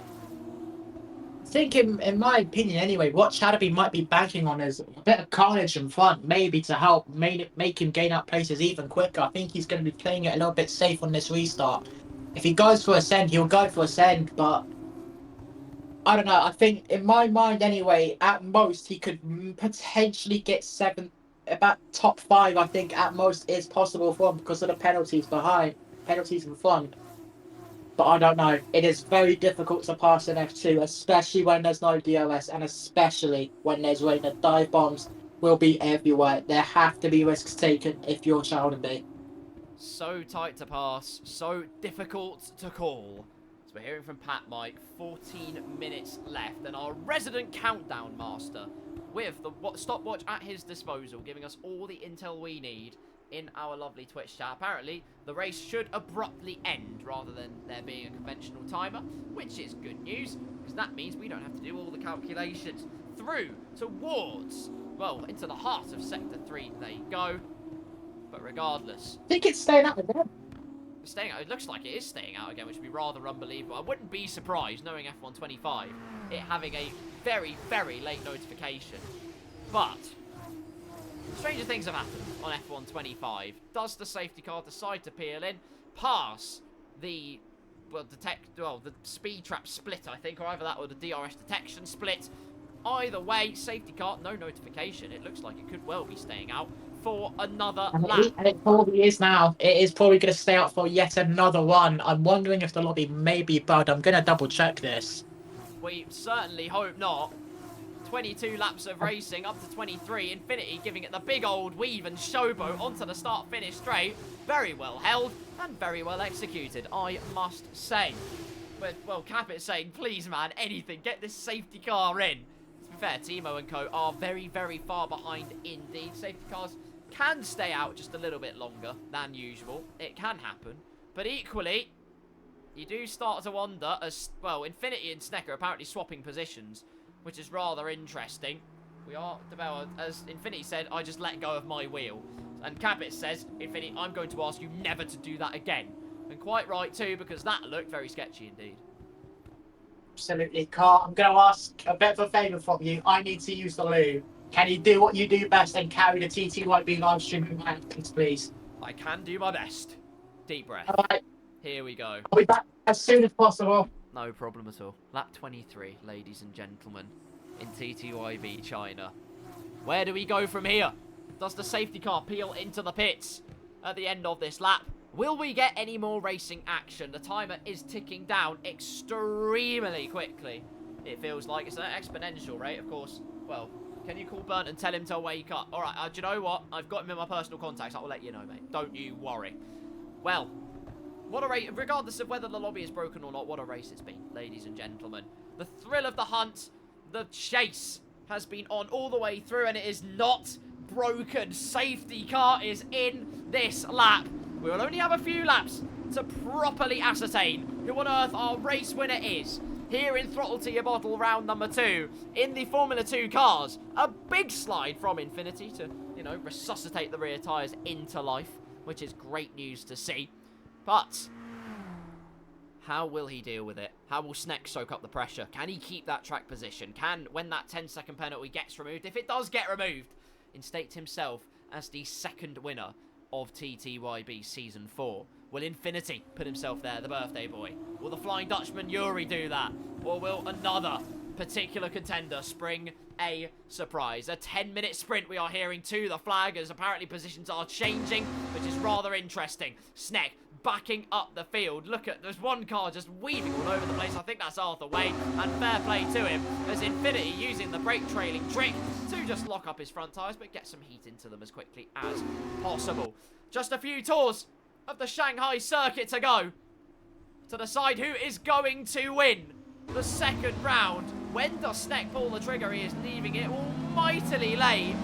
I think, in my opinion anyway, what Chowdhury might be banking on is a bit of carnage in front, maybe to help make him gain out places even quicker. I think he's going to be playing it a little bit safe on this restart. If he goes for a send, he'll go for a send, but I don't know. I think, in my mind anyway, at most, he could potentially get about top 5, I think, at most is possible for him because of the penalties in front. But I don't know. It is very difficult to pass an F2, especially when there's no DRS and especially when there's rain. The dive bombs will be everywhere. There have to be risks taken if you're Chowdhury. So tight to pass, so difficult to call. So we're hearing from Pat Mike, 14 minutes left, and our resident countdown master with the stopwatch at his disposal, giving us all the intel we need in our lovely Twitch chat. Apparently, the race should abruptly end rather than there being a conventional timer, which is good news, because that means we don't have to do all the calculations. Through towards, well, into the heart of Sector 3 they go. But regardless, I think it's staying out again. Staying out, it looks like it is staying out again, which would be rather unbelievable. I wouldn't be surprised, knowing F125, it having a very, very late notification. But stranger things have happened on F125. Does the safety car decide to peel in, pass the, the speed trap split, I think, or either that or the DRS detection split? Either way, safety car, no notification. It looks like it could well be staying out for another lap. And it probably is now. It is probably going to stay out for yet another one. I'm wondering if the lobby may be bugged. I'm going to double check this. We certainly hope not. 22 laps of racing, up to 23. Infinity giving it the big old weave and showboat onto the start-finish straight. Very well held and very well executed, I must say. But, well, Capit's saying, please, man, anything, get this safety car in. To be fair, Timo and co are very, very far behind indeed. Safety cars can stay out just a little bit longer than usual. It can happen. But equally, you do start to wonder as, well, Infinity and Sneck are apparently swapping positions, which is rather interesting. We are, well, as Infinity said, I just let go of my wheel. And Capit says, Infinity, I'm going to ask you never to do that again. And quite right too, because that looked very sketchy indeed. Absolutely, Carl. I'm going to ask a bit of a favour from you. I need to use the loo. Can you do what you do best and carry the TTYB live streaming rankings, please? I can do my best. Deep breath. All right. Here we go. I'll be back as soon as possible. No problem at all. Lap 23, ladies and gentlemen, in TTYB China. Where do we go from here? Does the safety car peel into the pits at the end of this lap? Will we get any more racing action? The timer is ticking down extremely quickly. It feels like it's an exponential rate, of course. Well, can you call Bernd and tell him to wake up? All right, do you know what? I've got him in my personal contacts. I will let you know, mate. Don't you worry. Well, what a race. Regardless of whether the lobby is broken or not, what a race it's been, ladies and gentlemen. The thrill of the hunt, the chase has been on all the way through, and it is not broken. Safety car is in this lap. We will only have a few laps to properly ascertain who on earth our race winner is. Here in Throttle to Your Bottle round number 2 in the Formula 2 cars. A big slide from Infinity to, you know, resuscitate the rear tyres into life, which is great news to see. But how will he deal with it? How will Sneck soak up the pressure? Can he keep that track position? Can, when that 10-second penalty gets removed, if it does get removed, instate himself as the second winner of TTYB Season 4? Will Infinity put himself there, the birthday boy? Will the Flying Dutchman Yuri do that? Or will another particular contender spring a surprise? A 10-minute sprint we are hearing to the flag as apparently positions are changing, which is rather interesting. Sneck backing up the field. Look at, there's one car just weaving all over the place. I think that's Arthur Wade, and fair play to him as Infinity using the brake trailing trick to just lock up his front tyres, but get some heat into them as quickly as possible. Just a few tours of the Shanghai circuit to go to decide who is going to win the second round. When does Sneck pull the trigger? He is leaving it almightily late.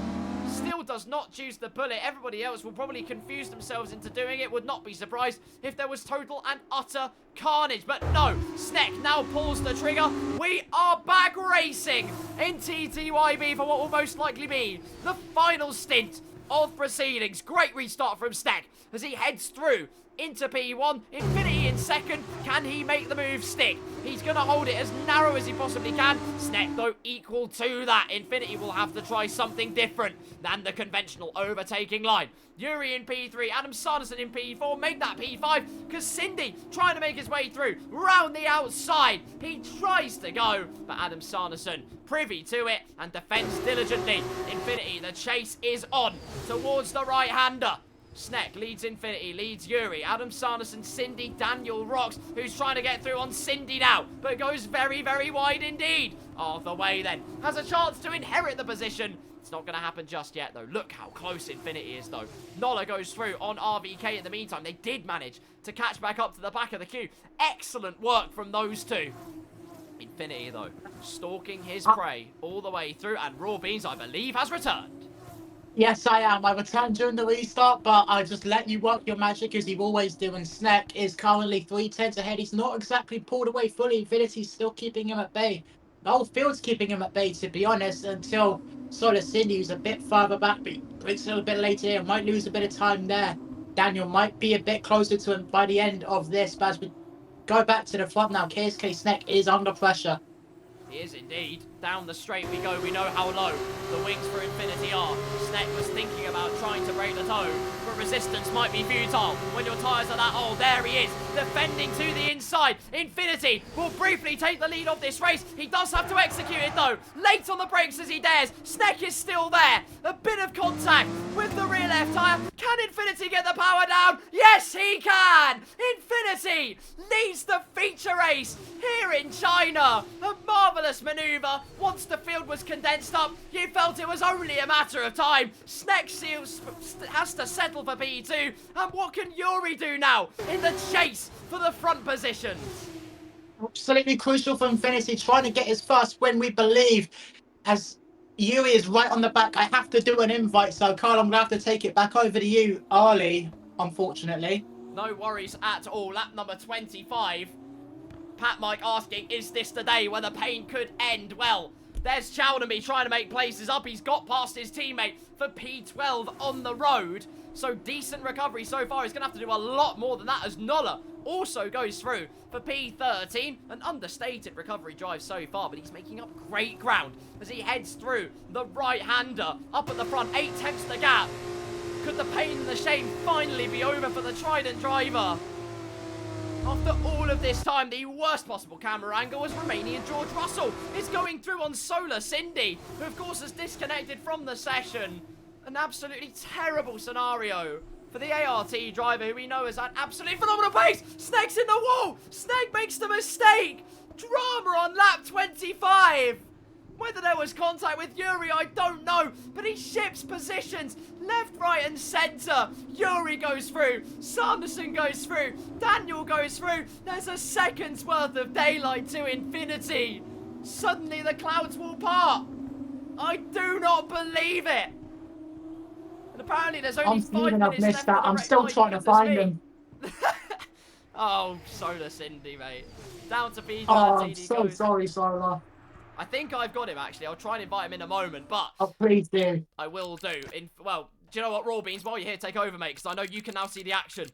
Still does not choose to pull it. Everybody else will probably confuse themselves into doing it. Would not be surprised if there was total and utter carnage. But no, Sneck now pulls the trigger. We are back racing in TTYB for what will most likely be the final stint of proceedings. Great restart from Sneck as he heads through into P1. Infinity in second. Can he make the move stick? He's going to hold it as narrow as he possibly can. Sneck, though, equal to that. Infinity will have to try something different than the conventional overtaking line. Yuri in P3, Adam Sanderson in P4, make that P5, because Cindy trying to make his way through, round the outside. He tries to go, but Adam Sanderson privy to it and defends diligently. Infinity, the chase is on towards the right-hander. Sneck leads Infinity, leads Yuri, Adam Sanderson, Cindy, Daniel Rocks, who's trying to get through on Cindy now, but goes very, very wide indeed. Arthur Way then has a chance to inherit the position. It's not going to happen just yet, though. Look how close Infinity is, though. Nola goes through on RVK in the meantime. They did manage to catch back up to the back of the queue. Excellent work from those two. Infinity, though, stalking his prey all the way through, and Raw Beans, I believe, has returned. Yes, I am. I returned during the restart, but I just let you work your magic as you always do. And Sneck is currently 3/10 ahead. He's not exactly pulled away fully. Infinity's still keeping him at bay. The whole field's keeping him at bay, to be honest, until Solar Cindy, who's a bit further back, but brings it a bit later here. Might lose a bit of time there. Daniel might be a bit closer to him by the end of this, but as we go back to the front now, KSK Sneck is under pressure. He is indeed. Down the straight we go. We know how low the wings for Infinity are. Sneck was thinking about trying to break the toe, but resistance might be futile when your tyres are that old. There he is, defending to the inside. Infinity will briefly take the lead of this race. He does have to execute it though. Late on the brakes as he dares. Sneck is still there. A bit of contact with the rear left tyre. Can Infinity get the power down? Yes, he can! Infinity leads the feature race here in China. A marvellous manoeuvre. Once the field was condensed up, you felt it was only a matter of time. Sneck has to settle for P2. And what can Yuri do now in the chase for the front positions? Absolutely crucial for Infinity, trying to get his first win, we believe. As Yuri is right on the back, I have to do an invite, so Carl, I'm going to have to take it back over to you early, unfortunately. No worries at all. Lap number 25. Pat Mike asking, is this the day where the pain could end? Well, there's Chowderby trying to make places up. He's got past his teammate for P12 on the road. So decent recovery so far. He's going to have to do a lot more than that as Nola also goes through for P13. An understated recovery drive so far, but he's making up great ground as he heads through the right-hander up at the front. 8/10 the gap. Could the pain and the shame finally be over for the Trident driver? After all of this time, the worst possible camera angle was Romanian George Russell. It's going through on Solar Cindy, who of course has disconnected from the session. An absolutely terrible scenario for the ART driver, who we know has had absolutely phenomenal pace. Sneck's in the wall. Sneck makes the mistake. Drama on lap 25. Whether there was contact with Yuri, I don't know, but he shifts positions left, right, and centre. Yuri goes through, Sanderson goes through, Daniel goes through. There's a second's worth of daylight to Infinity. Suddenly the clouds will part. I do not believe it. And apparently there's only 5 minutes left. I'm still trying to find him. Oh, Solar Cindy, mate. Down to P13. Oh, I'm so sorry, Solar. I think I've got him, actually. I'll try and invite him in a moment, but... Oh, please do. I will do. Well, do you know what, Raw Beans? While you're here, take over, mate, because I know you can now see the action.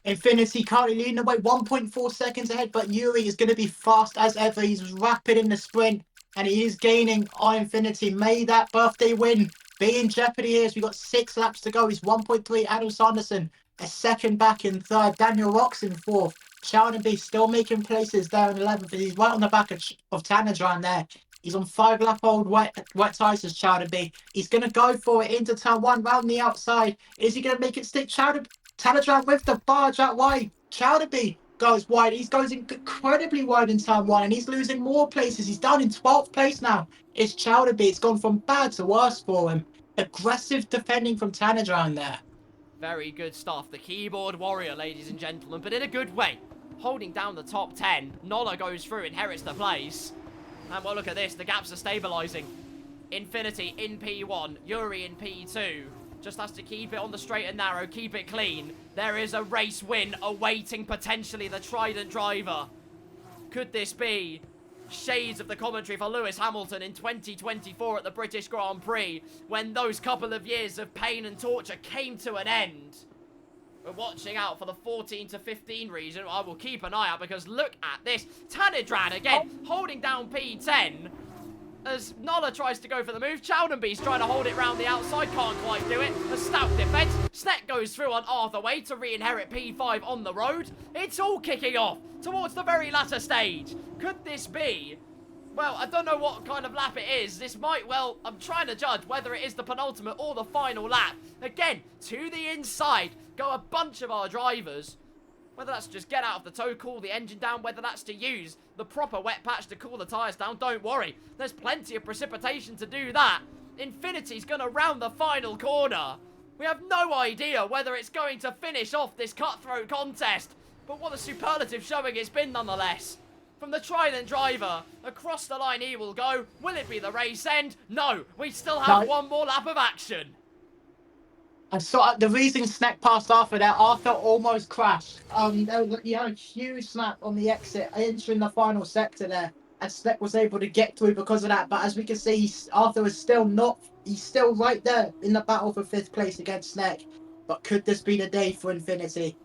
Infinity currently leading away 1.4 seconds ahead, but Yuri is going to be fast as ever. He's rapid in the sprint, and he is gaining on Infinity. May that birthday win be in jeopardy here as we've got 6 laps to go. He's 1.3. Adam Sanderson a second back in third. Daniel Rocks in fourth. Chowderby still making places there in 11th. He's right on the back of Tanadran there. He's on 5-lap-old wet tyres as Chowderby. He's going to go for it into turn 1, round the outside. Is he going to make it stick? Chowderby Tanadran with the barge out wide. Chowderby goes wide. He goes incredibly wide in turn one, and he's losing more places. He's down in 12th place now. It's Chowderby. It's gone from bad to worse for him. Aggressive defending from Tanadran there. Very good stuff. The keyboard warrior, ladies and gentlemen, but in a good way. Holding down the top 10. Nola goes through, inherits the place. And well, look at this. The gaps are stabilising. Infinity in P1. Yuri in P2. Just has to keep it on the straight and narrow. Keep it clean. There is a race win awaiting potentially the Trident driver. Could this be shades of the commentary for Lewis Hamilton in 2024 at the British Grand Prix, when those couple of years of pain and torture came to an end? We're watching out for the 14 to 15 region. I will keep an eye out, because look at this. Tanidran again, holding down P10. As Nola tries to go for the move, Chowdenby's trying to hold it round the outside, can't quite do it. A stout defence. Sneck goes through on Arthur Way to re-inherit P5 on the road. It's all kicking off towards the very latter stage. Could this be... Well, I don't know what kind of lap it is. This might, well, I'm trying to judge whether it is the penultimate or the final lap. Again, to the inside go a bunch of our drivers. Whether that's to just get out of the tow, cool the engine down, whether that's to use the proper wet patch to cool the tyres down, don't worry. There's plenty of precipitation to do that. Infinity's going to round the final corner. We have no idea whether it's going to finish off this cutthroat contest, but what a superlative showing it's been nonetheless. From the Trident driver, across the line he will go. Will it be the race end? No, we still have one more lap of action. And so the reason Sneck passed Arthur there, Arthur almost crashed. He had a huge snap on the exit, entering the final sector there, and Sneck was able to get through because of that. But as we can see, Arthur is still not. He's still right there in the battle for 5th place against Sneck. But could this be the day for Infinity?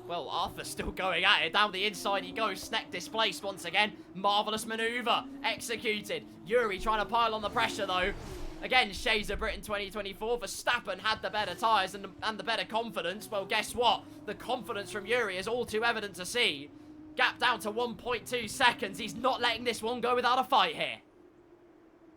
Well, Arthur's still going at it. Down the inside he goes. Sneck displaced once again. Marvellous manoeuvre executed. Yuri trying to pile on the pressure though. Again, shades of Britain 2024. Verstappen had the better tyres and the better confidence. Well, guess what? The confidence from Yuri is all too evident to see. Gap down to 1.2 seconds. He's not letting this one go without a fight here.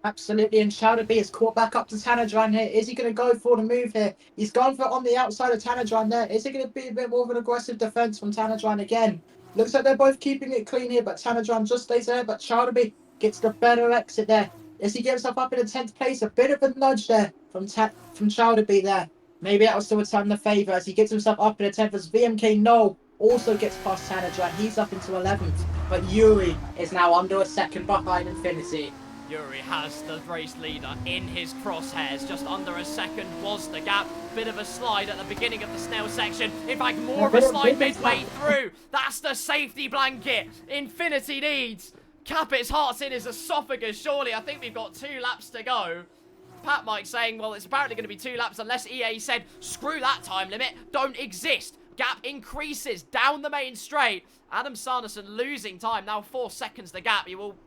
Absolutely, and Chowderby is caught back up to Tanadran here. Is he going to go for the move here? He's gone for it on the outside of Tanadran there. Is it going to be a bit more of an aggressive defence from Tanadran again? Looks like they're both keeping it clean here, but Tanadran just stays there. But Chowderby gets the better exit there. As he gets himself up in the 10th place, a bit of a nudge there from Chowderby there. Maybe that will still return the favour as he gets himself up in the 10th. As VMK No also gets past Tanadran. He's up into 11th, but Yuri is now under a second behind Infinity. Yuri has the race leader in his crosshairs. Just under a second was the gap. Bit of a slide at the beginning of the snail section. In fact, more of a slide midway through. That's the safety blanket Infinity needs. Capit's heart's in his esophagus, surely. I think we've got 2 laps to go. Pat Mike saying, well, it's apparently going to be 2 laps unless EA said, screw that time limit, don't exist. Gap increases down the main straight. Adam Sanderson losing time, now 4 seconds the gap. He will...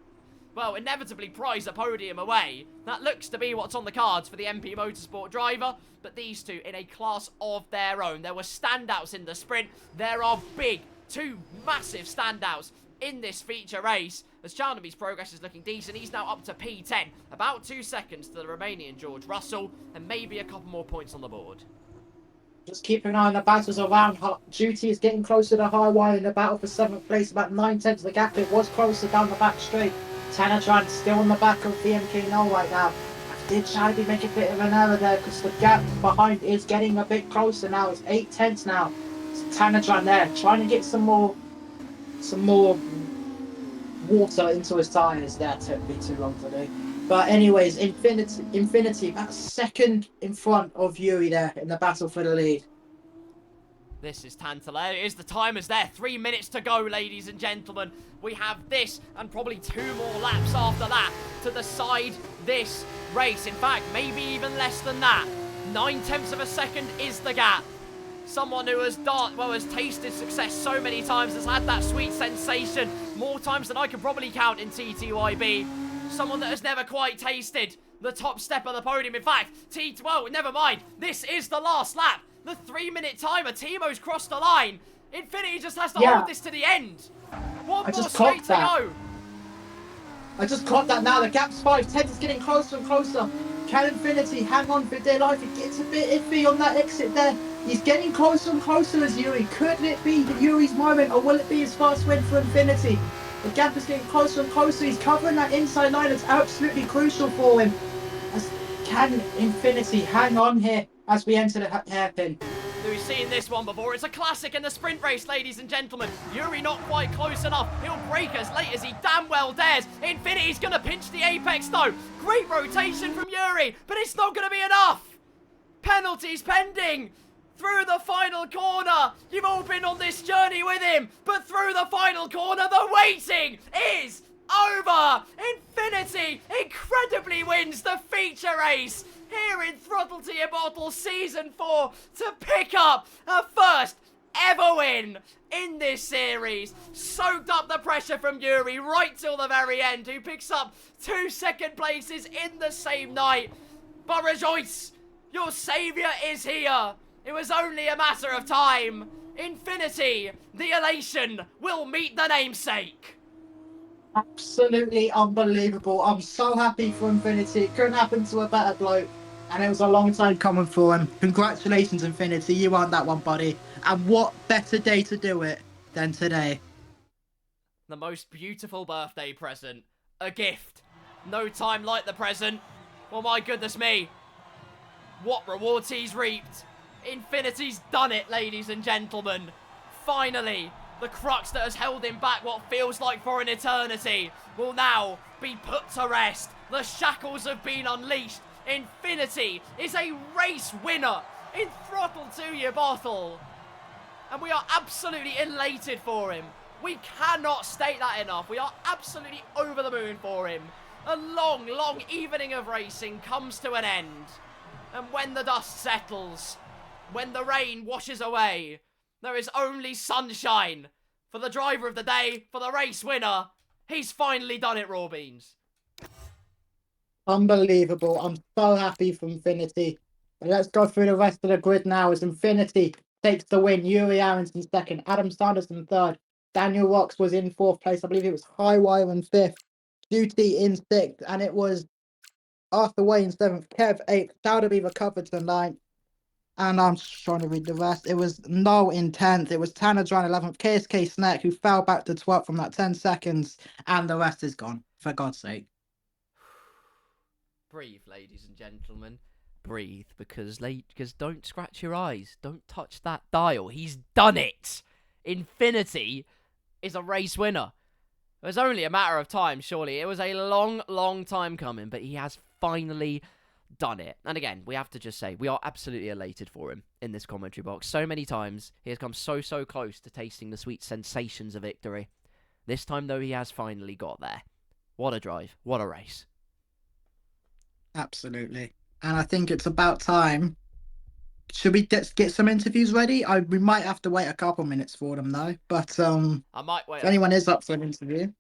well, inevitably prize a podium away. That looks to be what's on the cards for the MP Motorsport driver, but these two in a class of their own. There were standouts in the sprint. There are big, 2 massive standouts in this feature race. As Chowderby's progress is looking decent, he's now up to P10. About 2 seconds to the Romanian George Russell, and maybe a couple more points on the board. Just keeping an eye on the battles around. Duty is getting closer to high wire in the battle for 7th place, about 9/10 of the gap. It was closer down the back straight. Tanadran still on the back of VMK No right now. Did Chowderby make a bit of an error there, because the gap behind is getting a bit closer now. It's 8/10 now. It's Tanadran there trying to get some more water into his tyres. That took me too long to do. But anyways, Infinity about second in front of Yuri there in the battle for the lead. This is tantalizing. The time is there. 3 minutes to go, ladies and gentlemen. We have this and probably 2 more laps after that to decide this race. In fact, maybe even less than that. 9/10 of a second is the gap. Someone who has tasted success so many times, has had that sweet sensation more times than I can probably count in TTYB. Someone that has never quite tasted the top step of the podium. In fact, well, never mind. This is the last lap. The 3-minute timer. Timo's crossed the line. Infinity just has to hold this to the end. One more straight to go. I just caught that now. The gap's 5/10. It's getting closer and closer. Can Infinity hang on for dear life? It gets a bit iffy on that exit there. He's getting closer and closer as Yuri. Could it be Yuri's moment, or will it be his first win for Infinity? The gap is getting closer and closer. He's covering that inside line. It's absolutely crucial for him. Can Infinity hang on here as we enter the hairpin? We've seen this one before. It's a classic in the sprint race, ladies and gentlemen. Yuri not quite close enough. He'll break as late as he damn well dares. Infinity's going to pinch the apex, though. Great rotation from Yuri, but it's not going to be enough. Penalties pending. Through the final corner. You've all been on this journey with him, but through the final corner, the waiting is over. Infinity incredibly wins the feature race here in Throttle to Your Bottle Season 4 to pick up a first ever win in this series. Soaked up the pressure from Yuri right till the very end, who picks up 2 second places in the same night. But rejoice, your saviour is here. It was only a matter of time. Infinity, the elation, will meet the namesake. Absolutely unbelievable. I'm so happy for Infinity. It couldn't happen to a better bloke. And it was a long time coming for him. Congratulations, Infinity. You won that one, buddy. And what better day to do it than today? The most beautiful birthday present. A gift. No time like the present. Well, my goodness me. What rewards he's reaped. Infinity's done it, ladies and gentlemen. Finally, the crux that has held him back what feels like for an eternity will now be put to rest. The shackles have been unleashed. Infinity is a race winner in Throttle to Your Bottle. And we are absolutely elated for him. We cannot state that enough. We are absolutely over the moon for him. A long, long evening of racing comes to an end. And when the dust settles, when the rain washes away, there is only sunshine for the driver of the day, for the race winner. He's finally done it, Raw Beans. Unbelievable. I'm so happy for Infinity. But let's go through the rest of the grid now as Infinity takes the win. Yuri Aronson second, Adam Sanderson third, Daniel Rocks was in fourth place. I believe it was Highwire in fifth, Duty in sixth, and it was Arthur Way in seventh, Kev eighth, Dowder Beaver covered to ninth. And I'm just trying to read the rest. It was No in 10th. It was Tanner Dran 11th. KSK Snack, who fell back to 12th from that 10 seconds. And the rest is gone, for God's sake. Breathe, ladies and gentlemen. Breathe, because don't scratch your eyes. Don't touch that dial. He's done it. Infinity is a race winner. It was only a matter of time, surely. It was a long, long time coming, but he has finally done it. And again, we have to just say, we are absolutely elated for him in this commentary box. So many times, he has come so close to tasting the sweet sensations of victory. This time, though, he has finally got there. What a drive. What a race. Absolutely. And I think it's about time. Should we get some interviews ready? We might have to wait a couple minutes for them, though. But I might wait. if anyone is up for an interview.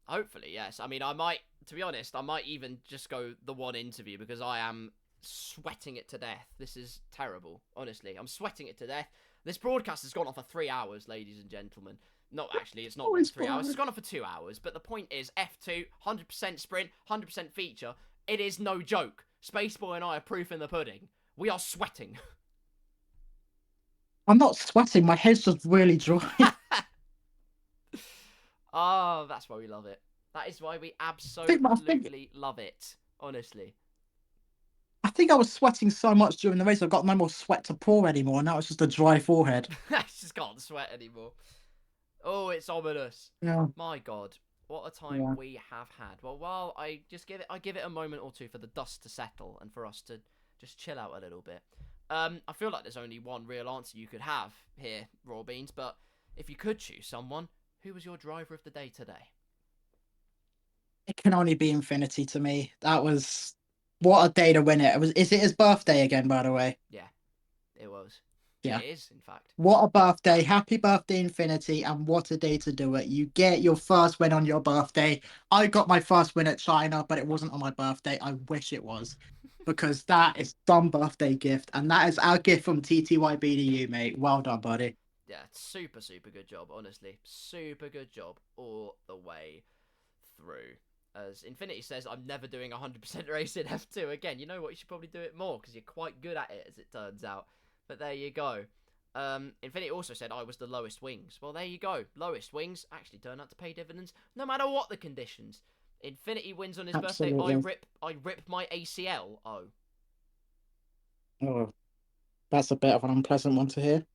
Hopefully, yes. I mean, I might, to be honest, I might even just go the one interview because I am sweating it to death. This is terrible, honestly. I'm sweating it to death. This broadcast has gone on for 3 hours, ladies and gentlemen. No, actually, it's not Oh, been it's 3 hours. fine. It's gone on for 2 hours. But the point is, F2, 100% sprint, 100% feature. It is no joke. Spaceboy and I are proof in the pudding. We are sweating. I'm not sweating. My head's just really dry. Oh, that's why we love it. That is why we I absolutely love it. Honestly. think I was sweating so much during the race. I've got no more sweat to pour anymore. Now it's just a dry forehead. I just can't sweat anymore. Oh, it's ominous. Yeah. My God. What a time Yeah. we have had. Well, while I give it a moment or two for the dust to settle and for us to just chill out a little bit. I feel like there's only one real answer you could have here, Raw Beans, but if you could choose someone, who was your driver of the day today? It can only be Infinity to me. That was what a day to win it. Is it his birthday again, by the way? Yeah, it was. Yeah. It is, in fact. What a birthday. Happy birthday, Infinity, and what a day to do it. You get your first win on your birthday. I got my first win at China, but it wasn't on my birthday. I wish it was. Because that is some birthday gift, and that is our gift from TTYB to you, mate. Well done, buddy. Yeah, super good job, honestly. Super good job all the way through. As Infinity says, I'm never doing 100% race in F2 again. You know what? You should probably do it more because you're quite good at it, as it turns out. But there you go. Infinity also said I was the lowest wings. Well, there you go. Lowest wings actually turn out to pay dividends no matter what the conditions. Infinity wins on his birthday. Absolutely. I rip my ACL. Oh, Oh, that's a bit of an unpleasant one to hear.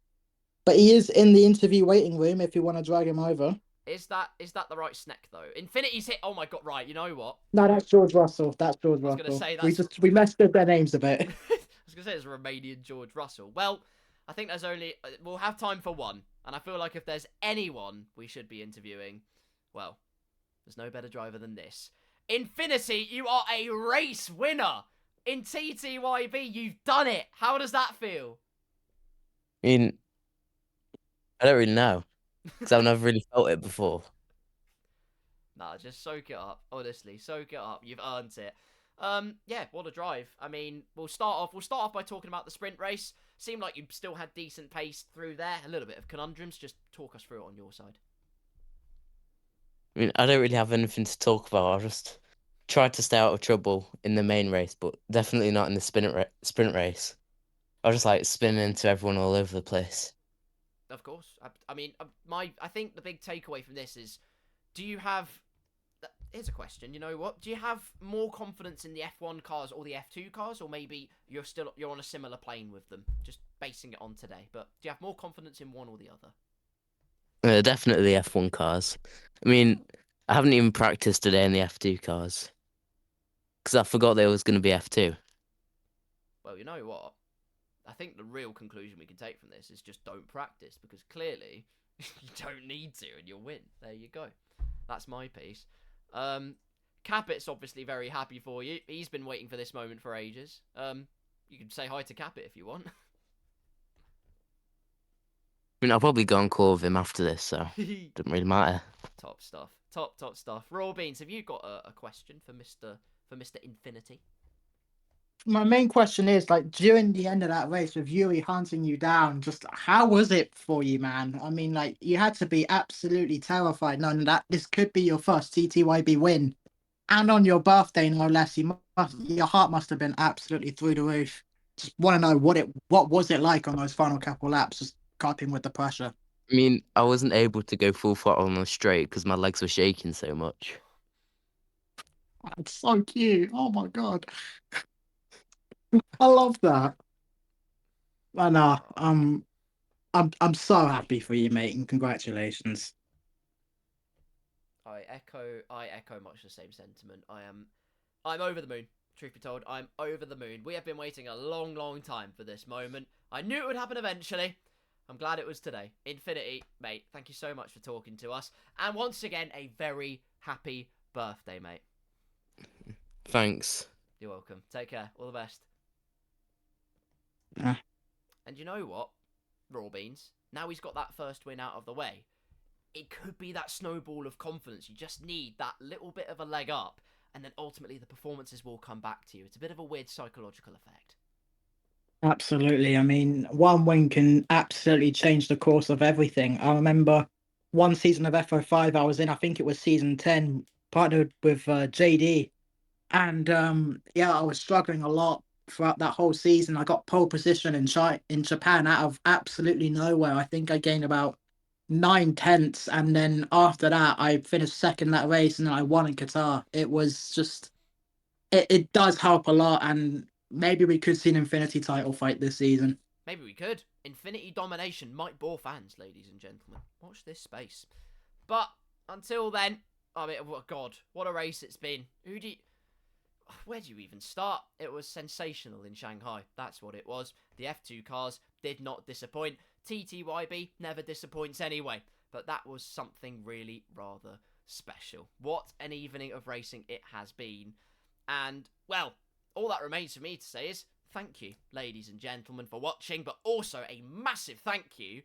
But he is in the interview waiting room if you want to drag him over. is that the right snack though? Infinity's hit. Oh my god! Right, you know what? No, that's George Russell. That's George I was gonna Russell. say We that's. just we messed up their names a bit. I was gonna say it's Romanian George Russell. Well, I think there's only we'll have time for one, and I feel like if there's anyone we should be interviewing, well, there's no better driver than this. Infinity, you are a race winner in TTYB. You've done it. How does that feel? I mean, I don't really know because I've never really felt it before. Nah, just soak it up. Honestly, soak it up. You've earned it. Yeah, what a drive. I mean, we'll start off by talking about the sprint race. Seemed like you still had decent pace through there. A little bit of conundrums. Just talk us through it on your side. I mean, I don't really have anything to talk about. I just tried to stay out of trouble in the main race, but definitely not in the sprint race. I was just like spinning into everyone all over the place. Of course. I mean, I think the big takeaway from this is, do you have? Here's a question. You know what? Do you have more confidence in the F1 cars or the F2 cars, or maybe you're on a similar plane with them, just basing it on today? But do you have more confidence in one or the other? Definitely F1 cars. I mean, I haven't even practiced today in the F2 cars because I forgot there was going to be F2. Well, you know what? I think the real conclusion we can take from this is just don't practice, because clearly you don't need to and you'll win. There you go. That's my piece. Capit's obviously very happy for you. He's been waiting for this moment for ages. You can say hi to Capit if you want. I mean, I'll probably go on call with him after this, so it doesn't really matter. Top stuff. Top stuff. Raw Beans, have you got a question for Mr. Infinity? My main question is, like, during the end of that race with Yuri hunting you down, just how was it for you, man? I mean, like, you had to be absolutely terrified knowing that this could be your first TTYB win, and on your birthday, no less. Your heart must have been absolutely through the roof. Just want to know what was it like on those final couple laps, just coping with the pressure. I mean, I wasn't able to go full throttle on the straight because my legs were shaking so much. It's so cute. Oh my god, I love that. I know. I'm so happy for you, mate, and congratulations. I echo much the same sentiment. I'm over the moon. Truth be told, I'm over the moon. We have been waiting a long, long time for this moment. I knew it would happen eventually. I'm glad it was today. Infinity, mate, thank you so much for talking to us. And once again, a very happy birthday, mate. Thanks. You're welcome. Take care. All the best. Yeah. And you know what? Raw Beans. Now he's got that first win out of the way. It could be that snowball of confidence. You just need that little bit of a leg up, and then ultimately the performances will come back to you. It's a bit of a weird psychological effect. Absolutely. I mean, one win can absolutely change the course of everything. I remember one season of FO5 I was in, I think it was season 10, partnered with JD. And yeah, I was struggling a lot throughout that whole season. I got pole position in Japan out of absolutely nowhere. I think I gained about 9 tenths, and then after that, I finished second that race, and then I won in Qatar. It was just it does help a lot, and maybe we could see an Infinity title fight this season. Maybe we could. Infinity domination might bore fans, ladies and gentlemen. Watch this space. But until then, I mean, oh God, what a race it's been. Where do you even start? It was sensational in Shanghai. That's what it was. The F2 cars did not disappoint. TTYB never disappoints anyway. But that was something really rather special. What an evening of racing it has been. And, well, all that remains for me to say is thank you, ladies and gentlemen, for watching. But also a massive thank you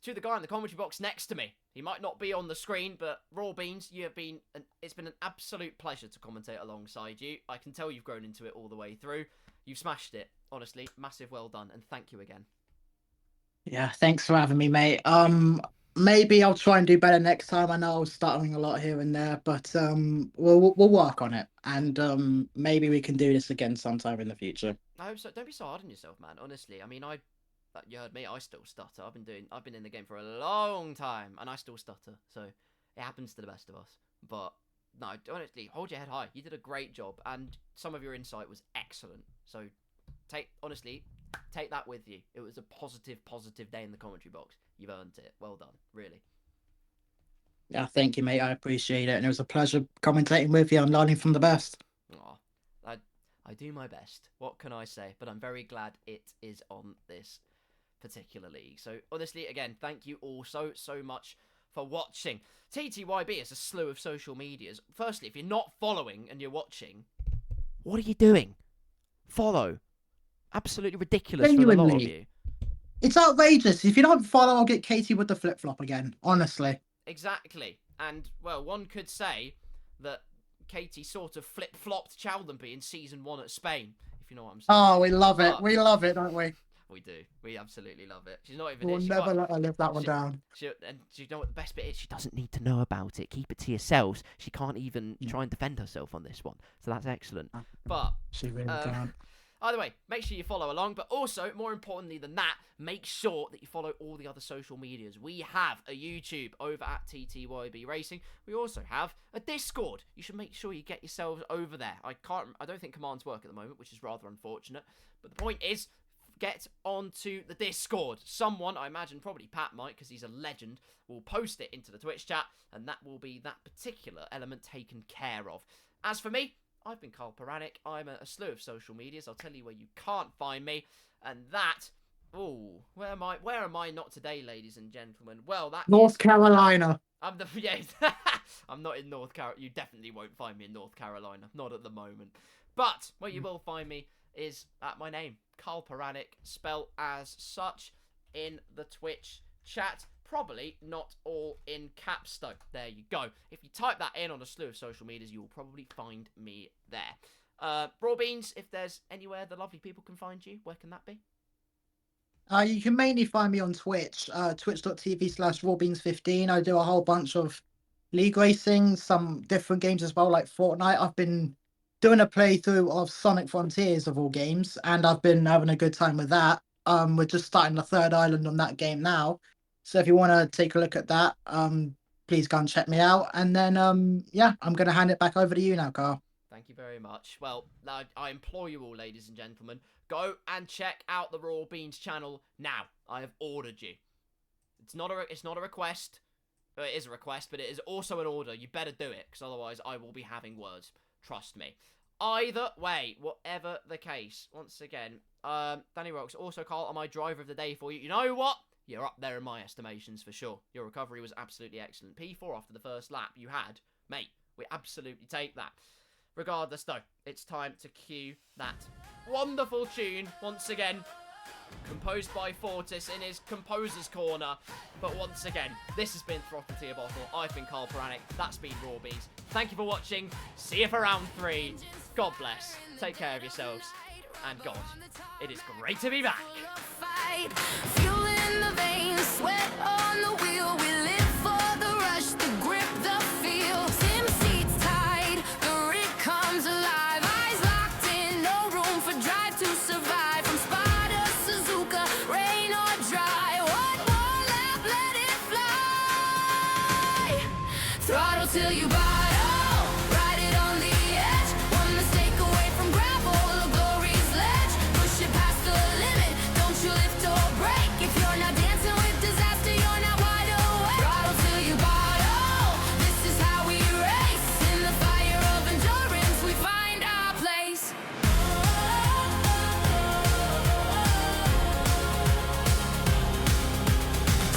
to the guy in the commentary box next to me. He might not be on the screen, but Raw Beans, it's been an absolute pleasure to commentate alongside you. I can tell you've grown into it all the way through. You've smashed it. Honestly, massive well done, and thank you again. Yeah, thanks for having me, mate. Maybe I'll try and do better next time. I know I was stuttering a lot here and there, but we'll work on it, and maybe we can do this again sometime in the future. I hope so. Don't be so hard on yourself, man. Honestly, I mean, you heard me. I still stutter. I've been in the game for a long time, and I still stutter. So it happens to the best of us. But no, honestly, hold your head high. You did a great job, and some of your insight was excellent. So take that with you. It was a positive day in the commentary box. You've earned it. Well done, really. Yeah, thank you, mate. I appreciate it. And it was a pleasure commentating with you and learning from the best. Aw, I do my best. What can I say? But I'm very glad it is on this particular league. So honestly, again, thank you all so much for watching. TTYB is a slew of social medias. Firstly, if you're not following and you're watching, what are you doing? Follow. Absolutely ridiculous from a lot of you. It's outrageous. If you don't follow, I'll get Katie with the flip-flop again. Honestly. Exactly. And, well, one could say that Katie sort of flip-flopped Chowdenby in Season 1 at Spain, if you know what I'm saying. Oh, we love it. We love it, don't we? We do. We absolutely love it. She's not even... We'll never let her live that one down. And you know what the best bit is? She doesn't need to know about it. Keep it to yourselves. She can't even try and defend herself on this one. So that's excellent. But... She really can't. Either way, make sure you follow along, but also, more importantly than that, make sure that you follow all the other social medias. We have a YouTube over at TTYB Racing. We also have a Discord. You should make sure you get yourselves over there. I don't think commands work at the moment, which is rather unfortunate. But the point is, get onto the Discord. Someone, I imagine probably Pat might, because he's a legend, will post it into the Twitch chat, and that will be that particular element taken care of. As for me, I've been Carl Paranik. I'm a slew of social medias. I'll tell you where you can't find me. And that... Ooh, where am I not today, ladies and gentlemen? Well, that North Carolina. I'm not in North Carolina. You definitely won't find me in North Carolina. Not at the moment. But where you will find me is at my name, Carl Paranik, spelled as such in the Twitch chat. Probably not all in caps though. There you go. If you type that in on a slew of social medias, you will probably find me there. Raw Beans, if there's anywhere the lovely people can find you, where can that be? You can mainly find me on Twitch, twitch.tv/rawbeans15. I do a whole bunch of league racing, some different games as well, like Fortnite. I've been doing a playthrough of Sonic Frontiers of all games, and I've been having a good time with that. We're just starting the third island on that game now. So if you want to take a look at that, please go and check me out. And then, yeah, I'm going to hand it back over to you now, Carl. Thank you very much. Well, I implore you all, ladies and gentlemen, go and check out the Raw Beans channel now. I have ordered you. It's not a request. It is a request, but it is also an order. You better do it, because otherwise I will be having words. Trust me. Either way, whatever the case, once again, Danny Rocks, also Carl, am I driver of the day for you? You know what? You're up there in my estimations for sure. Your recovery was absolutely excellent. P4 after the first lap you had. Mate, we absolutely take that. Regardless, though, it's time to cue that wonderful tune once again. Composed by Fortis in his composer's corner. But once again, this has been Throttle to Your Bottle. I've been Carl Paranik. That's been Raw Beans. Thank you for watching. See you for round 3. God bless. Take care of yourselves. And God, it is great to be back. Fuel in the veins, sweat on the wheel. We live for the rush, the grip, the feel. Sim seats tied, the rig comes alive. Eyes locked in, no room for drive to survive. From Spa to Suzuka, rain or dry. One more lap, let it fly. Throttle till you bottle, ride it on the edge. One mistake away from gravel, a glory's ledge. Push it past the limit, don't you lift or break. If you're not dancing with disaster, you're not wide awake. Throttle till you bottle, this is how we race. In the fire of endurance, we find our place.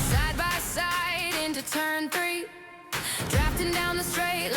Side by side into turn 3, drafting down the straight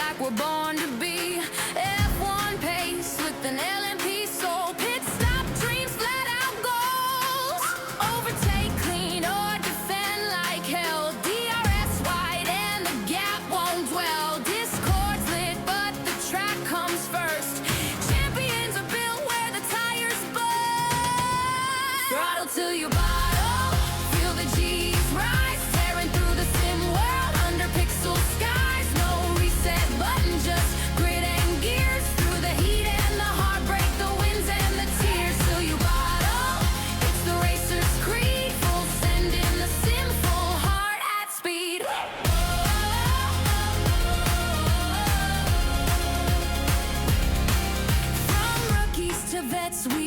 bets we